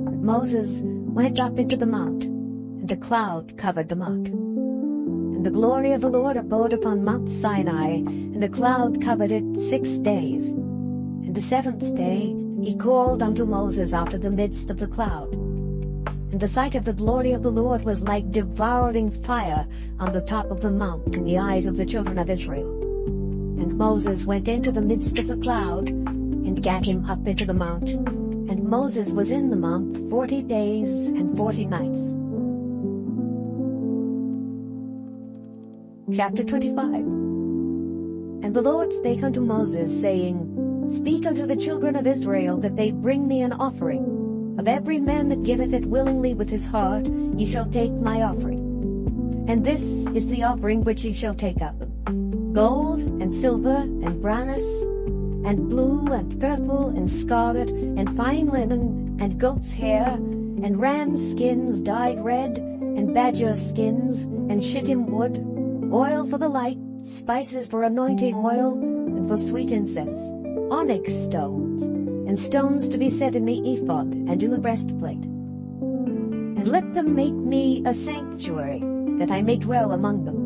A: And Moses went up into the mount, and a cloud covered the mount. And the glory of the Lord abode upon Mount Sinai, and the cloud covered it 6 days. And the 7th day he called unto Moses out of the midst of the cloud. And the sight of the glory of the Lord was like devouring fire on the top of the mount in the eyes of the children of Israel. And Moses went into the midst of the cloud, and gat him up into the mount. And Moses was in the mount 40 days and 40 nights. Chapter 25. And the Lord spake unto Moses, saying, Speak unto the children of Israel, that they bring me an offering. Of every man that giveth it willingly with his heart, ye shall take my offering. And this is the offering which ye shall take of them: gold, and silver, and brass, and blue, and purple, and scarlet, and fine linen, and goat's hair, and ram's skins dyed red, and badger skins, and shittim wood, oil for the light, spices for anointing oil, and for sweet incense, onyx stones, and stones to be set in the ephod and in the breastplate. And let them make me a sanctuary, that I may dwell among them.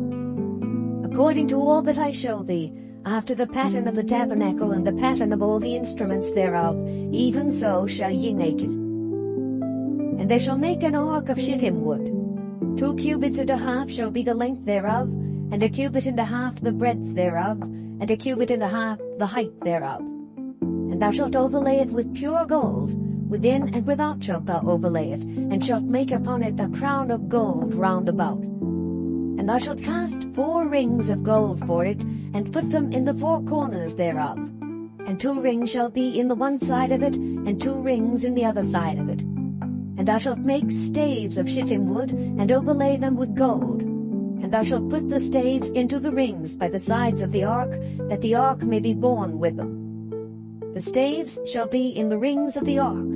A: According to all that I show thee, after the pattern of the tabernacle and the pattern of all the instruments thereof, even so shall ye make it. And they shall make an ark of shittim wood. 2 cubits and a half shall be the length thereof, and 1 cubit and a half the breadth thereof, and 1 cubit and a half the height thereof. And thou shalt overlay it with pure gold, within and without shalt thou overlay it, and shalt make upon it a crown of gold round about. And thou shalt cast 4 rings of gold for it, and put them in the 4 corners thereof. And 2 rings shall be in the one side of it, and 2 rings in the other side of it. And thou shalt make staves of shittim wood, and overlay them with gold. And thou shalt put the staves into the rings by the sides of the ark, that the ark may be borne with them. The staves shall be in the rings of the ark.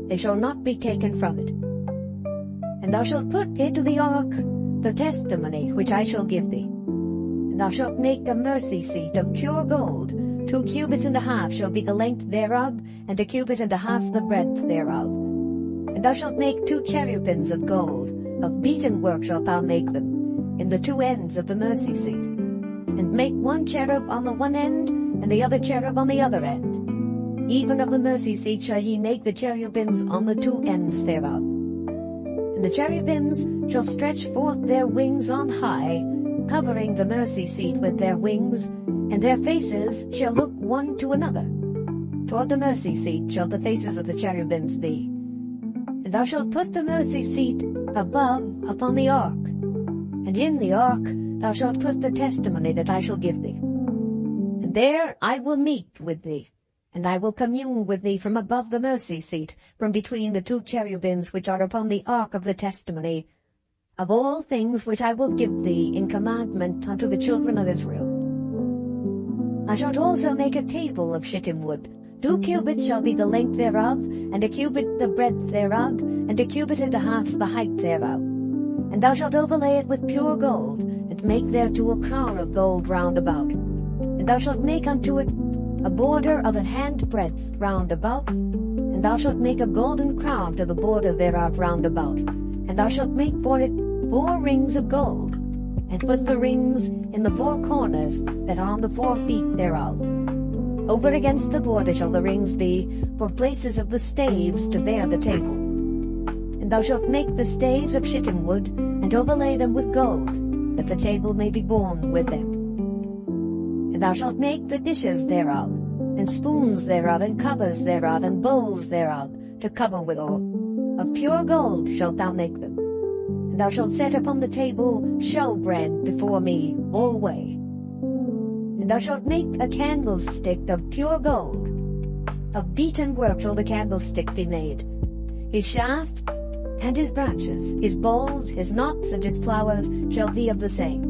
A: They shall not be taken from it. And thou shalt put into the ark the testimony which I shall give thee. And thou shalt make a mercy seat of pure gold. 2 cubits and a half shall be the length thereof, and 1 cubit and a half the breadth thereof. And thou shalt make 2 cherubims of gold. Of beaten work shalt thou make them, in the 2 ends of the mercy seat. And make 1 cherub on the one end, and the other cherub on the other end. Even of the mercy seat shall ye make the cherubims on the 2 ends thereof. And the cherubims shall stretch forth their wings on high, covering the mercy seat with their wings, and their faces shall look one to another. Toward the mercy seat shall the faces of the cherubims be. And thou shalt put the mercy seat above upon the ark, and in the ark thou shalt put the testimony that I shall give thee. And there I will meet with thee, and I will commune with thee from above the mercy seat, from between the 2 cherubims which are upon the ark of the testimony, of all things which I will give thee in commandment unto the children of Israel. Thou shalt also make a table of shittim wood. 2 cubits shall be the length thereof, and 1 cubit the breadth thereof, and 1 cubit and a half the height thereof. And thou shalt overlay it with pure gold, and make thereto a crown of gold round about. And thou shalt make unto it a border of an handbreadth round about, and thou shalt make a golden crown to the border thereof round about. And thou shalt make for it 4 rings of gold, and put the rings in the 4 corners that are on the 4 feet thereof. Over against the border shall the rings be for places of the staves to bear the table. And thou shalt make the staves of shittim wood, and overlay them with gold, that the table may be borne with them. And thou shalt make the dishes thereof, and spoons thereof, and covers thereof, and bowls thereof, to cover withal. Of pure gold shalt thou make them. And thou shalt set upon the table showbread before me alway. And thou shalt make a candlestick of pure gold. Of beaten work shall the candlestick be made. His shaft and his branches, his bowls, his knops, and his flowers shall be of the same.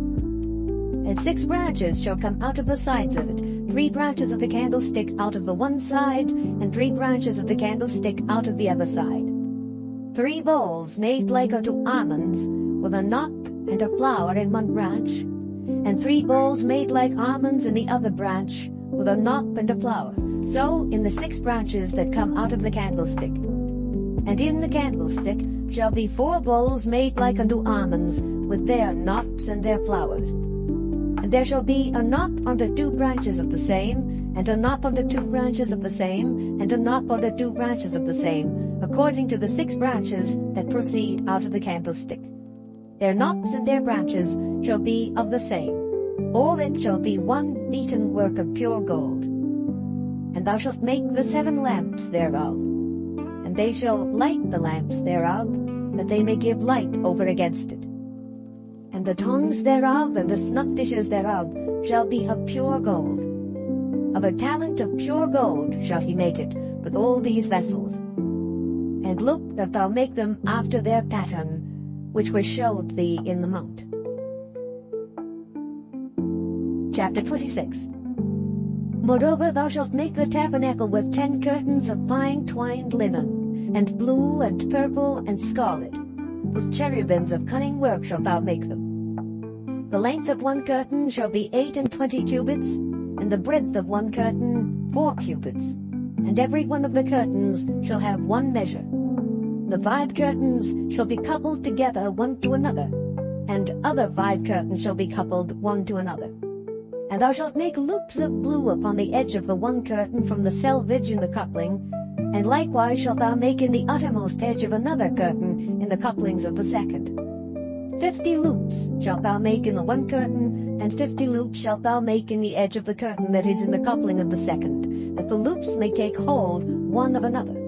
A: And 6 branches shall come out of the sides of it, 3 branches of the candlestick out of the one side, and 3 branches of the candlestick out of the other side. 3 bowls made like unto almonds, with a knop and a flower in one branch, and 3 bowls made like almonds in the other branch, with a knop and a flower. So in the 6 branches that come out of the candlestick. And in the candlestick shall be 4 bowls made like unto almonds, with their knops and their flowers. And there shall be a knop unto 2 branches of the same, and a knop unto 2 branches of the same, and a knop unto 2 branches of the same, according to the 6 branches that proceed out of the candlestick. Their knops and their branches shall be of the same. All it shall be one beaten work of pure gold. And thou shalt make the 7 lamps thereof. And they shall light the lamps thereof, that they may give light over against it. And the tongs thereof and the snuff dishes thereof shall be of pure gold. Of a talent of pure gold shall he make it, with all these vessels. And look that thou make them after their pattern, which was showed thee in the mount. Chapter 26. Moreover, thou shalt make the tabernacle with 10 curtains of fine twined linen, and blue and purple and scarlet. With cherubims of cunning work shalt thou make them. The length of one curtain shall be 28 cubits, and the breadth of one curtain 4 cubits. And every one of the curtains shall have one measure. The 5 curtains shall be coupled together one to another, and other 5 curtains shall be coupled one to another. And thou shalt make loops of blue upon the edge of the one curtain from the selvage in the coupling, and likewise shalt thou make in the uttermost edge of another curtain in the couplings of the second. 50 loops shalt thou make in the one curtain, and 50 loops shalt thou make in the edge of the curtain that is in the coupling of the second, that the loops may take hold one of another.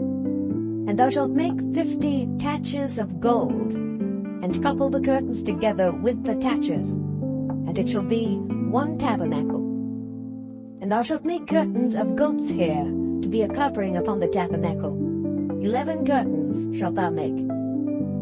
A: And thou shalt make 50 taches of gold, and couple the curtains together with the taches, and it shall be one tabernacle. And thou shalt make curtains of goat's hair, to be a covering upon the tabernacle. 11 curtains shalt thou make.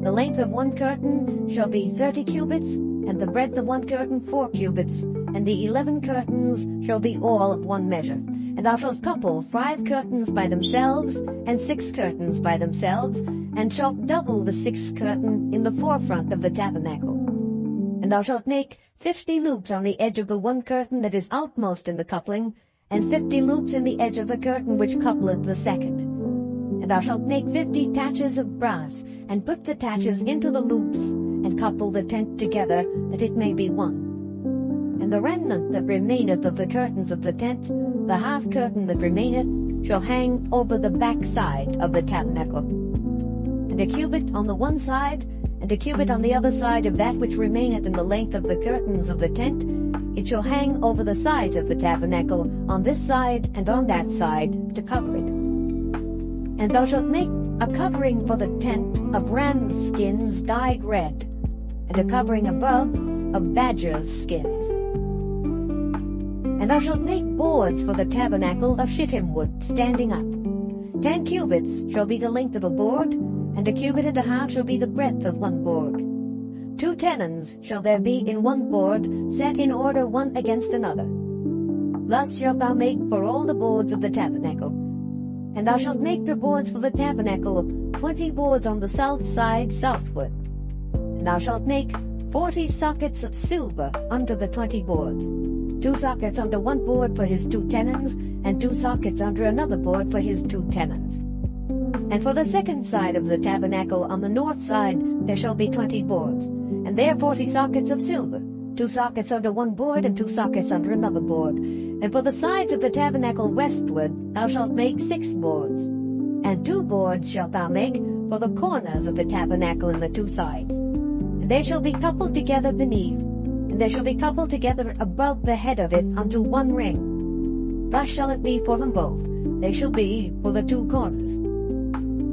A: The length of one curtain shall be 30 cubits, and the breadth of one curtain 4 cubits, and the 11 curtains shall be all of one measure. And thou shalt couple 5 curtains by themselves, and 6 curtains by themselves, and shalt double the 6th curtain in the forefront of the tabernacle. And thou shalt make 50 loops on the edge of the one curtain that is outmost in the coupling, and 50 loops in the edge of the curtain which coupleth the second. And thou shalt make 50 taches of brass, and put the taches into the loops, and couple the tent together, that it may be one. And the remnant that remaineth of the curtains of the tent, the half curtain that remaineth, shall hang over the back side of the tabernacle. And a cubit on the one side, and a cubit on the other side of that which remaineth in the length of the curtains of the tent, it shall hang over the sides of the tabernacle, on this side and on that side, to cover it. And thou shalt make a covering for the tent of rams' skins dyed red, and a covering above of badgers' skins. And thou shalt make boards for the tabernacle of shittim wood, standing up. 10 cubits shall be the length of a board, and a cubit and a half shall be the breadth of one board. 2 tenons shall there be in one board, set in order one against another. Thus shalt thou make for all the boards of the tabernacle. And thou shalt make the boards for the tabernacle 20 boards on the south side southward. And thou shalt make 40 sockets of silver under the 20 boards. 2 sockets under one board for his 2 tenons, and 2 sockets under another board for his 2 tenons. And for the second side of the tabernacle on the north side there shall be 20 boards, and there 40 sockets of silver, 2 sockets under one board and 2 sockets under another board. And for the sides of the tabernacle westward thou shalt make 6 boards, and 2 boards shalt thou make for the corners of the tabernacle in the 2 sides. And they shall be coupled together beneath, and they shall be coupled together above the head of it unto one ring. Thus shall it be for them both. They shall be for the 2 corners.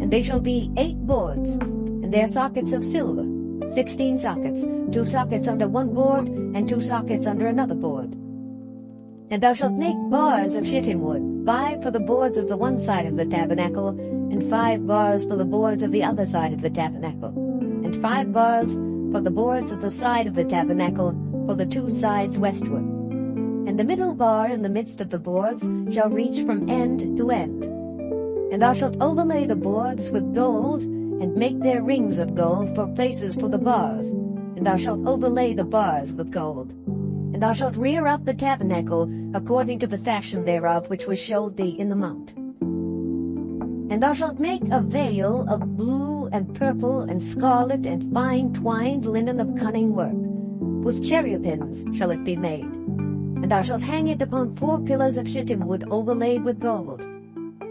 A: And they shall be 8 boards, and their sockets of silver, 16 sockets, 2 sockets under one board, and 2 sockets under another board. And thou shalt make bars of shittim wood, 5 for the boards of the one side of the tabernacle, and 5 bars for the boards of the other side of the tabernacle, and 5 bars for the boards of the side of the tabernacle for the 2 sides westward. And the middle bar in the midst of the boards shall reach from end to end. And thou shalt overlay the boards with gold, and make their rings of gold for places for the bars, and thou shalt overlay the bars with gold. And thou shalt rear up the tabernacle according to the fashion thereof which was showed thee in the mount. And thou shalt make a veil of blue and purple and scarlet and fine twined linen of cunning work. With cherubims shall it be made. And thou shalt hang it upon 4 pillars of shittim wood overlaid with gold.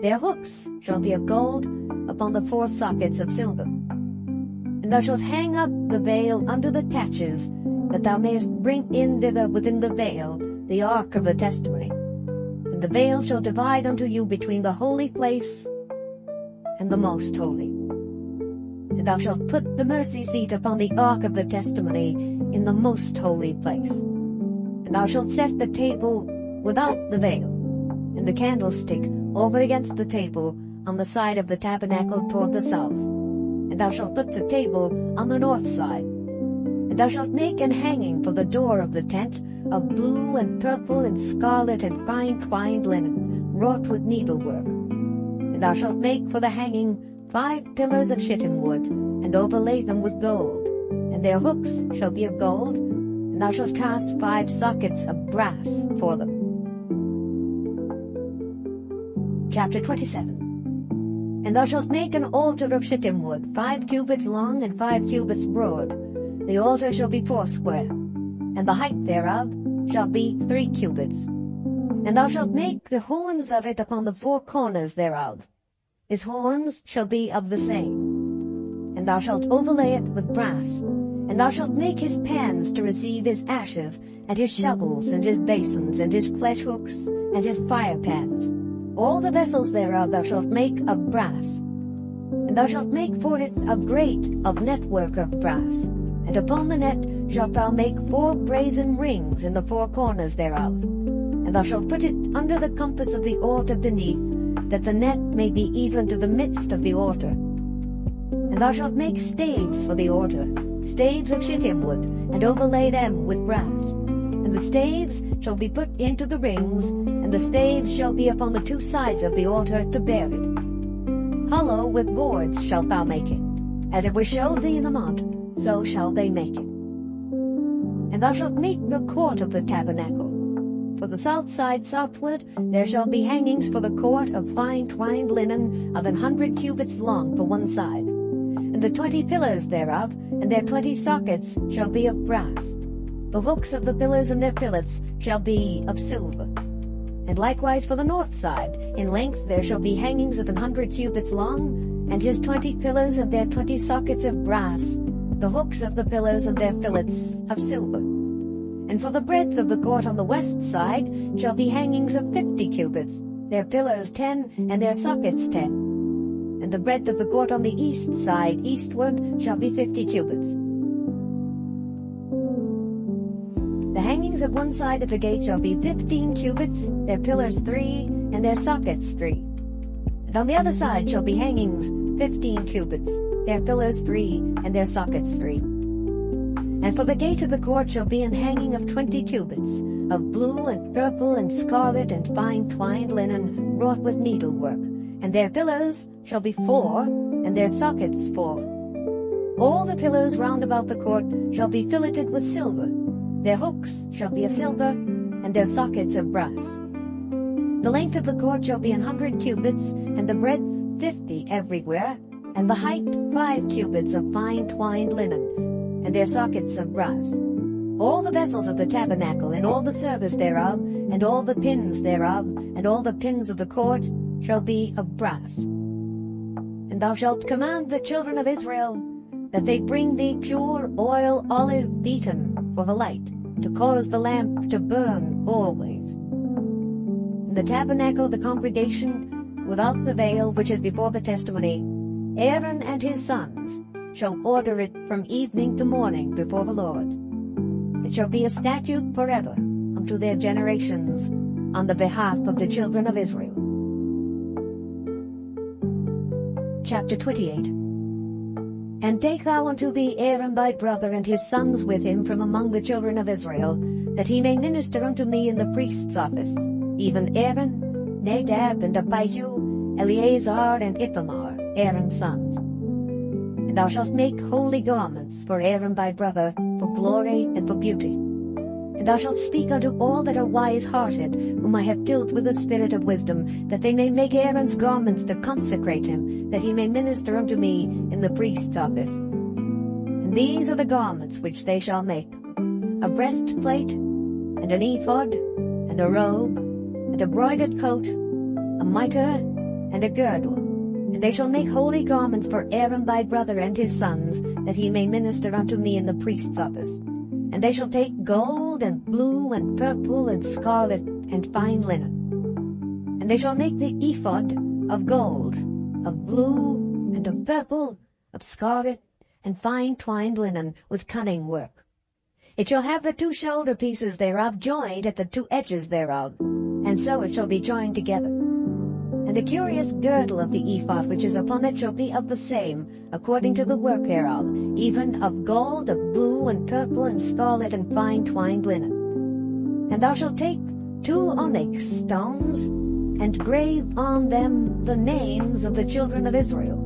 A: Their hooks shall be of gold upon the 4 sockets of silver. And thou shalt hang up the veil under the taches, that thou mayest bring in thither within the veil the ark of the testimony. And the veil shall divide unto you between the holy place and the most holy. And thou shalt put the mercy seat upon the ark of the testimony in the most holy place. And thou shalt set the table without the veil, and the candlestick over against the table on the side of the tabernacle toward the south. And thou shalt put the table on the north side. And thou shalt make an hanging for the door of the tent of blue and purple and scarlet and fine twined linen, wrought with needlework. And thou shalt make for the hanging 5 pillars of shittim wood, and overlay them with gold. And their hooks shall be of gold, and thou shalt cast 5 sockets of brass for them. Chapter 27. And thou shalt make an altar of shittim wood, 5 cubits long and 5 cubits broad. The altar shall be 4 square, and the height thereof shall be 3 cubits. And thou shalt make the horns of it upon the 4 corners thereof. His horns shall be of the same. And thou shalt overlay it with brass. And thou shalt make his pans to receive his ashes, and his shovels, and his basins, and his flesh hooks, and his fire pans. All the vessels thereof thou shalt make of brass. And thou shalt make for it a grate of network of brass. And upon the net shalt thou make 4 brazen rings in the 4 corners thereof. And thou shalt put it under the compass of the altar beneath, that the net may be even to the midst of the altar. And thou shalt make staves for the altar, staves of shittim wood, and overlay them with brass. And the staves shall be put into the rings, and the staves shall be upon the 2 sides of the altar to bear it. Hollow with boards shalt thou make it, as it was showed thee in the mount, so shall they make it. And thou shalt make the court of the tabernacle. For the south side southward there shall be hangings for the court of fine twined linen of 100 cubits long for one side. And the 20 pillars thereof, and their 20 sockets, shall be of brass. The hooks of the pillars and their fillets shall be of silver. And likewise for the north side, in length there shall be hangings of 100 cubits long, and his 20 pillars and their 20 sockets of brass, the hooks of the pillars and their fillets of silver. And for the breadth of the court on the west side shall be hangings of 50 cubits, their pillars 10, and their sockets 10. And the breadth of the court on the east side eastward shall be 50 cubits. The hangings of one side of the gate shall be 15 cubits, their pillars 3, and their sockets 3. And on the other side shall be hangings 15 cubits, their pillars 3, and their sockets 3. And for the gate of the court shall be an hanging of 20 cubits, of blue and purple and scarlet and fine twined linen, wrought with needlework. And their pillars shall be 4, and their sockets 4. All the pillars round about the court shall be filleted with silver. Their hooks shall be of silver, and their sockets of brass. The length of the court shall be 100 cubits, and the breadth 50 everywhere, and the height 5 cubits of fine twined linen, and their sockets of brass. All the vessels of the tabernacle, and all the service thereof, and all the pins thereof, and all the pins of the court, shall be of brass. And thou shalt command the children of Israel that they bring thee pure oil olive beaten for the light, to cause the lamp to burn always. In the tabernacle of the congregation, without the veil which is before the testimony, Aaron and his sons shall order it from evening to morning before the Lord. It shall be a statute forever unto their generations, on the behalf of the children of Israel. Chapter 28. And take thou unto thee Aaron thy brother and his sons with him from among the children of Israel, that he may minister unto me in the priest's office, even Aaron, Nadab, and Abihu, Eleazar, and Ithamar, Aaron's sons. And thou shalt make holy garments for Aaron thy brother, for glory and for beauty. And thou shalt speak unto all that are wise-hearted, whom I have filled with the spirit of wisdom, that they may make Aaron's garments to consecrate him, that he may minister unto me in the priest's office. And these are the garments which they shall make: a breastplate, and an ephod, and a robe, and a broidered coat, a mitre, and a girdle. And they shall make holy garments for Aaron thy brother and his sons, that he may minister unto me in the priest's office. And they shall take gold, and blue, and purple, and scarlet, and fine linen. And they shall make the ephod of gold, of blue, and of purple, of scarlet, and fine twined linen, with cunning work. It shall have the two shoulder pieces thereof joined at the two edges thereof, and so it shall be joined together. And the curious girdle of the ephod which is upon it shall be of the same, according to the work thereof, even of gold, of blue, and purple, and scarlet, and fine twined linen. And thou shalt take 2 onyx stones, and grave on them the names of the children of Israel,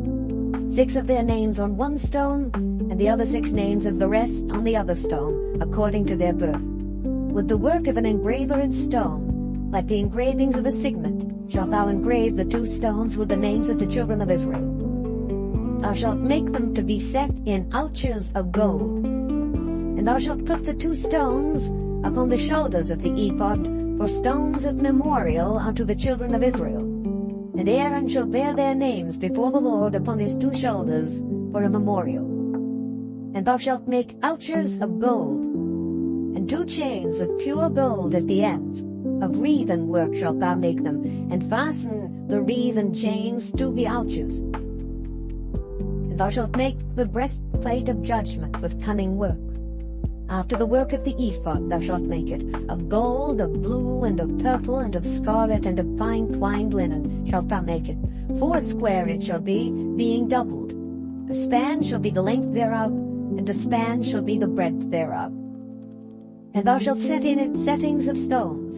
A: 6 of their names on one stone, and the other 6 names of the rest on the other stone, according to their birth. With the work of an engraver in stone, like the engravings of a signet, shalt thou engrave the 2 stones with the names of the children of Israel. Thou shalt make them to be set in ouches of gold. And thou shalt put the 2 stones upon the shoulders of the ephod for stones of memorial unto the children of Israel. And Aaron shall bear their names before the Lord upon his 2 shoulders for a memorial. And thou shalt make ouches of gold, and 2 chains of pure gold at the end. Of wreathen work shalt thou make them, and fasten the wreathen chains to the ouches. And thou shalt make the breastplate of judgment with cunning work. After the work of the ephod thou shalt make it, of gold, of blue, and of purple, and of scarlet, and of fine twined linen shalt thou make it. 4 square it shall be, being doubled. A span shall be the length thereof, and a span shall be the breadth thereof. And thou shalt set in it settings of stones,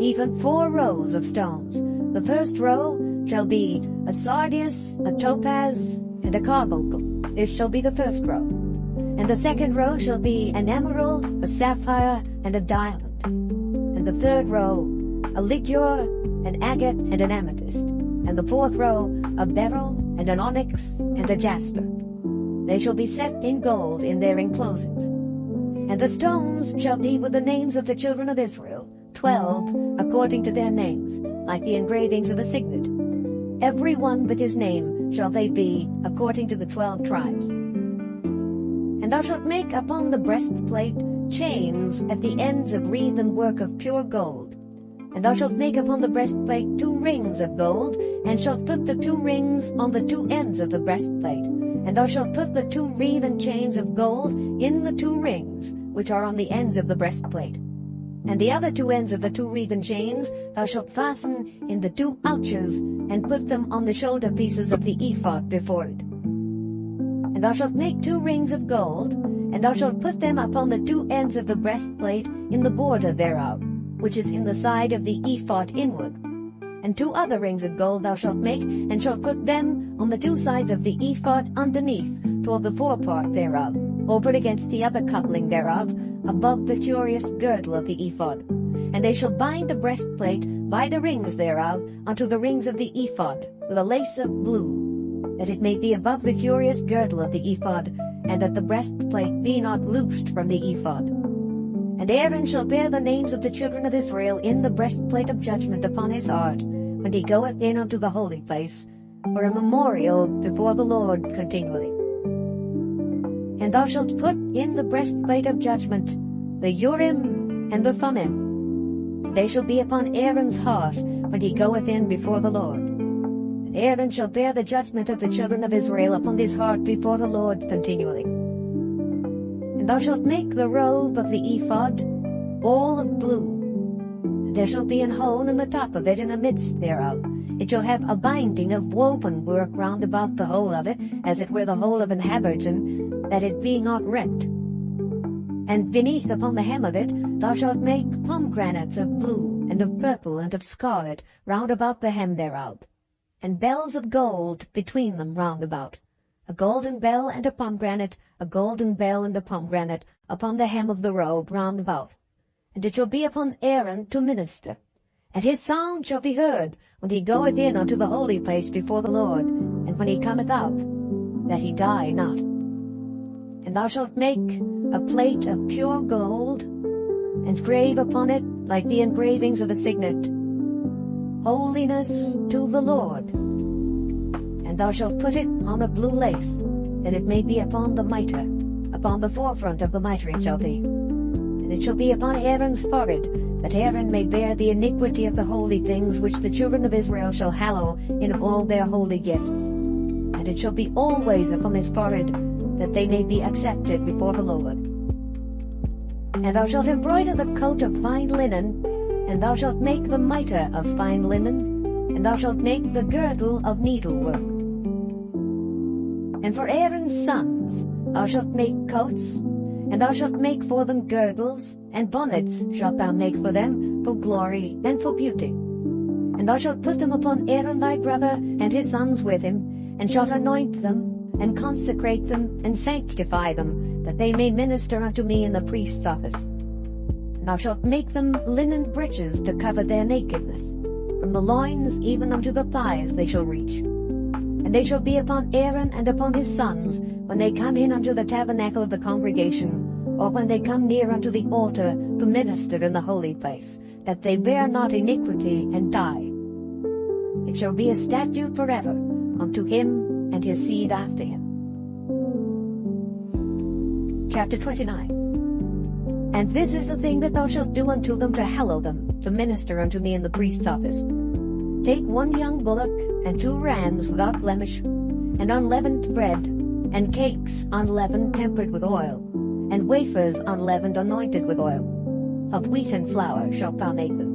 A: even 4 rows of stones. The first row shall be a sardius, a topaz, and a carbuncle. This shall be the first row. And the second row shall be an emerald, a sapphire, and a diamond. And the third row a ligure, an agate, and an amethyst. And the 4th row a beryl, and an onyx, and a jasper. They shall be set in gold in their enclosings. And the stones shall be with the names of the children of Israel, 12 according to their names, like the engravings of a signet. Every one with his name shall they be, according to the 12 tribes. And thou shalt make upon the breastplate chains at the ends of wreathen work of pure gold. And thou shalt make upon the breastplate 2 rings of gold, and shalt put the 2 rings on the 2 ends of the breastplate. And thou shalt put the 2 wreathen chains of gold in the 2 rings, which are on the ends of the breastplate. And the other 2 ends of the 2 wreathen chains thou shalt fasten in the 2 ouches, and put them on the shoulder pieces of the ephod before it. And thou shalt make 2 rings of gold, and thou shalt put them upon the 2 ends of the breastplate in the border thereof, which is in the side of the ephod inward. And 2 other rings of gold thou shalt make, and shalt put them on the 2 sides of the ephod underneath, toward the forepart thereof, over against the other coupling thereof, above the curious girdle of the ephod. And they shall bind the breastplate by the rings thereof unto the rings of the ephod, with a lace of blue, that it may be above the curious girdle of the ephod, and that the breastplate be not loosed from the ephod. And Aaron shall bear the names of the children of Israel in the breastplate of judgment upon his heart, when he goeth in unto the holy place, for a memorial before the Lord continually. And thou shalt put in the breastplate of judgment the Urim and the Thummim. They shall be upon Aaron's heart when he goeth in before the Lord. And Aaron shall bear the judgment of the children of Israel upon his heart before the Lord continually. And thou shalt make the robe of the ephod all of blue. There shall be an hole in the top of it in the midst thereof. It shall have a binding of woven work round about the hole of it, as it were the hole of an habergeon, that it be not rent. And beneath upon the hem of it thou shalt make pomegranates of blue, and of purple, and of scarlet, round about the hem thereof, and bells of gold between them round about, a golden bell and a pomegranate, a golden bell and a pomegranate, upon the hem of the robe round about. And it shall be upon Aaron to minister, and his sound shall be heard when he goeth in unto the holy place before the Lord, and when he cometh out, that he die not. And thou shalt make a plate of pure gold, and grave upon it, like the engravings of a signet, Holiness to the Lord. And thou shalt put it on a blue lace, that it may be upon the mitre, upon the forefront of the mitre it shall be. And it shall be upon Aaron's forehead, that Aaron may bear the iniquity of the holy things which the children of Israel shall hallow in all their holy gifts. And it shall be always upon his forehead, that they may be accepted before the Lord. And thou shalt embroider the coat of fine linen, and thou shalt make the mitre of fine linen, and thou shalt make the girdle of needlework. And for Aaron's sons thou shalt make coats, and thou shalt make for them girdles, and bonnets shalt thou make for them, for glory and for beauty. And thou shalt put them upon Aaron thy brother, and his sons with him, and shalt anoint them, and consecrate them, and sanctify them, that they may minister unto me in the priest's office. And thou shalt make them linen breeches to cover their nakedness. From the loins even unto the thighs they shall reach. And they shall be upon Aaron and upon his sons, when they come in unto the tabernacle of the congregation, or when they come near unto the altar to minister in the holy place, that they bear not iniquity and die. It shall be a statute forever unto him and his seed after him. Chapter 29. And this is the thing that thou shalt do unto them to hallow them, to minister unto me in the priest's office. Take 1 young bullock, and 2 rams without blemish, and unleavened bread, and cakes unleavened tempered with oil, and wafers unleavened anointed with oil. Of wheat and flour shalt thou make them.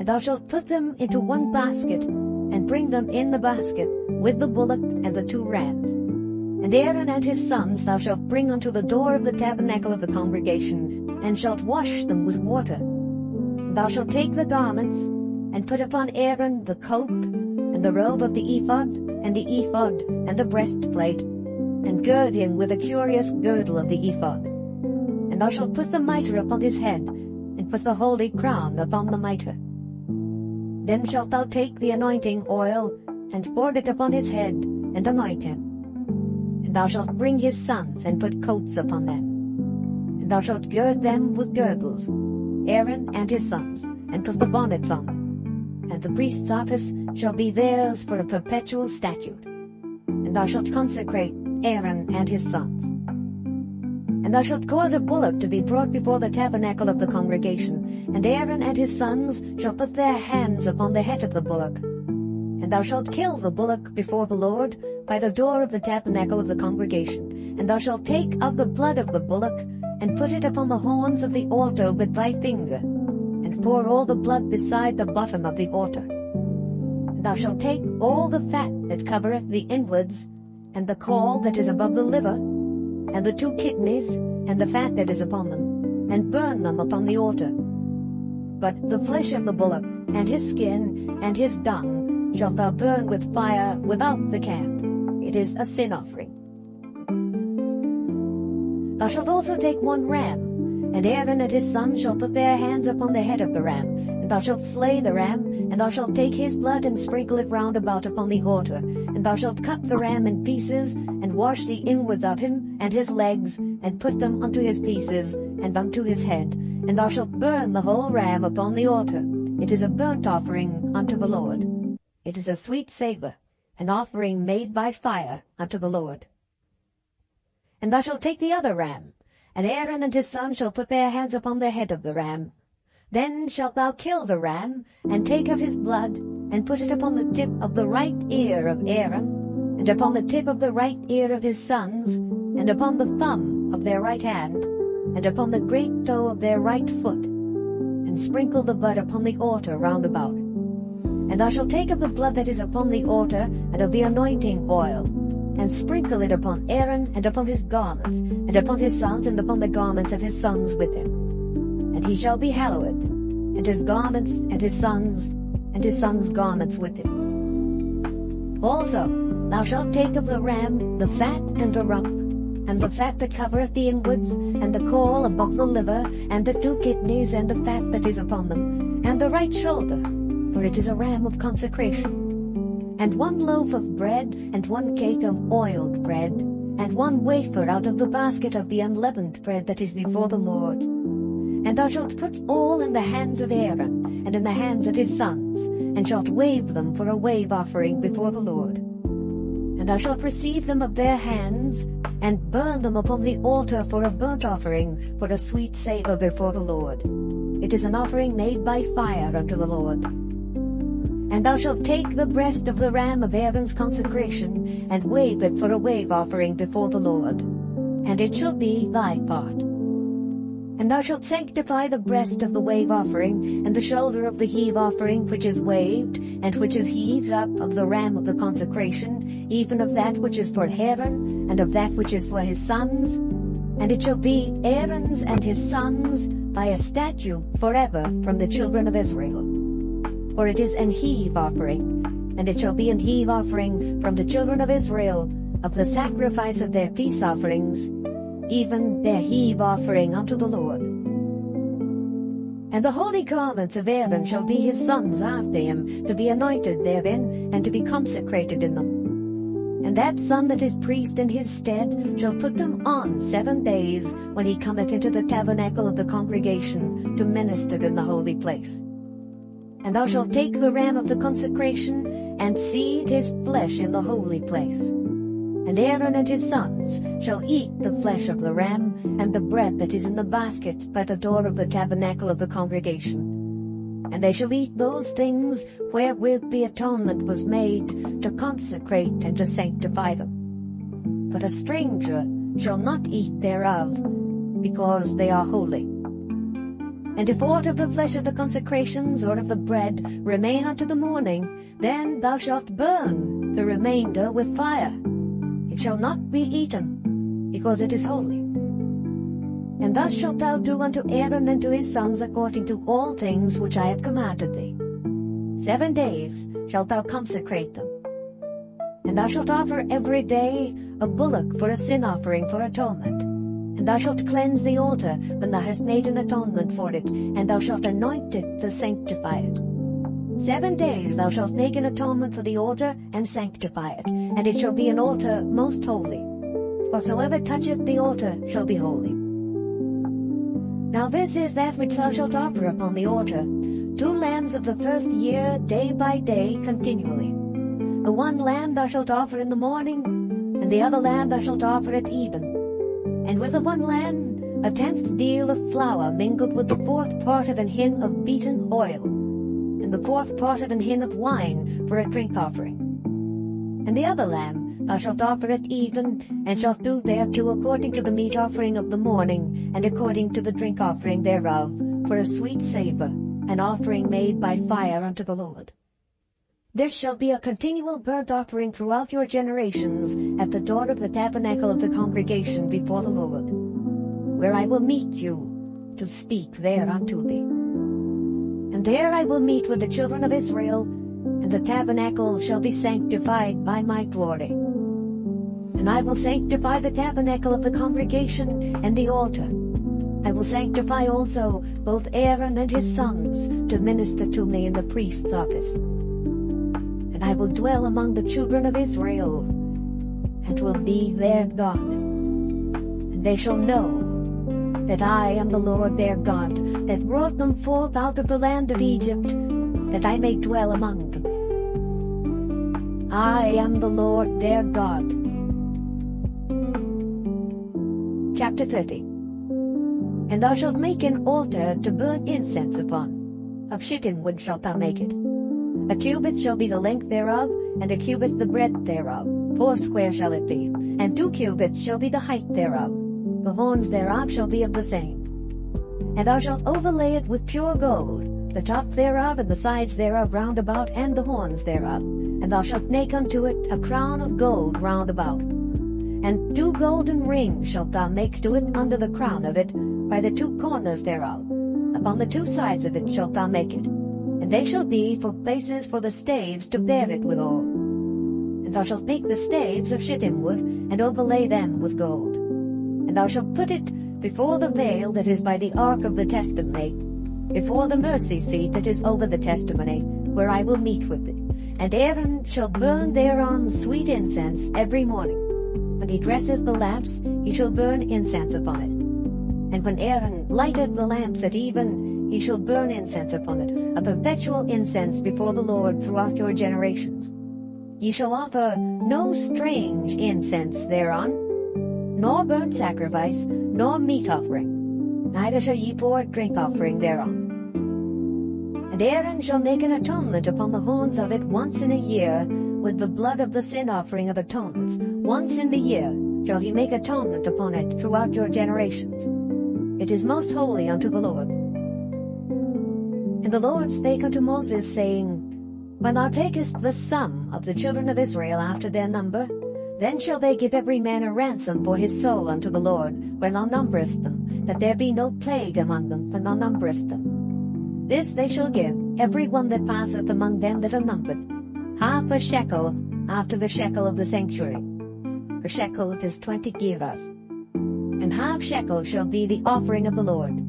A: And thou shalt put them into 1 basket, and bring them in the basket, with the bullock and the 2 rams. And Aaron and his sons thou shalt bring unto the door of the tabernacle of the congregation, and shalt wash them with water. And thou shalt take the garments, and put upon Aaron the coat, and the robe of the ephod, and the ephod, and the breastplate, and gird him with a curious girdle of the ephod. And thou shalt put the mitre upon his head, and put the holy crown upon the mitre. Then shalt thou take the anointing oil, and pour it upon his head, and anoint him. And thou shalt bring his sons, and put coats upon them. And thou shalt gird them with girdles, Aaron and his sons, and put the bonnets on them. And the priest's office shall be theirs for a perpetual statute. And thou shalt consecrate Aaron and his sons. And thou shalt cause a bullock to be brought before the tabernacle of the congregation, and Aaron and his sons shall put their hands upon the head of the bullock. And thou shalt kill the bullock before the Lord by the door of the tabernacle of the congregation. And thou shalt take of the blood of the bullock, and put it upon the horns of the altar with thy finger, and pour all the blood beside the bottom of the altar. And thou shalt take all the fat that covereth the inwards, and the caul that is above the liver, and the 2 kidneys, and the fat that is upon them, and burn them upon the altar. But the flesh of the bullock, and his skin, and his dung, shalt thou burn with fire without the camp. It is a sin offering. Thou shalt also take 1 ram, and Aaron and his sons shall put their hands upon the head of the ram, and thou shalt slay the ram, and thou shalt take his blood and sprinkle it round about upon the altar. And thou shalt cut the ram in pieces, and wash the inwards of him, and his legs, and put them unto his pieces, and unto his head. And thou shalt burn the whole ram upon the altar. It is a burnt offering unto the Lord. It is a sweet savour, an offering made by fire unto the Lord. And thou shalt take the other ram, and Aaron and his sons shall put their hands upon the head of the ram. Then shalt thou kill the ram, and take of his blood, and put it upon the tip of the right ear of Aaron, and upon the tip of the right ear of his sons, and upon the thumb of their right hand, and upon the great toe of their right foot. And and sprinkle the blood upon the altar round about. And thou shalt take of the blood that is upon the altar, and of the anointing oil, and sprinkle it upon Aaron, and upon his garments, and upon his sons, and upon the garments of his sons with him. And he shall be hallowed, and his garments, and his sons' garments with him. Also thou shalt take of the ram the fat and the rump, and the fat that covereth the inwards, and the caul above the liver, and the 2 kidneys, and the fat that is upon them, and the right shoulder, for it is a ram of consecration. And 1 loaf of bread, and 1 cake of oiled bread, and 1 wafer out of the basket of the unleavened bread that is before the Lord. And thou shalt put all in the hands of Aaron, and in the hands of his sons, and shalt wave them for a wave offering before the Lord. And thou shalt receive them of their hands, and burn them upon the altar for a burnt offering, for a sweet savour before the Lord. It is an offering made by fire unto the Lord. And thou shalt take the breast of the ram of Aaron's consecration, and wave it for a wave offering before the Lord, and it shall be thy part. And thou shalt sanctify the breast of the wave offering, and the shoulder of the heave offering which is waved, and which is heaved up of the ram of the consecration, even of that which is for Aaron, and of that which is for his sons. And it shall be Aaron's and his sons by a statute forever from the children of Israel. For it is an heave offering, and it shall be an heave offering from the children of Israel of the sacrifice of their peace offerings, even their heave offering unto the Lord. And the holy garments of Aaron shall be his sons after him, to be anointed therein, and to be consecrated in them. And that son that is priest in his stead shall put them on 7 days, when he cometh into the tabernacle of the congregation to minister in the holy place. And thou shalt take the ram of the consecration, and seethe his flesh in the holy place. And Aaron and his sons shall eat the flesh of the ram, and the bread that is in the basket by the door of the tabernacle of the congregation. And they shall eat those things wherewith the atonement was made, to consecrate and to sanctify them. But a stranger shall not eat thereof, because they are holy. And if aught of the flesh of the consecrations or of the bread remain unto the morning, then thou shalt burn the remainder with fire. It shall not be eaten, because it is holy. And thus shalt thou do unto Aaron and to his sons according to all things which I have commanded thee. 7 days shalt thou consecrate them. And thou shalt offer every day a bullock for a sin offering for atonement. And thou shalt cleanse the altar when thou hast made an atonement for it, and thou shalt anoint it to sanctify it. 7 days thou shalt make an atonement for the altar, and sanctify it, and it shall be an altar most holy. Whatsoever toucheth the altar shall be holy. Now this is that which thou shalt offer upon the altar, 2 lambs of the first year, day by day, continually. The 1 lamb thou shalt offer in the morning, and the other lamb thou shalt offer at even. And with the 1 lamb 1/10 deal of flour mingled with the 4th part of an hin of beaten oil, and the 4th part of an hin of wine for a drink offering. And the other lamb thou shalt offer at even, and shalt do thereto according to the meat offering of the morning, and according to the drink offering thereof, for a sweet savour, an offering made by fire unto the Lord. This shall be a continual burnt offering throughout your generations at the door of the tabernacle of the congregation before the Lord, where I will meet you to speak thereunto thee. And there I will meet with the children of Israel, and the tabernacle shall be sanctified by my glory. And I will sanctify the tabernacle of the congregation and the altar. I will sanctify also both Aaron and his sons to minister to me in the priest's office. And I will dwell among the children of Israel, and will be their God. And they shall know that I am the Lord their God, that brought them forth out of the land of Egypt, that I may dwell among them. I am the Lord their God. Chapter 30. And thou shalt make an altar to burn incense upon. Of shittim wood shalt thou make it. A cubit shall be the length thereof, and a cubit the breadth thereof. 4 shall it be, and 2 cubits shall be the height thereof. The horns thereof shall be of the same. And thou shalt overlay it with pure gold, the top thereof, and the sides thereof round about, and the horns thereof. And thou shalt make unto it a crown of gold round about. And 2 golden rings shalt thou make to it under the crown of it, by the 2 corners thereof. Upon the 2 sides of it shalt thou make it. And they shall be for places for the staves to bear it withal. And thou shalt make the staves of shittim wood, and overlay them with gold. And thou shalt put it before the veil that is by the ark of the testimony, before the mercy seat that is over the testimony, where I will meet with it. And Aaron shall burn thereon sweet incense every morning. When he dresseth the lamps, he shall burn incense upon it. And when Aaron lighteth the lamps at even, he shall burn incense upon it, a perpetual incense before the Lord throughout your generations. Ye shall offer no strange incense thereon, nor burnt sacrifice, nor meat offering, neither shall ye pour drink offering thereon. And Aaron shall make an atonement upon the horns of it once in a year, with the blood of the sin offering of atonements. Once in the year shall he make atonement upon it throughout your generations. It is most holy unto the Lord. And the Lord spake unto Moses, saying, When thou takest the sum of the children of Israel after their number, then shall they give every man a ransom for his soul unto the Lord, when thou numberest them, that there be no plague among them when thou numberest them. This they shall give, every one that passeth among them that are numbered, half a shekel after the shekel of the sanctuary. A shekel is 20 gerahs. And half shekel shall be the offering of the Lord.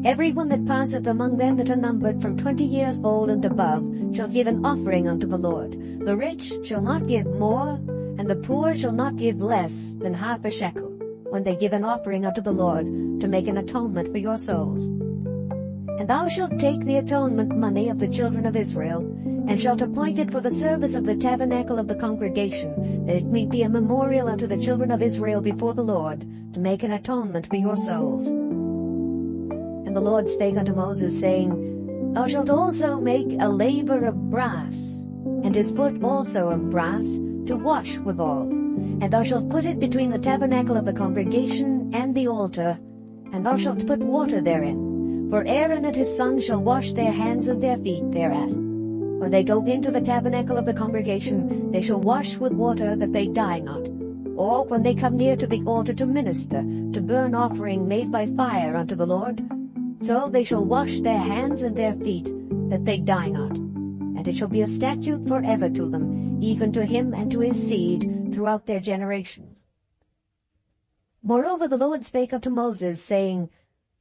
A: Every one that passeth among them that are numbered from 20 years old and above shall give an offering unto the Lord. The rich shall not give more, and the poor shall not give less than half a shekel, when they give an offering unto the Lord, to make an atonement for your souls. And thou shalt take the atonement money of the children of Israel, and shalt appoint it for the service of the tabernacle of the congregation, that it may be a memorial unto the children of Israel before the Lord, to make an atonement for your souls. And the Lord spake unto Moses, saying, Thou shalt also make a laver of brass, and his foot also of brass, to wash withal. And thou shalt put it between the tabernacle of the congregation and the altar, and thou shalt put water therein. For Aaron and his sons shall wash their hands and their feet thereat. When they go into the tabernacle of the congregation, they shall wash with water, that they die not. Or when they come near to the altar to minister, to burn offering made by fire unto the Lord, so they shall wash their hands and their feet, that they die not. And it shall be a statute forever to them, even to him and to his seed throughout their generations. Moreover the Lord spake unto Moses, saying,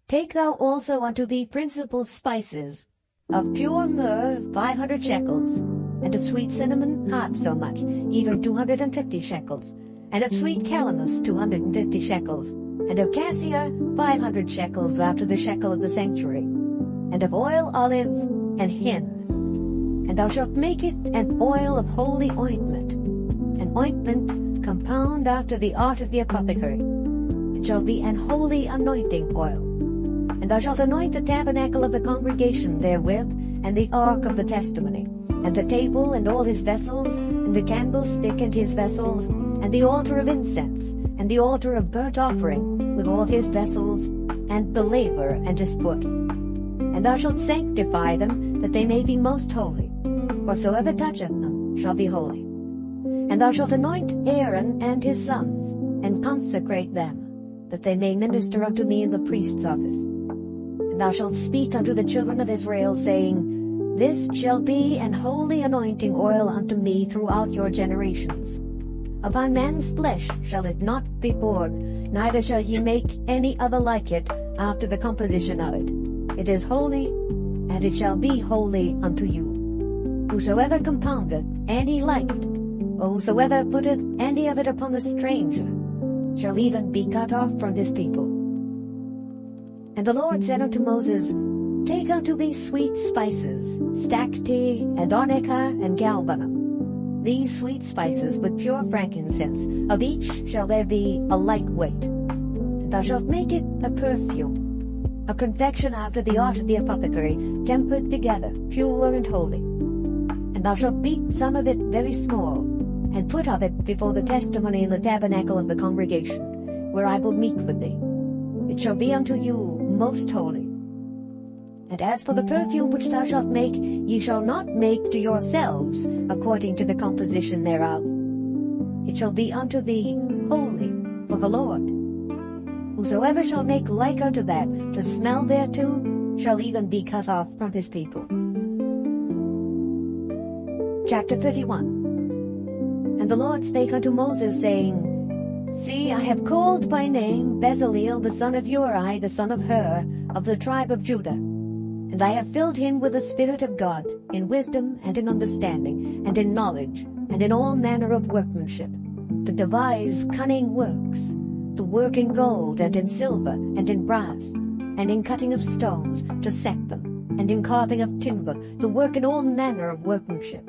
A: Take thou also unto thee principal spices, of pure myrrh 500 shekels, and of sweet cinnamon half so much, even 250 shekels, and of sweet calamus 250 shekels, and of cassia 500 shekels after the shekel of the sanctuary, and of oil olive and hin. And thou shalt make it an oil of holy ointment, an ointment compound after the art of the apothecary. It shall be an holy anointing oil. And thou shalt anoint the tabernacle of the congregation therewith, and the ark of the testimony, and the table and all his vessels, and the candlestick and his vessels, and the altar of incense, and the altar of burnt offering, with all his vessels, and the laver and his foot. And thou shalt sanctify them, that they may be most holy. Whatsoever toucheth them shall be holy. And thou shalt anoint Aaron and his sons, and consecrate them, that they may minister unto me in the priest's office. And thou shalt speak unto the children of Israel, saying, This shall be an holy anointing oil unto me throughout your generations. Upon man's flesh shall it not be poured, neither shall ye make any other like it after the composition of it. It is holy, and it shall be holy unto you. Whosoever compoundeth any like it, or whosoever putteth any of it upon a stranger, shall even be cut off from this people. And the Lord said unto Moses, Take unto thee sweet spices, stacte, and onycha, and galbanum, these sweet spices with pure frankincense. Of each shall there be a like weight. And thou shalt make it a perfume, a confection after the art of the apothecary, tempered together, pure and holy. And thou shalt beat some of it very small, and put of it before the testimony in the tabernacle of the congregation, where I will meet with thee. It shall be unto you most holy. And as for the perfume which thou shalt make, ye shall not make to yourselves according to the composition thereof. It shall be unto thee holy for the Lord. Whosoever shall make like unto that, to smell thereto, shall even be cut off from his people. Chapter 31. And the Lord spake unto Moses, saying, See, I have called by name Bezaleel the son of Uri, the son of Hur, of the tribe of Judah. And I have filled him with the Spirit of God, in wisdom and in understanding, and in knowledge, and in all manner of workmanship, to devise cunning works, to work in gold, and in silver, and in brass, and in cutting of stones, to set them, and in carving of timber, to work in all manner of workmanship.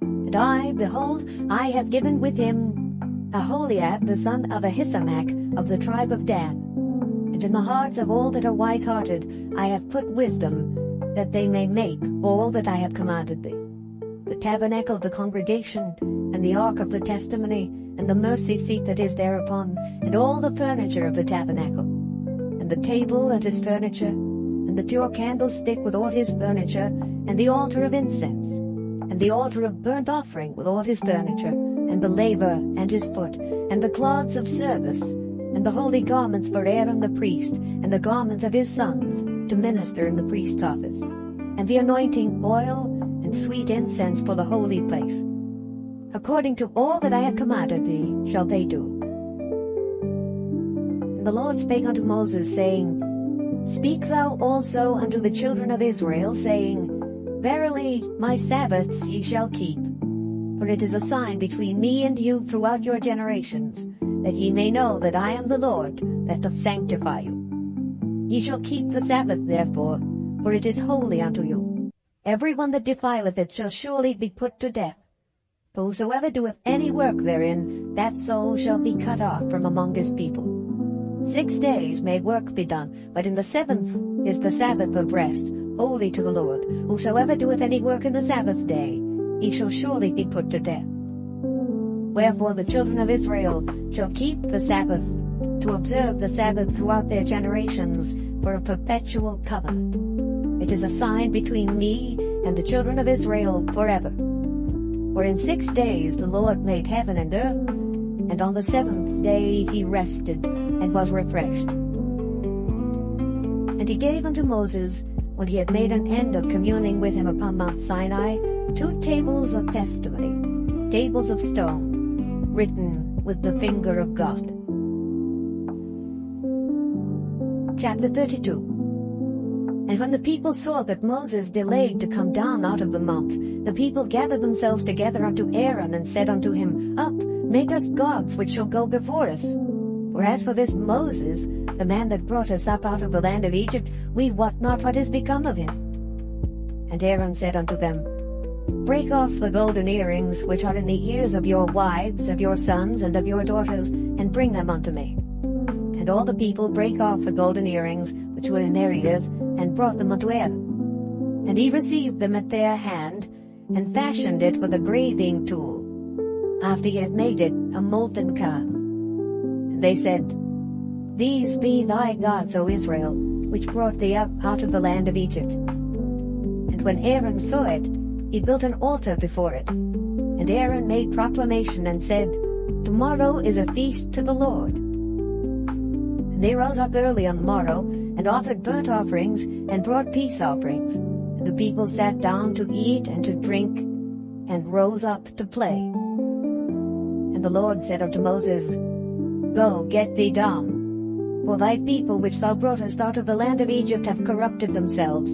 A: And I, behold, I have given with him Aholiab the son of Ahisamach of the tribe of Dan. And in the hearts of all that are wise-hearted I have put wisdom, that they may make all that I have commanded thee. The tabernacle of the congregation, and the ark of the testimony, and the mercy seat that is thereupon, and all the furniture of the tabernacle, and the table and his furniture, and the pure candlestick with all his furniture, and the altar of incense, and the altar of burnt offering with all his furniture, and the laver and his foot, and the cloths of service, and the holy garments for Aaron the priest, and the garments of his sons, to minister in the priest's office, and the anointing oil and sweet incense for the holy place. According to all that I have commanded thee shall they do. And the Lord spake unto Moses, saying, Speak thou also unto the children of Israel, saying, Verily my Sabbaths ye shall keep, for it is a sign between me and you throughout your generations, that ye may know that I am the Lord that doth sanctify you. Ye shall keep the Sabbath therefore, for it is holy unto you. Every one that defileth it shall surely be put to death. For whosoever doeth any work therein, that soul shall be cut off from among his people. 6 days may work be done, but in the 7th is the Sabbath of rest, holy to the Lord. Whosoever doeth any work in the Sabbath day, he shall surely be put to death. Wherefore the children of Israel shall keep the Sabbath, to observe the Sabbath throughout their generations, for a perpetual covenant. It is a sign between me and the children of Israel forever. For in 6 days the Lord made heaven and earth, and on the 7th day he rested, and was refreshed. And he gave unto Moses, when he had made an end of communing with him upon Mount Sinai, 2 tables of testimony, tables of stone, written with the finger of God. Chapter 32. And when the people saw that Moses delayed to come down out of the mount, the people gathered themselves together unto Aaron, and said unto him, Up, make us gods which shall go before us. For as for this Moses, the man that brought us up out of the land of Egypt, we wot not what is become of him. And Aaron said unto them, Break off the golden earrings which are in the ears of your wives, of your sons, and of your daughters, and bring them unto me. And all the people brake off the golden earrings which were in their ears, and brought them unto Aaron. And he received them at their hand, and fashioned it with a graving tool, after he had made it a molten calf. And they said, These be thy gods, O Israel, which brought thee up out of the land of Egypt. And when Aaron saw it, he built an altar before it. And Aaron made proclamation, and said, Tomorrow is a feast to the Lord. And they rose up early on the morrow, and offered burnt offerings, and brought peace offerings. And the people sat down to eat and to drink, and rose up to play. And the Lord said unto Moses, Go, get thee down, for thy people which thou broughtest out of the land of Egypt have corrupted themselves.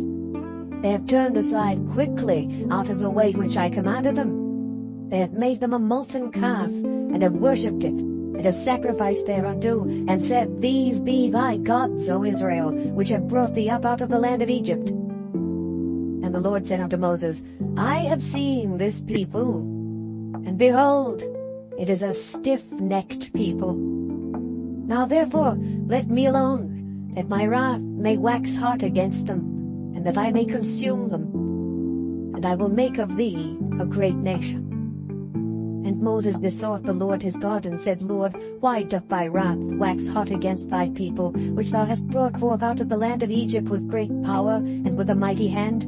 A: They have turned aside quickly out of the way which I commanded them. They have made them a molten calf, and have worshipped it, and have sacrificed thereunto, and said, These be thy gods, O Israel, which have brought thee up out of the land of Egypt. And the Lord said unto Moses, I have seen this people, and behold, it is a stiff-necked people. Now therefore let me alone, that my wrath may wax hot against them, and that I may consume them, and I will make of thee a great nation. And Moses besought the Lord his God, and said, Lord, why doth thy wrath wax hot against thy people, which thou hast brought forth out of the land of Egypt with great power and with a mighty hand?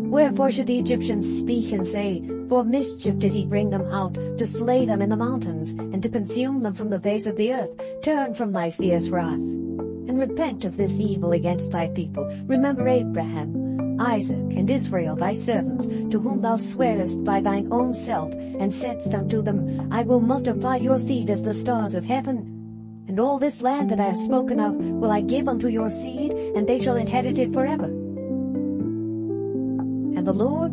A: Wherefore should the Egyptians speak and say, For mischief did he bring them out, to slay them in the mountains, and to consume them from the face of the earth? Turn from thy fierce wrath, and repent of this evil against thy people. Remember Abraham, Isaac, and Israel thy servants, to whom thou swarest by thine own self, and saidst unto them, I will multiply your seed as the stars of heaven. And all this land that I have spoken of will I give unto your seed, and they shall inherit it forever. And the Lord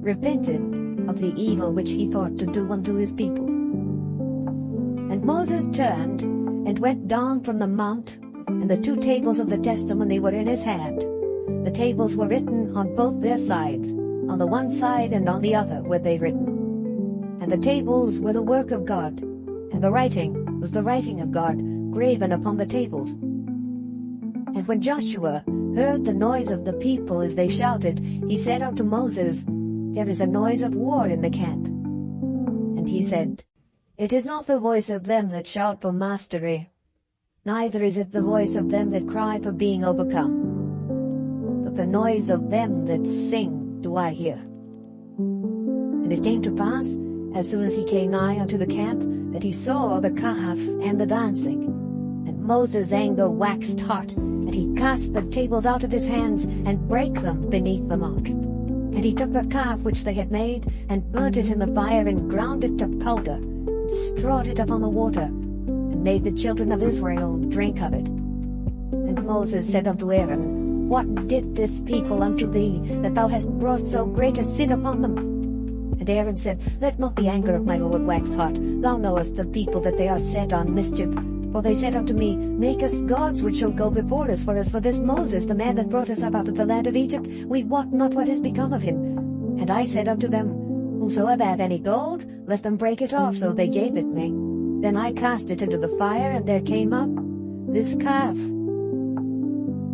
A: repented of the evil which he thought to do unto his people. And Moses turned, and went down from the mount, and the 2 tables of the testimony were in his hand. The tables were written on both their sides, on the one side and on the other were they written. And the tables were the work of God, and the writing was the writing of God, graven upon the tables. And when Joshua heard the noise of the people as they shouted, he said unto Moses, There is a noise of war in the camp. And he said, It is not the voice of them that shout for mastery, neither is it the voice of them that cry for being overcome, but the noise of them that sing do I hear. And it came to pass, as soon as he came nigh unto the camp, that he saw the calf and the dancing. And Moses' anger waxed hot, and he cast the tables out of his hands, and brake them beneath the mount. And he took the calf which they had made, and burnt it in the fire, and ground it to powder, and strawed it upon the water, and made the children of Israel drink of it. And Moses said unto Aaron, What did this people unto thee, that thou hast brought so great a sin upon them? And Aaron said, Let not the anger of my Lord wax hot. Thou knowest the people that they are set on mischief. For they said unto me, Make us gods which shall go before us. For as for this Moses, the man that brought us up out of the land of Egypt, we wot not what is become of him. And I said unto them, Whosoever hath any gold, let them break it off. So they gave it me. Then I cast it into the fire, and there came up this calf.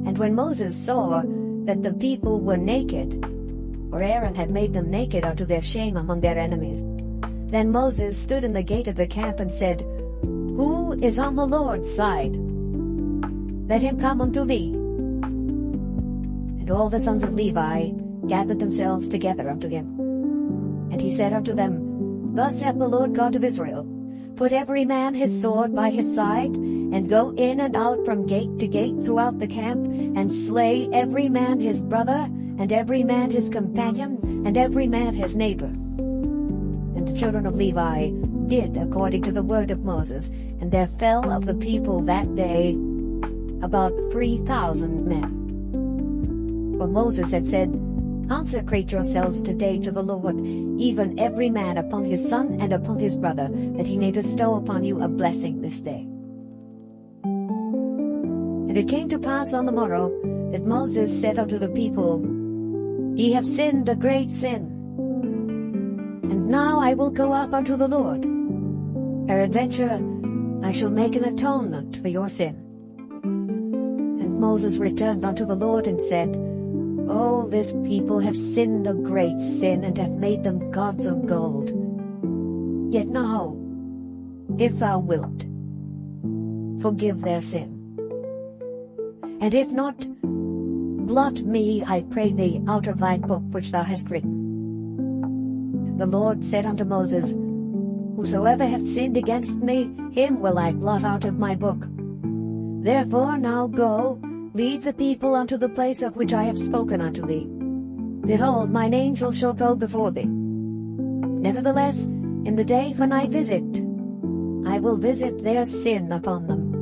A: And when Moses saw that the people were naked, for Aaron had made them naked unto their shame among their enemies, then Moses stood in the gate of the camp and said, Who is on the Lord's side? Let him come unto me. And all the sons of Levi gathered themselves together unto him. And he said unto them, Thus saith the Lord God of Israel, Put every man his sword by his side, and go in and out from gate to gate throughout the camp, and slay every man his brother, and every man his companion, and every man his neighbor. And the children of Levi did according to the word of Moses, and there fell of the people that day about 3,000 men. For Moses had said, Consecrate yourselves today to the Lord, even every man upon his son and upon his brother, that he may bestow upon you a blessing this day. And it came to pass on the morrow that Moses said unto the people, Ye have sinned a great sin. And now I will go up unto the Lord. Peradventure I shall make an atonement for your sin. And Moses returned unto the Lord and said, Oh, this people have sinned a great sin, and have made them gods of gold. Yet now, if thou wilt, forgive their sin. And if not, blot me, I pray thee, out of thy book which thou hast written. And the Lord said unto Moses, Whosoever hath sinned against me, him will I blot out of my book. Therefore now go, lead the people unto the place of which I have spoken unto thee. Behold, mine angel shall go before thee. Nevertheless, in the day when I visit, I will visit their sin upon them.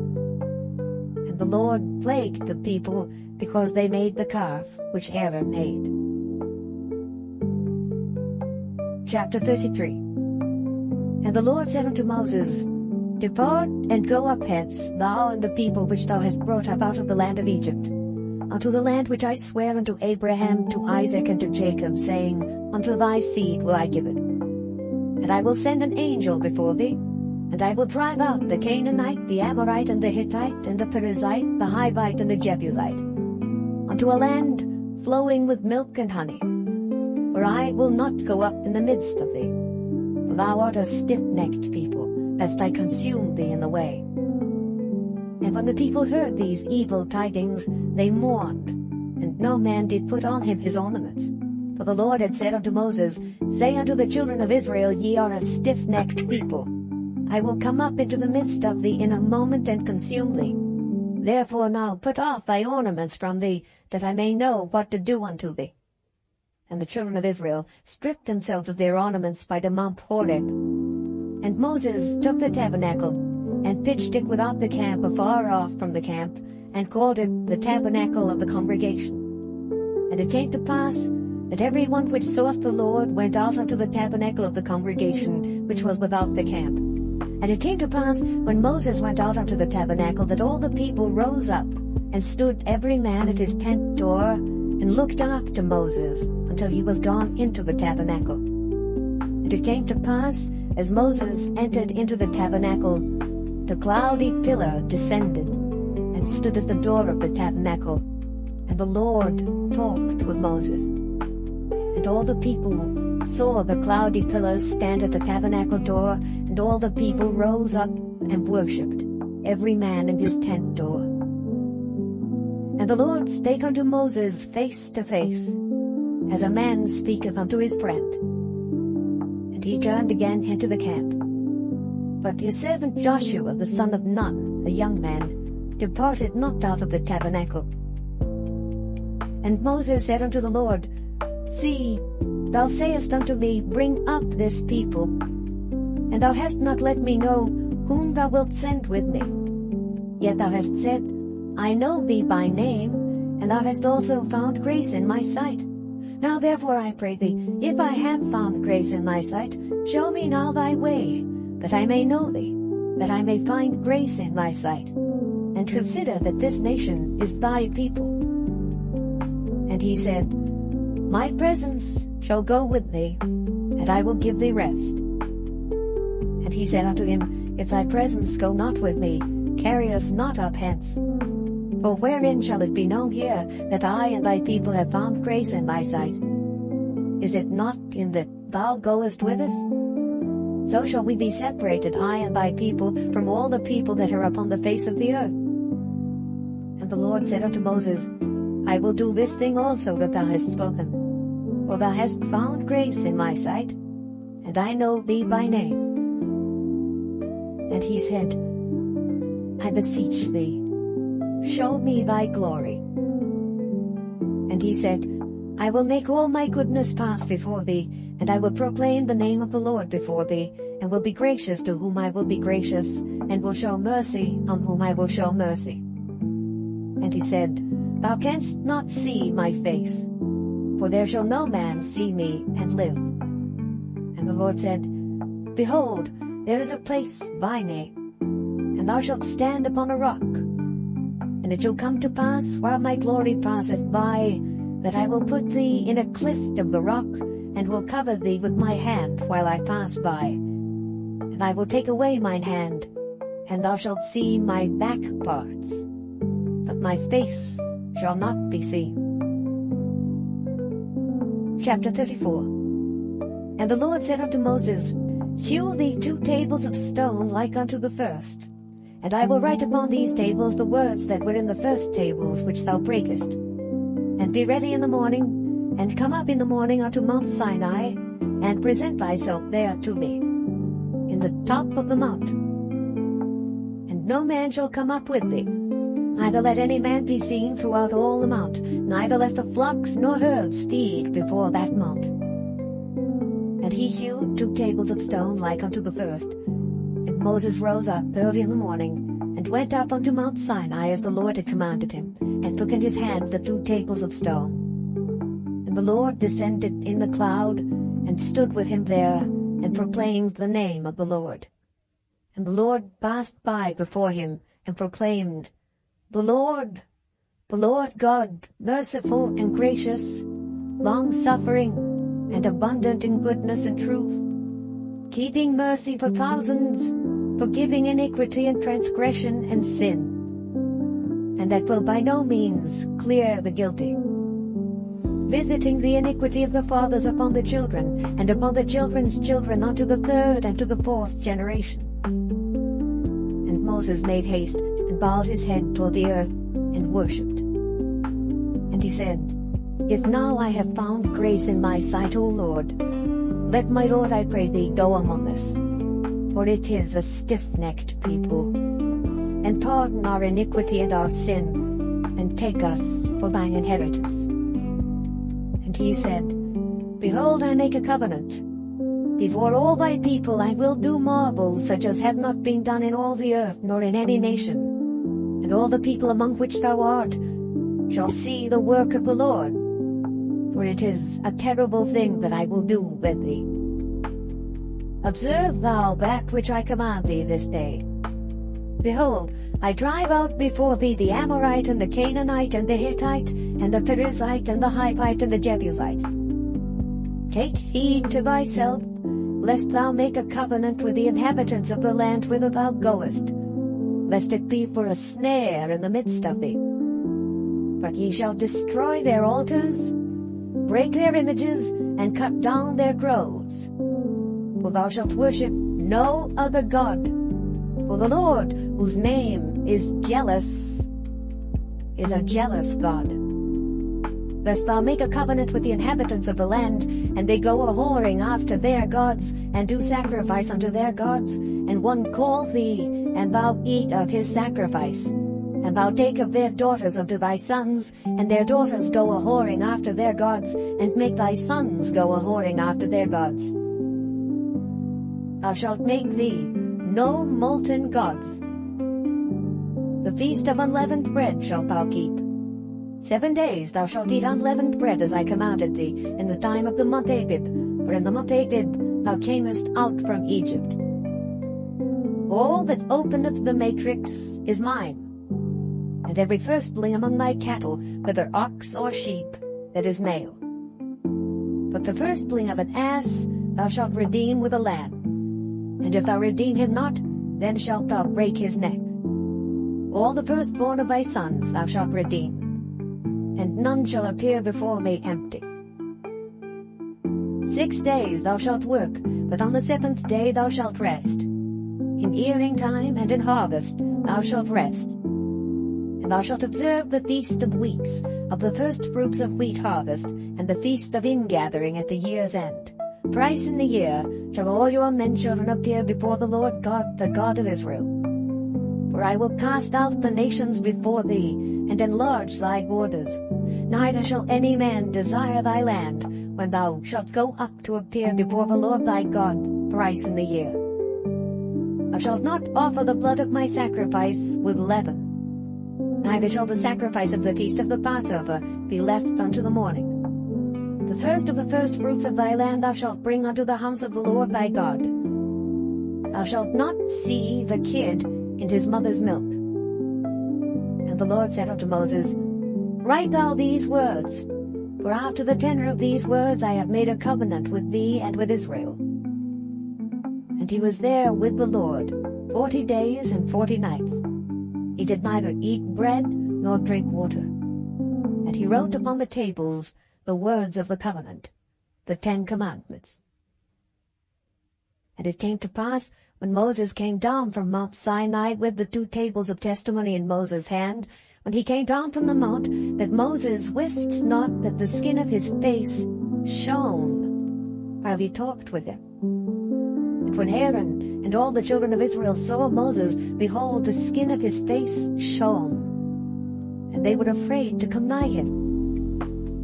A: And the Lord plagued the people, because they made the calf which Aaron made. Chapter 33. And the Lord said unto Moses, Depart and go up hence, thou and the people which thou hast brought up out of the land of Egypt, unto the land which I sware unto Abraham, to Isaac, and to Jacob, saying, Unto thy seed will I give it. And I will send an angel before thee, and I will drive out the Canaanite, the Amorite, and the Hittite, and the Perizzite, the Hivite, and the Jebusite, unto a land flowing with milk and honey. For I will not go up in the midst of thee. For thou art a stiff-necked people, lest I consume thee in the way. And when the people heard these evil tidings, they mourned, and no man did put on him his ornaments. For the Lord had said unto Moses, Say unto the children of Israel, Ye are a stiff-necked people. I will come up into the midst of thee in a moment and consume thee. Therefore now put off thy ornaments from thee, that I may know what to do unto thee. And the children of Israel stripped themselves of their ornaments by the Mount Horeb. And Moses took the tabernacle, and pitched it without the camp afar off from the camp, and called it the tabernacle of the congregation. And it came to pass that every one which sought the Lord went out unto the tabernacle of the congregation, which was without the camp. And it came to pass, when Moses went out unto the tabernacle, that all the people rose up, and stood every man at his tent door, and looked after Moses, until he was gone into the tabernacle. And it came to pass, as Moses entered into the tabernacle, the cloudy pillar descended, and stood at the door of the tabernacle, and the Lord talked with Moses. And all the people saw the cloudy pillars stand at the tabernacle door, and all the people rose up and worshipped, every man in his tent door. And the Lord spake unto Moses face to face, as a man speaketh unto his friend. And he turned again into the camp. But his servant Joshua the son of Nun, a young man, departed not out of the tabernacle. And Moses said unto the Lord, See, thou sayest unto me, Bring up this people, and thou hast not let me know whom thou wilt send with me. Yet thou hast said, I know thee by name, and thou hast also found grace in my sight. Now therefore I pray thee, if I have found grace in thy sight, show me now thy way, that I may know thee, that I may find grace in thy sight, and consider that this nation is thy people. And he said, My presence shall go with thee, and I will give thee rest. And he said unto him, If thy presence go not with me, carry us not up hence. For wherein shall it be known here that I and thy people have found grace in thy sight? Is it not in that thou goest with us? So shall we be separated, I and thy people, from all the people that are upon the face of the earth. And the Lord said unto Moses, I will do this thing also that thou hast spoken. For thou hast found grace in my sight, and I know thee by name. And he said, I beseech thee, show me thy glory. And he said, I will make all my goodness pass before thee, and I will proclaim the name of the Lord before thee, and will be gracious to whom I will be gracious, and will show mercy on whom I will show mercy. And he said, Thou canst not see my face, for there shall no man see me and live. And the Lord said, Behold, there is a place by me, and thou shalt stand upon a rock. And it shall come to pass, while my glory passeth by, that I will put thee in a cleft of the rock, and will cover thee with my hand while I pass by. And I will take away mine hand, and thou shalt see my back parts, but my face shall not be seen. Chapter 34. And the Lord said unto Moses, Hew thee 2 tables of stone like unto the first, and I will write upon these tables the words that were in the first tables which thou breakest. And be ready in the morning, and come up in the morning unto Mount Sinai, and present thyself there to me, in the top of the mount. And no man shall come up with thee, neither let any man be seen throughout all the mount, neither let the flocks nor herds feed before that mount. And he hewed 2 tables of stone like unto the first. And Moses rose up early in the morning, and went up unto Mount Sinai as the Lord had commanded him, and took in his hand the 2 tables of stone. And the Lord descended in the cloud, and stood with him there, and proclaimed the name of the Lord. And the Lord passed by before him, and proclaimed, The Lord God, merciful and gracious, long-suffering, and abundant in goodness and truth, keeping mercy for thousands, forgiving iniquity and transgression and sin, and that will by no means clear the guilty, visiting the iniquity of the fathers upon the children, and upon the children's children unto the third and to the fourth generation. And Moses made haste, and bowed his head toward the earth, and worshipped. And he said, If now I have found grace in my sight, O Lord, let my Lord, I pray thee, go among us. For it is a stiff-necked people. And pardon our iniquity and our sin, and take us for thine inheritance. And he said, Behold, I make a covenant. Before all thy people I will do marvels such as have not been done in all the earth, nor in any nation. And all the people among which thou art shall see the work of the Lord. For it is a terrible thing that I will do with thee. Observe thou that which I command thee this day. Behold, I drive out before thee the Amorite, and the Canaanite, and the Hittite, and the Perizzite, and the Hivite, and the Jebusite. Take heed to thyself, lest thou make a covenant with the inhabitants of the land whither thou goest, lest it be for a snare in the midst of thee. But ye shall destroy their altars, break their images, and cut down their groves. For thou shalt worship no other God. For the Lord, whose name is jealous, is a jealous God. Lest thou make a covenant with the inhabitants of the land, and they go a-whoring after their gods, and do sacrifice unto their gods, and one call thee, and thou eat of his sacrifice. And thou take of their daughters unto thy sons, and their daughters go a-whoring after their gods, and make thy sons go a-whoring after their gods. Thou shalt make thee no molten gods. The feast of unleavened bread shalt thou keep. 7 days thou shalt eat unleavened bread, as I commanded thee, in the time of the month Abib, for in the month Abib thou camest out from Egypt. All that openeth the matrix is mine, and every firstling among thy cattle, whether ox or sheep, that is male. But the firstling of an ass thou shalt redeem with a lamb. And if thou redeem him not, then shalt thou break his neck. All the firstborn of thy sons thou shalt redeem, and none shall appear before me empty. 6 days thou shalt work, but on the 7th day thou shalt rest. In earing time and in harvest thou shalt rest. And thou shalt observe the feast of weeks, of the first fruits of wheat harvest, and the feast of ingathering at the year's end. Thrice in the year shall all your men children appear before the Lord God, the God of Israel. For I will cast out the nations before thee, and enlarge thy borders. Neither shall any man desire thy land, when thou shalt go up to appear before the Lord thy God thrice in the year. Thou shalt not offer the blood of my sacrifice with leaven. Neither shall the sacrifice of the feast of the Passover be left unto the morning. The first of the firstfruits of thy land thou shalt bring unto the house of the Lord thy God. Thou shalt not see the kid in his mother's milk. And the Lord said unto Moses, Write thou these words, for after the tenor of these words I have made a covenant with thee and with Israel. And he was there with the Lord 40 days and 40 nights. He did neither eat bread nor drink water. And he wrote upon the tables the words of the covenant, the 10 commandments. And it came to pass, when Moses came down from Mount Sinai with the 2 tables of testimony in Moses' hand, when he came down from the mount, that Moses wist not that the skin of his face shone, while he talked with him. And when Aaron and all the children of Israel saw Moses, behold, the skin of his face shone, and they were afraid to come nigh him.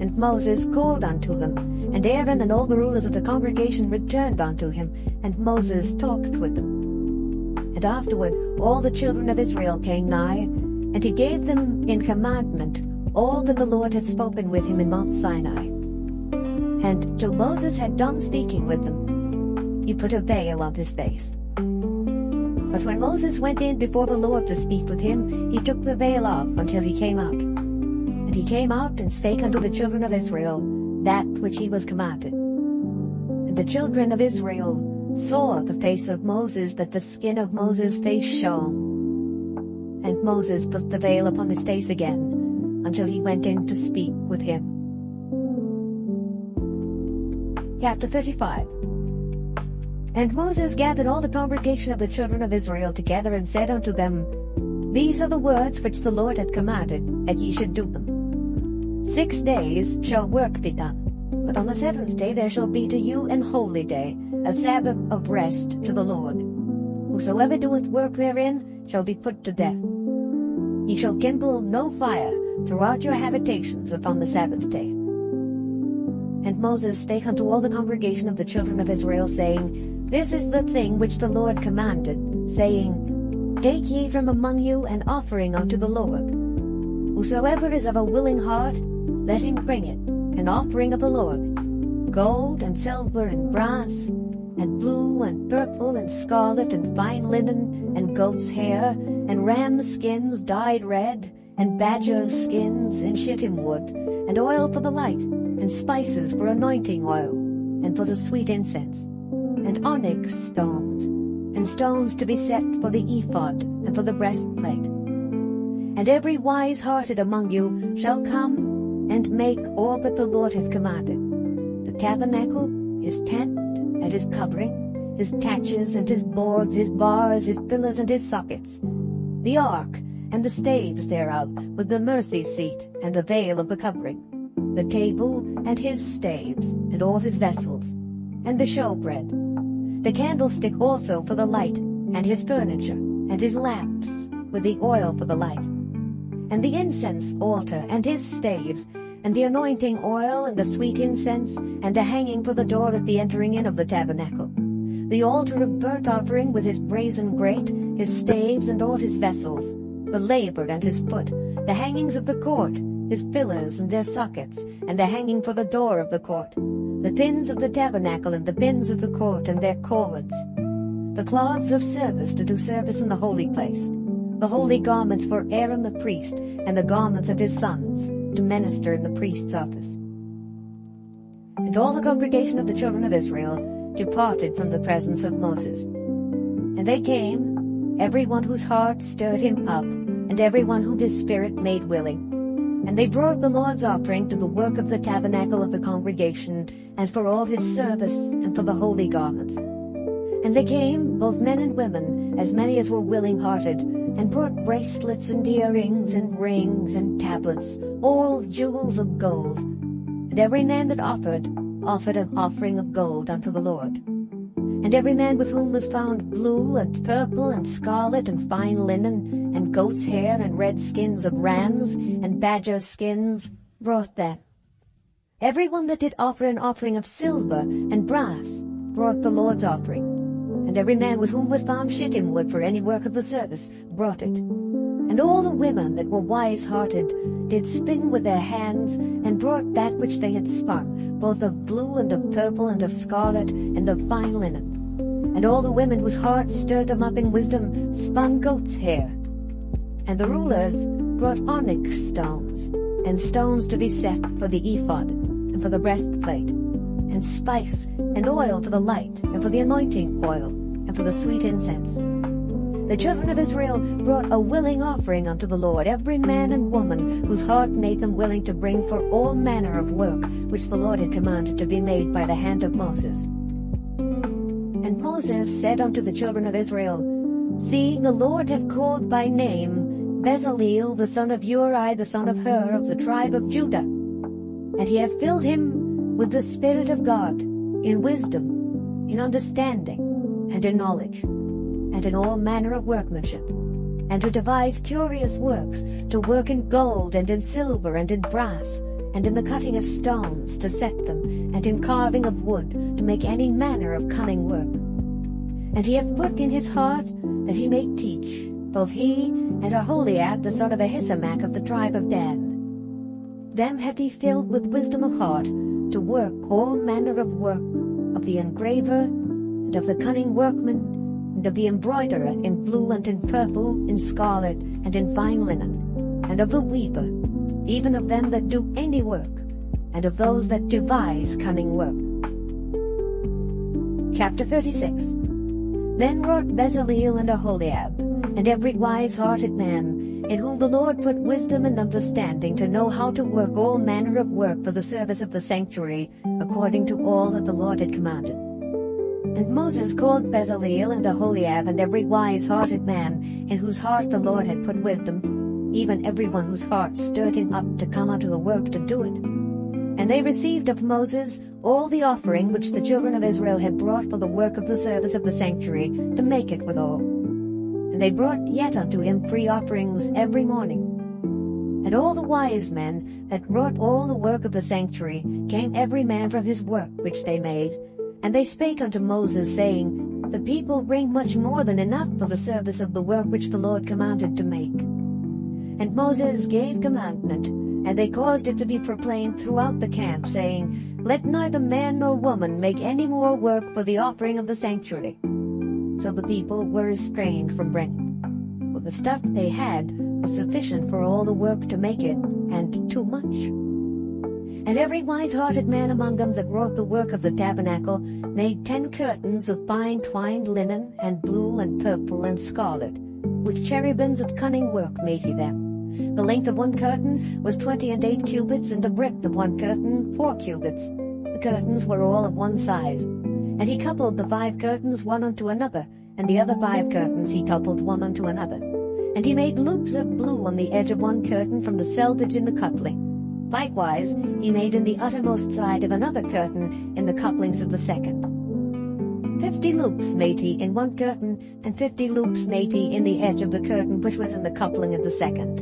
A: And Moses called unto them, and Aaron and all the rulers of the congregation returned unto him, and Moses talked with them. And afterward all the children of Israel came nigh, and he gave them in commandment all that the Lord had spoken with him in Mount Sinai. And till Moses had done speaking with them, he put a veil on his face. But when Moses went in before the Lord to speak with him, he took the veil off until he came out. And he came out and spake unto the children of Israel that which he was commanded. And the children of Israel saw the face of Moses, that the skin of Moses' face shone. And Moses put the veil upon his face again, until he went in to speak with him. Chapter 35. And Moses gathered all the congregation of the children of Israel together, and said unto them, These are the words which the Lord hath commanded, that ye should do them. 6 days shall work be done, but on the 7th day there shall be to you an holy day, a Sabbath of rest to the Lord. Whosoever doeth work therein shall be put to death. Ye shall kindle no fire throughout your habitations upon the Sabbath day. And Moses spake unto all the congregation of the children of Israel, saying, This is the thing which the Lord commanded, saying, Take ye from among you an offering unto the Lord. Whosoever is of a willing heart, let him bring it, an offering of the Lord, gold and silver and brass, and blue and purple and scarlet and fine linen, and goat's hair, and ram's skins dyed red, and badger's skins and shittim wood, and oil for the light, and spices for anointing oil, and for the sweet incense, and onyx stones, and stones to be set for the ephod, and for the breastplate. And every wise-hearted among you shall come and make all that the Lord hath commanded: the tabernacle, his tent, and his covering, his taches, and his boards, his bars, his pillars, and his sockets, the ark, and the staves thereof, with the mercy seat, and the veil of the covering, the table, and his staves, and all his vessels, and the showbread, the candlestick also for the light, and his furniture, and his lamps, with the oil for the light, and the incense altar, and his staves, and the anointing oil, and the sweet incense, and a hanging for the door of the entering in of the tabernacle, the altar of burnt offering with his brazen grate, his staves, and all his vessels, the laver and his foot, the hangings of the court, his pillars and their sockets, and the hanging for the door of the court, the pins of the tabernacle, and the pins of the court, and their cords, the cloths of service to do service in the holy place, the holy garments for Aaron the priest, and the garments of his sons, to minister in the priest's office. And all the congregation of the children of Israel departed from the presence of Moses. And they came, every one whose heart stirred him up, and every one whom his spirit made willing. And they brought the Lord's offering to the work of the tabernacle of the congregation, and for all his service, and for the holy garments. And they came, both men and women, as many as were willing-hearted, and brought bracelets and earrings and rings and tablets, all jewels of gold. And every man that offered an offering of gold unto the Lord. And every man with whom was found blue and purple and scarlet and fine linen, and goat's hair and red skins of rams and badger skins, brought them. Every one that did offer an offering of silver and brass brought the Lord's offering. And every man with whom was found shittim wood for any work of the service brought it. And all the women that were wise-hearted did spin with their hands, and brought that which they had spun, both of blue and of purple and of scarlet and of fine linen. And all the women whose hearts stirred them up in wisdom spun goat's hair. And the rulers brought onyx stones, and stones to be set for the ephod, and for the breastplate, and spice, and oil for the light, and for the anointing oil, and for the sweet incense. The children of Israel brought a willing offering unto the Lord, every man and woman whose heart made them willing to bring for all manner of work which the Lord had commanded to be made by the hand of Moses. And Moses said unto the children of Israel, See, the Lord hath called by name Bezaleel the son of Uri the son of Hur of the tribe of Judah. And he hath filled him with the Spirit of God, in wisdom, in understanding, and in knowledge, and in all manner of workmanship, and to devise curious works, to work in gold, and in silver, and in brass, and in the cutting of stones, to set them, and in carving of wood, to make any manner of cunning work. And he hath put in his heart that he may teach, both he and Aholiab the son of Ahisamach of the tribe of Dan. Them hath he filled with wisdom of heart, to work all manner of work of the engraver, and of the cunning workman, and of the embroiderer in blue and in purple, in scarlet, and in fine linen, and of the weaver, even of them that do any work, and of those that devise cunning work. Chapter 36. Then wrought Bezaleel and Aholiab, and every wise-hearted man, in whom the Lord put wisdom and understanding to know how to work all manner of work for the service of the sanctuary, according to all that the Lord had commanded. And Moses called Bezaleel and Aholiab and every wise-hearted man, in whose heart the Lord had put wisdom, even every one whose heart stirred him up to come unto the work to do it. And they received of Moses all the offering which the children of Israel had brought for the work of the service of the sanctuary, to make it withal. And they brought yet unto him free offerings every morning. And all the wise men that wrought all the work of the sanctuary came every man from his work which they made. And they spake unto Moses, saying, The people bring much more than enough for the service of the work which the Lord commanded to make. And Moses gave commandment, and they caused it to be proclaimed throughout the camp, saying, Let neither man nor woman make any more work for the offering of the sanctuary. So the people were restrained from bringing. For the stuff they had was sufficient for all the work to make it, and too much. And every wise-hearted man among them that wrought the work of the tabernacle made 10 curtains of fine twined linen, and blue and purple and scarlet. With cherubims of cunning work made he them. The length of one curtain was 28 cubits, and the breadth of one curtain 4 cubits. The curtains were all of one size. And he coupled the 5 curtains one unto another, and the other 5 curtains he coupled one unto another. And he made loops of blue on the edge of one curtain from the selvage in the coupling. Likewise he made in the uttermost side of another curtain in the couplings of the second. 50 loops made he in one curtain, and 50 loops made he in the edge of the curtain which was in the coupling of the second.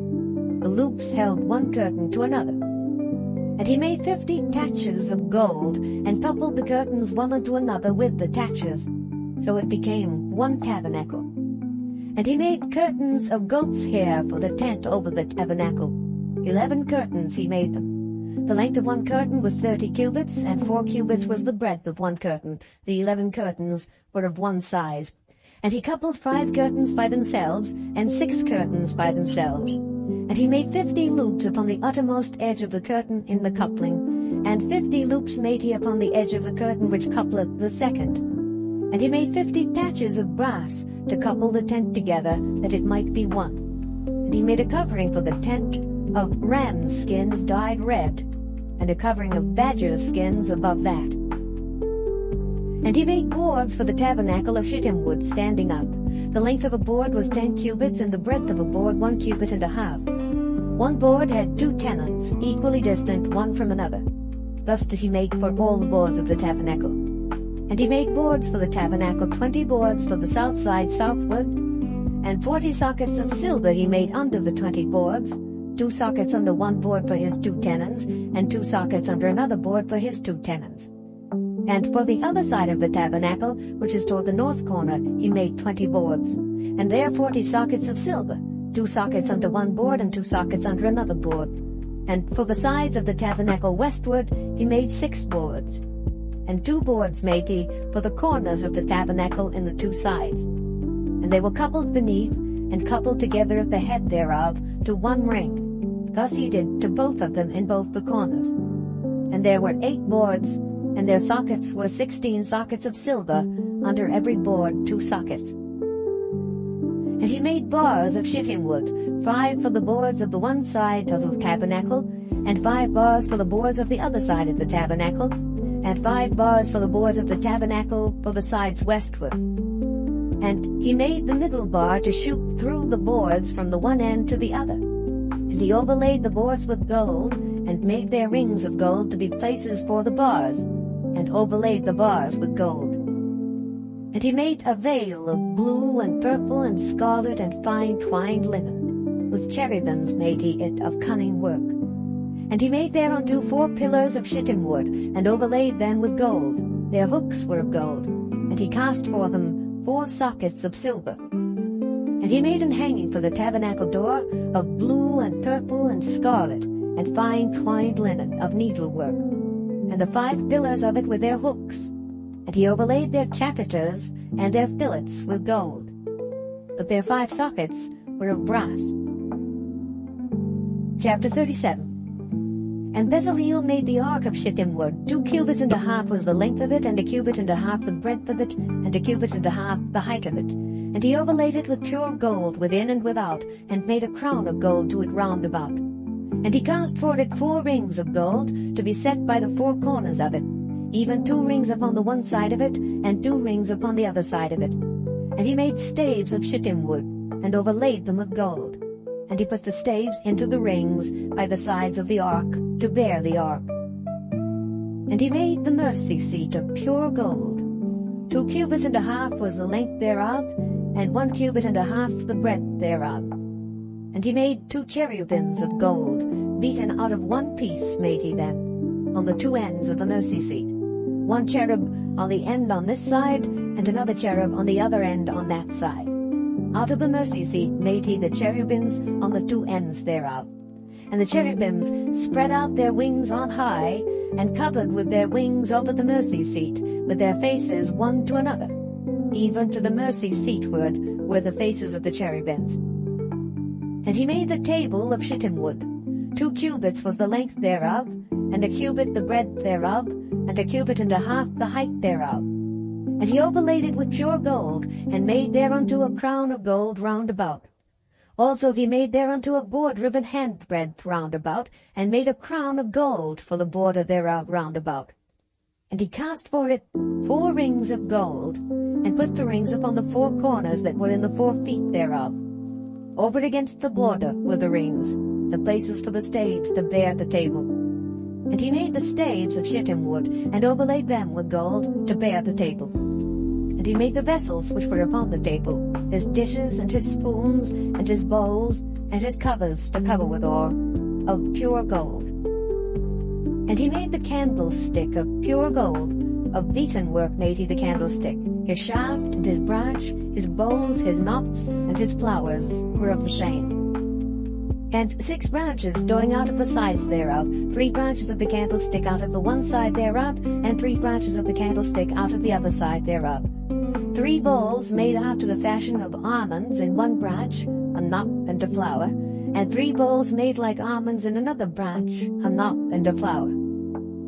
A: The loops held one curtain to another. And he made 50 taches of gold, and coupled the curtains one unto another with the taches. So it became one tabernacle. And he made curtains of goat's hair for the tent over the tabernacle. 11 curtains he made them. The length of one curtain was 30 cubits, and 4 cubits was the breadth of one curtain. The 11 curtains were of one size. And he coupled 5 curtains by themselves, and 6 curtains by themselves. And he made 50 loops upon the uttermost edge of the curtain in the coupling, and 50 loops made he upon the edge of the curtain which coupleth the second. And he made 50 taches of brass to couple the tent together, that it might be one. And he made a covering for the tent of rams' skins dyed red, and a covering of badgers' skins above that. And he made boards for the tabernacle of shittim wood standing up. The length of a board was 10 cubits, and the breadth of a board 1 cubit and a half. One board had 2 tenons, equally distant one from another. Thus did he make for all the boards of the tabernacle. And he made boards for the tabernacle, 20 boards for the south side southward, and 40 sockets of silver he made under the 20 boards, 2 sockets under one board for his 2 tenons, and 2 sockets under another board for his 2 tenons. And for the other side of the tabernacle, which is toward the north corner, he made 20 boards, and there 40 sockets of silver, 2 sockets under one board and 2 sockets under another board. And for the sides of the tabernacle westward he made 6 boards. And 2 boards made he for the corners of the tabernacle in the 2 sides. And they were coupled beneath, and coupled together at the head thereof to one ring. Thus he did to both of them in both the corners. And there were 8 boards, and their sockets were 16 sockets of silver, under every board 2 sockets. And he made bars of shittim wood, 5 for the boards of the one side of the tabernacle, and 5 bars for the boards of the other side of the tabernacle, and 5 bars for the boards of the tabernacle for the sides westward. And he made the middle bar to shoot through the boards from the one end to the other. And he overlaid the boards with gold, and made their rings of gold to be places for the bars, and overlaid the bars with gold. And he made a veil of blue and purple and scarlet and fine twined linen. With cherubims made he it of cunning work. And he made thereunto 4 pillars of shittim wood, and overlaid them with gold. Their hooks were of gold. And he cast for them 4 sockets of silver. And he made an hanging for the tabernacle door of blue and purple and scarlet, and fine twined linen of needlework, and the 5 pillars of it with their hooks. And he overlaid their chapiters and their fillets with gold. But their 5 sockets were of brass. Chapter 37. And Bezaleel made the ark of shittim wood. 2 cubits and a half was the length of it, and 1 cubit and a half the breadth of it, and 1 cubit and a half the height of it. And he overlaid it with pure gold within and without, and made a crown of gold to it round about. And he cast for it 4 rings of gold, to be set by the 4 corners of it, even 2 rings upon the one side of it, and 2 rings upon the other side of it. And he made staves of shittim wood, and overlaid them with gold. And he put the staves into the rings by the sides of the ark, to bear the ark. And he made the mercy seat of pure gold. 2 cubits and a half was the length thereof, and 1 cubit and a half the breadth thereof. And he made 2 cherubims of gold, beaten out of 1 piece made he them, on the 2 ends of the mercy seat. 1 cherub on the end on this side, and another cherub on the other end on that side. Out of the mercy seat made he the cherubims on the 2 ends thereof. And the cherubims spread out their wings on high, and covered with their wings over the mercy seat, with their faces one to another. Even to the mercy seatward were the faces of the cherubims. And he made the table of shittim wood. 2 cubits was the length thereof, and 1 cubit the breadth thereof, and 1 cubit and a half the height thereof. And he overlaid it with pure gold, and made thereunto a crown of gold round about. Also he made thereunto a border of an handbreadth round about, and made a crown of gold for the border thereof round about. And he cast for it 4 rings of gold, and put the rings upon the 4 corners that were in the 4 feet thereof. Over against the border were the rings, the places for the staves to bear the table. And he made the staves of shittim wood, and overlaid them with gold, to bear the table. And he made the vessels which were upon the table, his dishes, and his spoons, and his bowls, and his covers to cover withal, of pure gold. And he made the candlestick of pure gold, of beaten work made he the candlestick. His shaft, and his branch, his bowls, his knops, and his flowers were of the same. And 6 branches going out of the sides thereof, 3 branches of the candlestick out of the one side thereof, and 3 branches of the candlestick out of the other side thereof. 3 bowls made after the fashion of almonds in one branch, a knop and a flower, and 3 bowls made like almonds in another branch, a knop and a flower.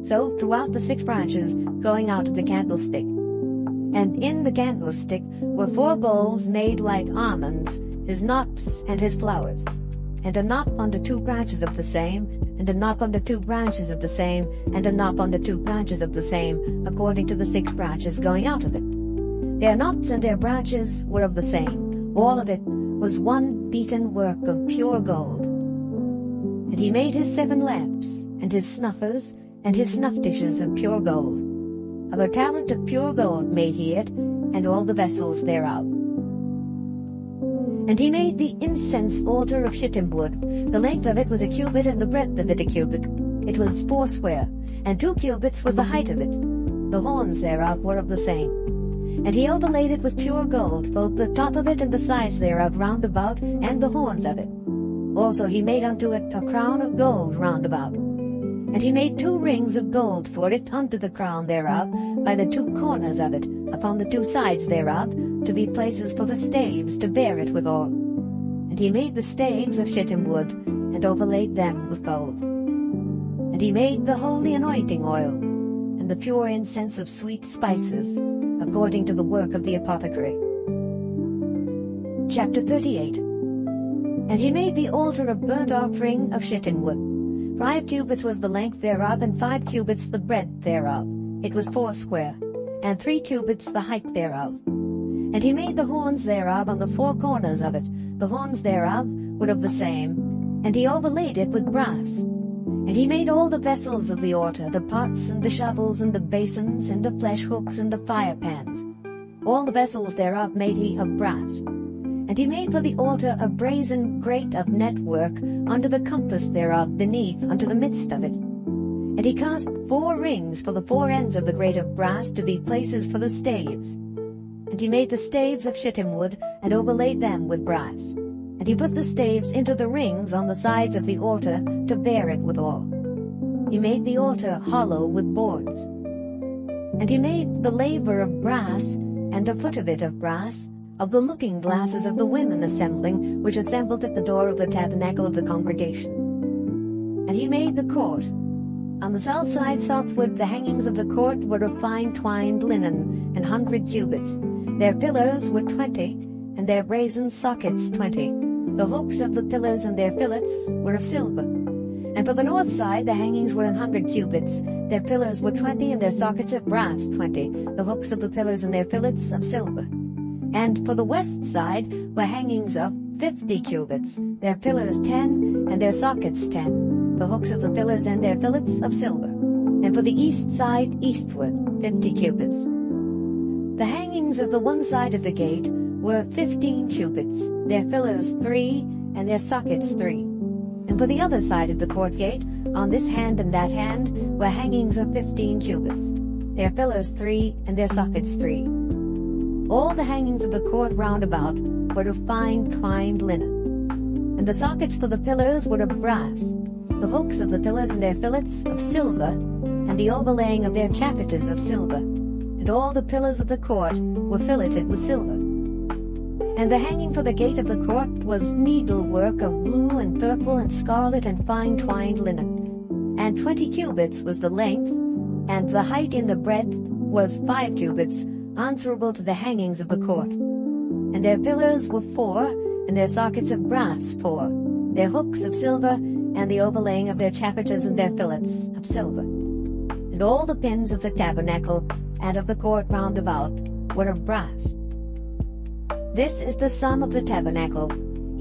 A: So throughout the 6 branches going out of the candlestick. And in the candlestick were 4 bowls made like almonds, his knops and his flowers. And a knop on the 2 branches of the same, and a knop on the 2 branches of the same, and a knop on the 2 branches of the same, according to the 6 branches going out of it. Their knops and their branches were of the same. All of it was one beaten work of pure gold. And he made his 7 lamps, and his snuffers, and his snuff dishes of pure gold. Of a talent of pure gold made he it, and all the vessels thereof. And he made the incense altar of shittim wood. The length of it was 1 cubit, and the breadth of it 1 cubit. It was 4 square, and 2 cubits was the height of it. The horns thereof were of the same. And he overlaid it with pure gold, both the top of it and the sides thereof round about, and the horns of it. Also he made unto it a crown of gold round about. And he made 2 rings of gold for it unto the crown thereof, by the 2 corners of it, upon the 2 sides thereof, to be places for the staves to bear it withal. And he made the staves of shittim wood, and overlaid them with gold. And he made the holy anointing oil, and the pure incense of sweet spices, according to the work of the apothecary. Chapter 38. And he made the altar of burnt offering of shittim wood. 5 cubits was the length thereof, and 5 cubits the breadth thereof. It was 4 square, and 3 cubits the height thereof. And he made the horns thereof on the 4 corners of it. The horns thereof were of the same, and he overlaid it with brass. And he made all the vessels of the altar, the pots, and the shovels, and the basins, and the flesh hooks, and the fire pans. All the vessels thereof made he of brass. And he made for the altar a brazen grate of network under the compass thereof beneath unto the midst of it. And he cast 4 rings for the 4 ends of the grate of brass to be places for the staves. And he made the staves of shittim wood, and overlaid them with brass. And he put the staves into the rings on the sides of the altar, to bear it withal. He made the altar hollow with boards. And he made the laver of brass, and the foot of it of brass, of the looking glasses of the women assembling, which assembled at the door of the tabernacle of the congregation. And he made the court, On the south side southward, the hangings of the court were of fine twined linen, 100 cubits. Their pillars were 20, and their brazen sockets 20. The hooks of the pillars and their fillets were of silver. And for the north side, the hangings were 100 cubits. Their pillars were 20, and their sockets of brass 20. The hooks of the pillars and their fillets of silver. And for the west side were hangings of 50 cubits. Their pillars 10, and their sockets 10. The hooks of the pillars and their fillets of silver. And for the east side eastward 50 cubits. The hangings of the one side of the gate were 15 cubits. Their pillars 3, and their sockets 3. And for the other side of the court gate, on this hand and that hand, were hangings of 15 cubits. Their pillars 3, and their sockets 3. All the hangings of the court round about were of fine twined linen. And the sockets for the pillars were of brass. The hooks of the pillars and their fillets of silver, and the overlaying of their chapiters of silver. And all the pillars of the court were filleted with silver. And the hanging for the gate of the court was needlework of blue and purple and scarlet and fine twined linen. And 20 cubits was the length, and the height in the breadth was 5 cubits, answerable to the hangings of the court. And their pillars were 4, and their sockets of brass 4, their hooks of silver, and the overlaying of their chapiters and their fillets of silver. And all the pins of the tabernacle and of the court round about were of brass. This is the sum of the tabernacle,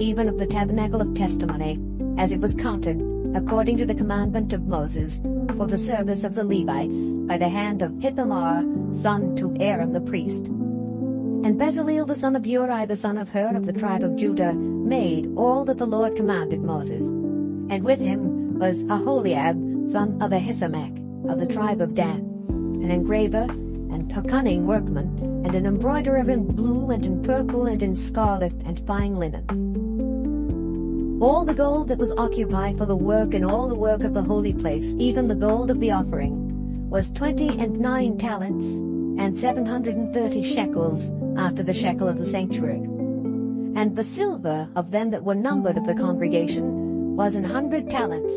A: even of the tabernacle of testimony, as it was counted, according to the commandment of Moses, for the service of the Levites, by the hand of Ithamar, son to Aaron the priest. And Bezaleel the son of Uri the son of Hur of the tribe of Judah made all that the Lord commanded Moses. And with him was Aholiab, son of Ahisamach, of the tribe of Dan, an engraver, and a cunning workman, and an embroiderer in blue and in purple and in scarlet and fine linen. All the gold that was occupied for the work and all the work of the holy place, even the gold of the offering, was 29 talents, and 730 shekels after the shekel of the sanctuary. And the silver of them that were numbered of the congregation was 100 talents,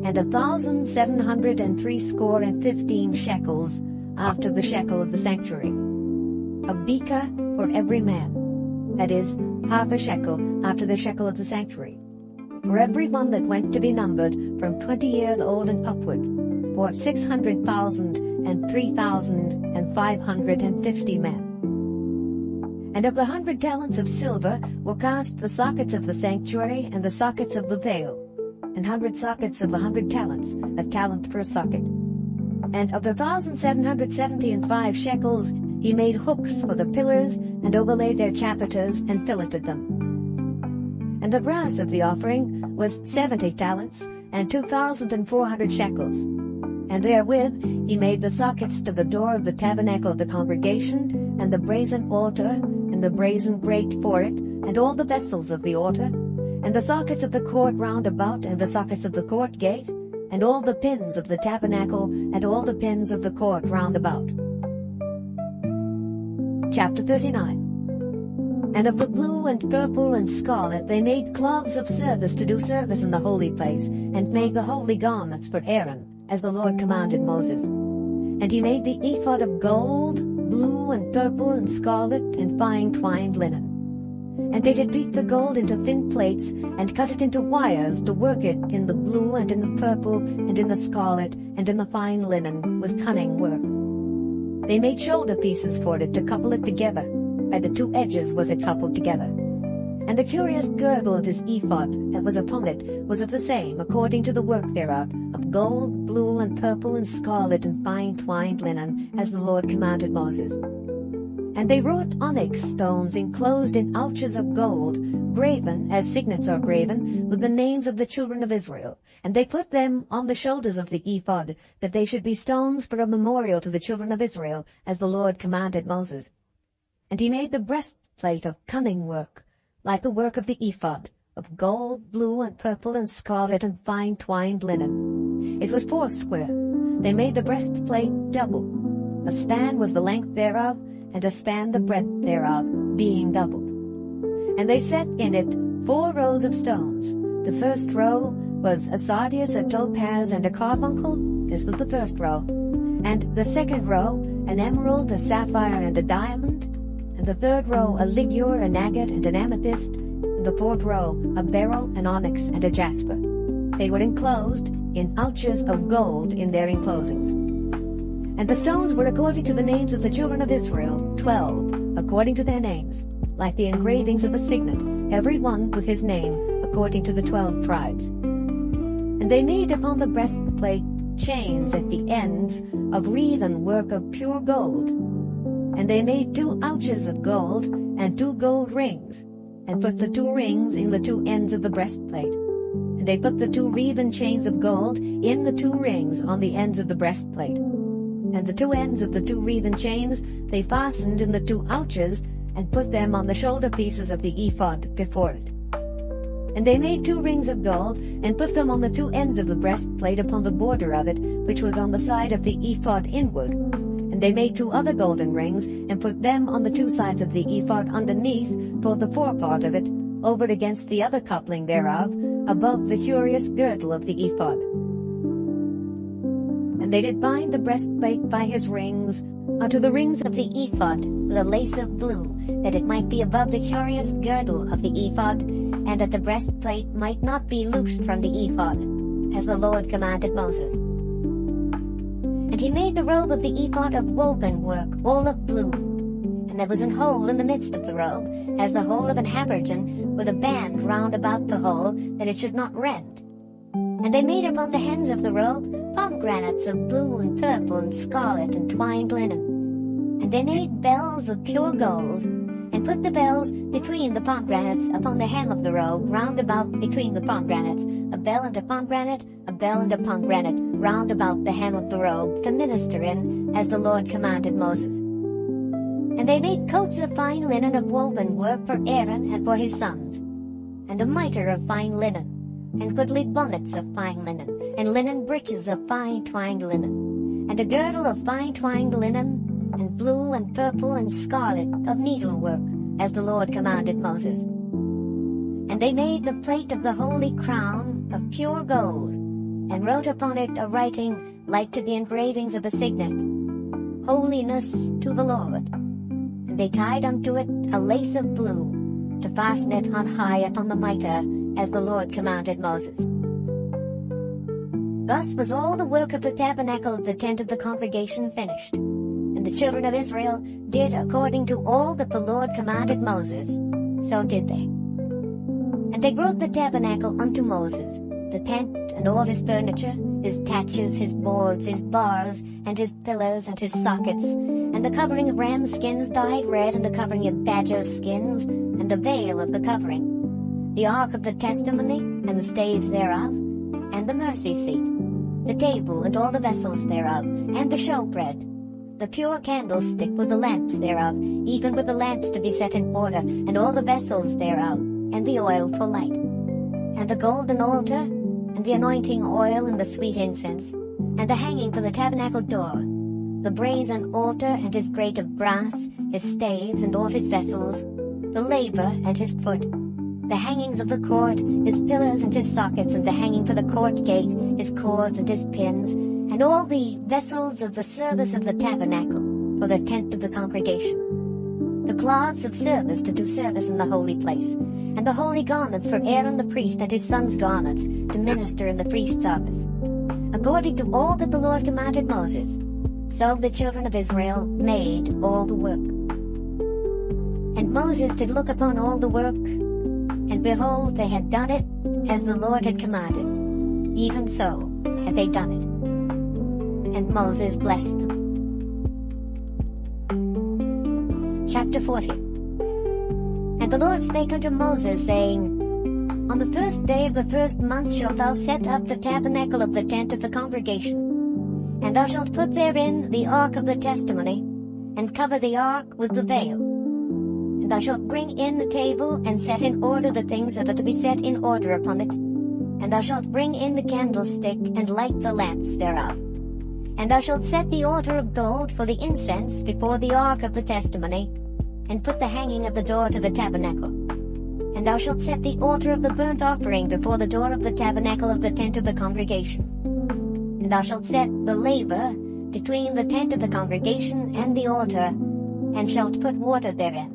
A: and 1,715 shekels after the shekel of the sanctuary. A beaker for every man, that is, half a shekel after the shekel of the sanctuary, for every one that went to be numbered from 20 years old and upward, for 600,000 and 3,550 men. And of the 100 talents of silver were cast the sockets of the sanctuary and the sockets of the veil, 100 sockets of the 100 talents, a talent per socket. And of the 1,775 shekels he made hooks for the pillars, and overlaid their chapiters, and filleted them. And the brass of the offering was 70 talents, and 2,400 shekels. And therewith he made the sockets to the door of the tabernacle of the congregation, and the brazen altar, and the brazen grate for it, and all the vessels of the altar, and the sockets of the court round about, and the sockets of the court gate, and all the pins of the tabernacle, and all the pins of the court round about. Chapter 39. And of the blue and purple and scarlet they made cloths of service to do service in the holy place, and made the holy garments for Aaron, as the Lord commanded Moses. And he made the ephod of gold, blue and purple and scarlet and fine twined linen. And they did beat the gold into thin plates, and cut it into wires to work it in the blue and in the purple and in the scarlet and in the fine linen with cunning work. They made shoulder pieces for it to couple it together. By the 2 edges was it coupled together. And the curious girdle of his ephod that was upon it was of the same, according to the work thereof, of gold, blue, and purple, and scarlet, and fine twined linen, as the Lord commanded Moses. And they wrought onyx stones enclosed in ouches of gold, graven, as signets are graven, with the names of the children of Israel. And they put them on the shoulders of the ephod, that they should be stones for a memorial to the children of Israel, as the Lord commanded Moses. And he made the breastplate of cunning work, like the work of the ephod, of gold, blue, and purple, and scarlet, and fine twined linen. It was 40. They made the breastplate double. A span was the length thereof, and a span the breadth thereof, being doubled. And they set in it 4 rows of stones. The first row was a sardius, a topaz, and a carbuncle. This was the first row. And the second row, an emerald, a sapphire, and a diamond. And the third row, a ligure, an agate, and an amethyst. And the fourth row, a beryl, an onyx, and a jasper. They were enclosed in ouches of gold in their enclosings. And the stones were according to the names of the children of Israel, 12, according to their names, like the engravings of a signet, every one with his name, according to the 12 tribes. And they made upon the breastplate chains at the ends of wreathen work of pure gold. And they made 2 ouches of gold, and 2 gold rings, and put the 2 rings in the 2 ends of the breastplate. And they put the 2 wreathen chains of gold in the 2 rings on the ends of the breastplate. And the 2 ends of the 2 wreathen chains they fastened in the 2 ouches, and put them on the shoulder pieces of the ephod before it. And they made 2 rings of gold, and put them on the 2 ends of the breastplate upon the border of it, which was on the side of the ephod inward. And they made 2 other golden rings, and put them on the 2 sides of the ephod underneath, toward the forepart of it, over against the other coupling thereof, above the curious girdle of the ephod. And they did bind the breastplate by his rings unto the rings of the ephod with a lace of blue, that it might be above the curious girdle of the ephod, and that the breastplate might not be loosed from the ephod, as the Lord commanded Moses. And he made the robe of the ephod of woven work, all of blue. And there was an hole in the midst of the robe, as the hole of an habergeon, with a band round about the hole, that it should not rend. And they made upon the hems of the robe pomegranates of blue and purple and scarlet and twined linen. And they made bells of pure gold, and put the bells between the pomegranates upon the hem of the robe, round about between the pomegranates, a bell and a pomegranate, a bell and a pomegranate, round about the hem of the robe, to minister in, as the Lord commanded Moses. And they made coats of fine linen of woven work for Aaron and for his sons, and a mitre of fine linen, and goodly bonnets of fine linen, and linen breeches of fine twined linen, and a girdle of fine twined linen, and blue and purple and scarlet of needlework, as the Lord commanded Moses. And they made the plate of the holy crown of pure gold, and wrote upon it a writing like to the engravings of a signet, Holiness to the Lord. And they tied unto it a lace of blue, to fasten it on high upon the mitre, as the Lord commanded Moses. Thus was all the work of the tabernacle of the tent of the congregation finished. And the children of Israel did according to all that the Lord commanded Moses, so did they. And they brought the tabernacle unto Moses, the tent and all his furniture, his taches, his boards, his bars, and his pillars, and his sockets, and the covering of ram skins dyed red, and the covering of badger skins, and the veil of the covering, the ark of the testimony, and the staves thereof, and the mercy seat, the table and all the vessels thereof, and the showbread, the pure candlestick with the lamps thereof, even with the lamps to be set in order, and all the vessels thereof, and the oil for light, and the golden altar, and the anointing oil and the sweet incense, and the hanging for the tabernacle door, the brazen altar and his grate of brass, his staves and all his vessels, the laver and his foot, the hangings of the court, his pillars and his sockets, and the hanging for the court gate, his cords and his pins, and all the vessels of the service of the tabernacle, for the tent of the congregation, the cloths of service to do service in the holy place, and the holy garments for Aaron the priest and his sons' garments, to minister in the priest's office, according to all that the Lord commanded Moses. So the children of Israel made all the work. And Moses did look upon all the work, and behold, they had done it as the Lord had commanded. Even so had they done it. And Moses blessed them. Chapter 40. And the Lord spake unto Moses, saying, On the first day of the first month shalt thou set up the tabernacle of the tent of the congregation, and thou shalt put therein the ark of the testimony, and cover the ark with the veil. And thou shalt bring in the table, and set in order the things that are to be set in order upon it. And thou shalt bring in the candlestick, and light the lamps thereof. And thou shalt set the altar of gold for the incense before the ark of the testimony, and put the hanging of the door to the tabernacle. And thou shalt set the altar of the burnt offering before the door of the tabernacle of the tent of the congregation. And thou shalt set the laver between the tent of the congregation and the altar, and shalt put water therein.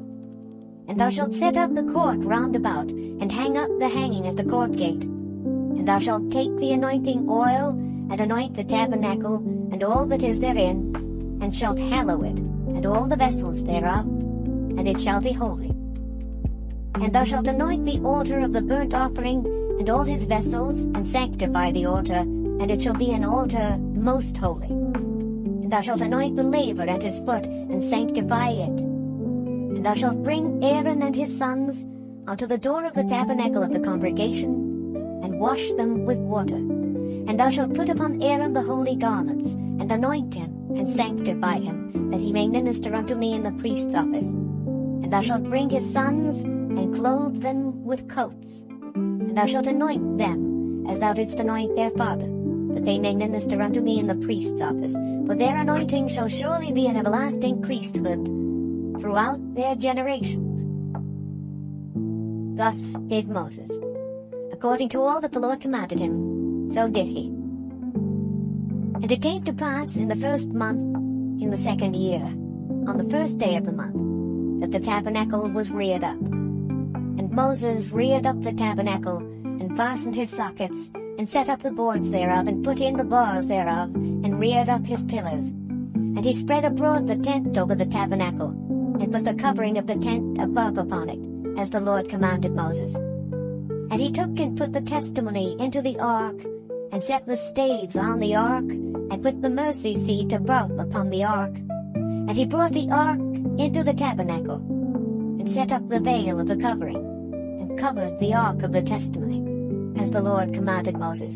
A: And thou shalt set up the court round about, and hang up the hanging at the court gate. And thou shalt take the anointing oil, and anoint the tabernacle, and all that is therein, and shalt hallow it, and all the vessels thereof, and it shall be holy. And thou shalt anoint the altar of the burnt offering, and all his vessels, and sanctify the altar, and it shall be an altar most holy. And thou shalt anoint the laver at his foot, and sanctify it. And thou shalt bring Aaron and his sons unto the door of the tabernacle of the congregation, and wash them with water. And thou shalt put upon Aaron the holy garments, and anoint him, and sanctify him, that he may minister unto me in the priest's office. And thou shalt bring his sons, and clothe them with coats. And thou shalt anoint them, as thou didst anoint their father, that they may minister unto me in the priest's office. For their anointing shall surely be an everlasting priesthood throughout their generations. Thus did Moses. According to all that the Lord commanded him, so did he. And it came to pass in the first month, in the second year, on the first day of the month, that the tabernacle was reared up. And Moses reared up the tabernacle, and fastened his sockets, and set up the boards thereof, and put in the bars thereof, and reared up his pillars. And he spread abroad the tent over the tabernacle, and put the covering of the tent above upon it, as the Lord commanded Moses. And he took and put the testimony into the ark, and set the staves on the ark, and put the mercy seat above upon the ark. And he brought the ark into the tabernacle, and set up the veil of the covering, and covered the ark of the testimony, as the Lord commanded Moses.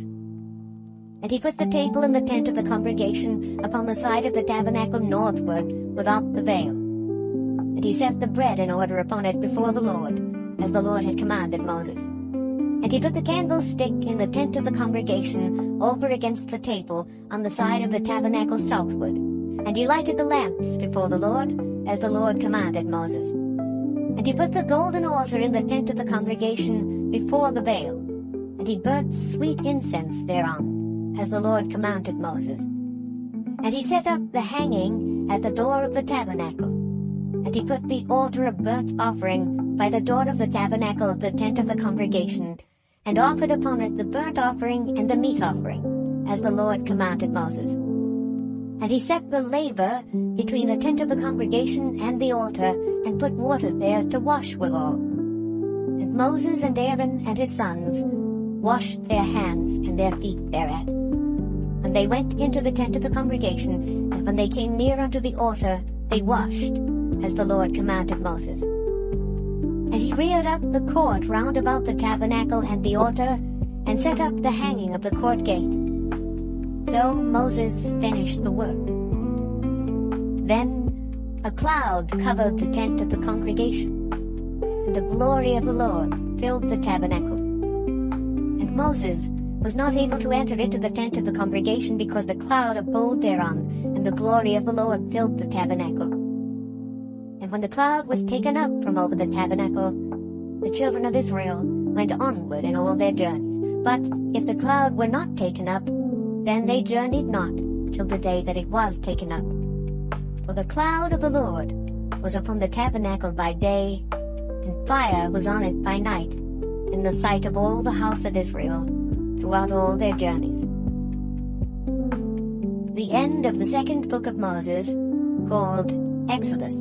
A: And he put the table in the tent of the congregation upon the side of the tabernacle northward, without the veil. And he set the bread in order upon it before the Lord, as the Lord had commanded Moses. And he put the candlestick in the tent of the congregation over against the table on the side of the tabernacle southward. And he lighted the lamps before the Lord, as the Lord commanded Moses. And he put the golden altar in the tent of the congregation before the veil. And he burnt sweet incense thereon, as the Lord commanded Moses. And he set up the hanging at the door of the tabernacle. And he put the altar of burnt offering by the door of the tabernacle of the tent of the congregation, and offered upon it the burnt offering and the meat offering, as the Lord commanded Moses. And he set the laver between the tent of the congregation and the altar, and put water there to wash withal. And Moses and Aaron and his sons washed their hands and their feet thereat. And they went into the tent of the congregation, and when they came near unto the altar, they washed, as the Lord commanded Moses. And he reared up the court round about the tabernacle and the altar, and set up the hanging of the court gate. So Moses finished the work. Then a cloud covered the tent of the congregation, and the glory of the Lord filled the tabernacle. And Moses was not able to enter into the tent of the congregation, because the cloud abode thereon, and the glory of the Lord filled the tabernacle. And when the cloud was taken up from over the tabernacle, the children of Israel went onward in all their journeys. But if the cloud were not taken up, then they journeyed not till the day that it was taken up. For the cloud of the Lord was upon the tabernacle by day, and fire was on it by night, in the sight of all the house of Israel, throughout all their journeys. The end of the second book of Moses, called Exodus.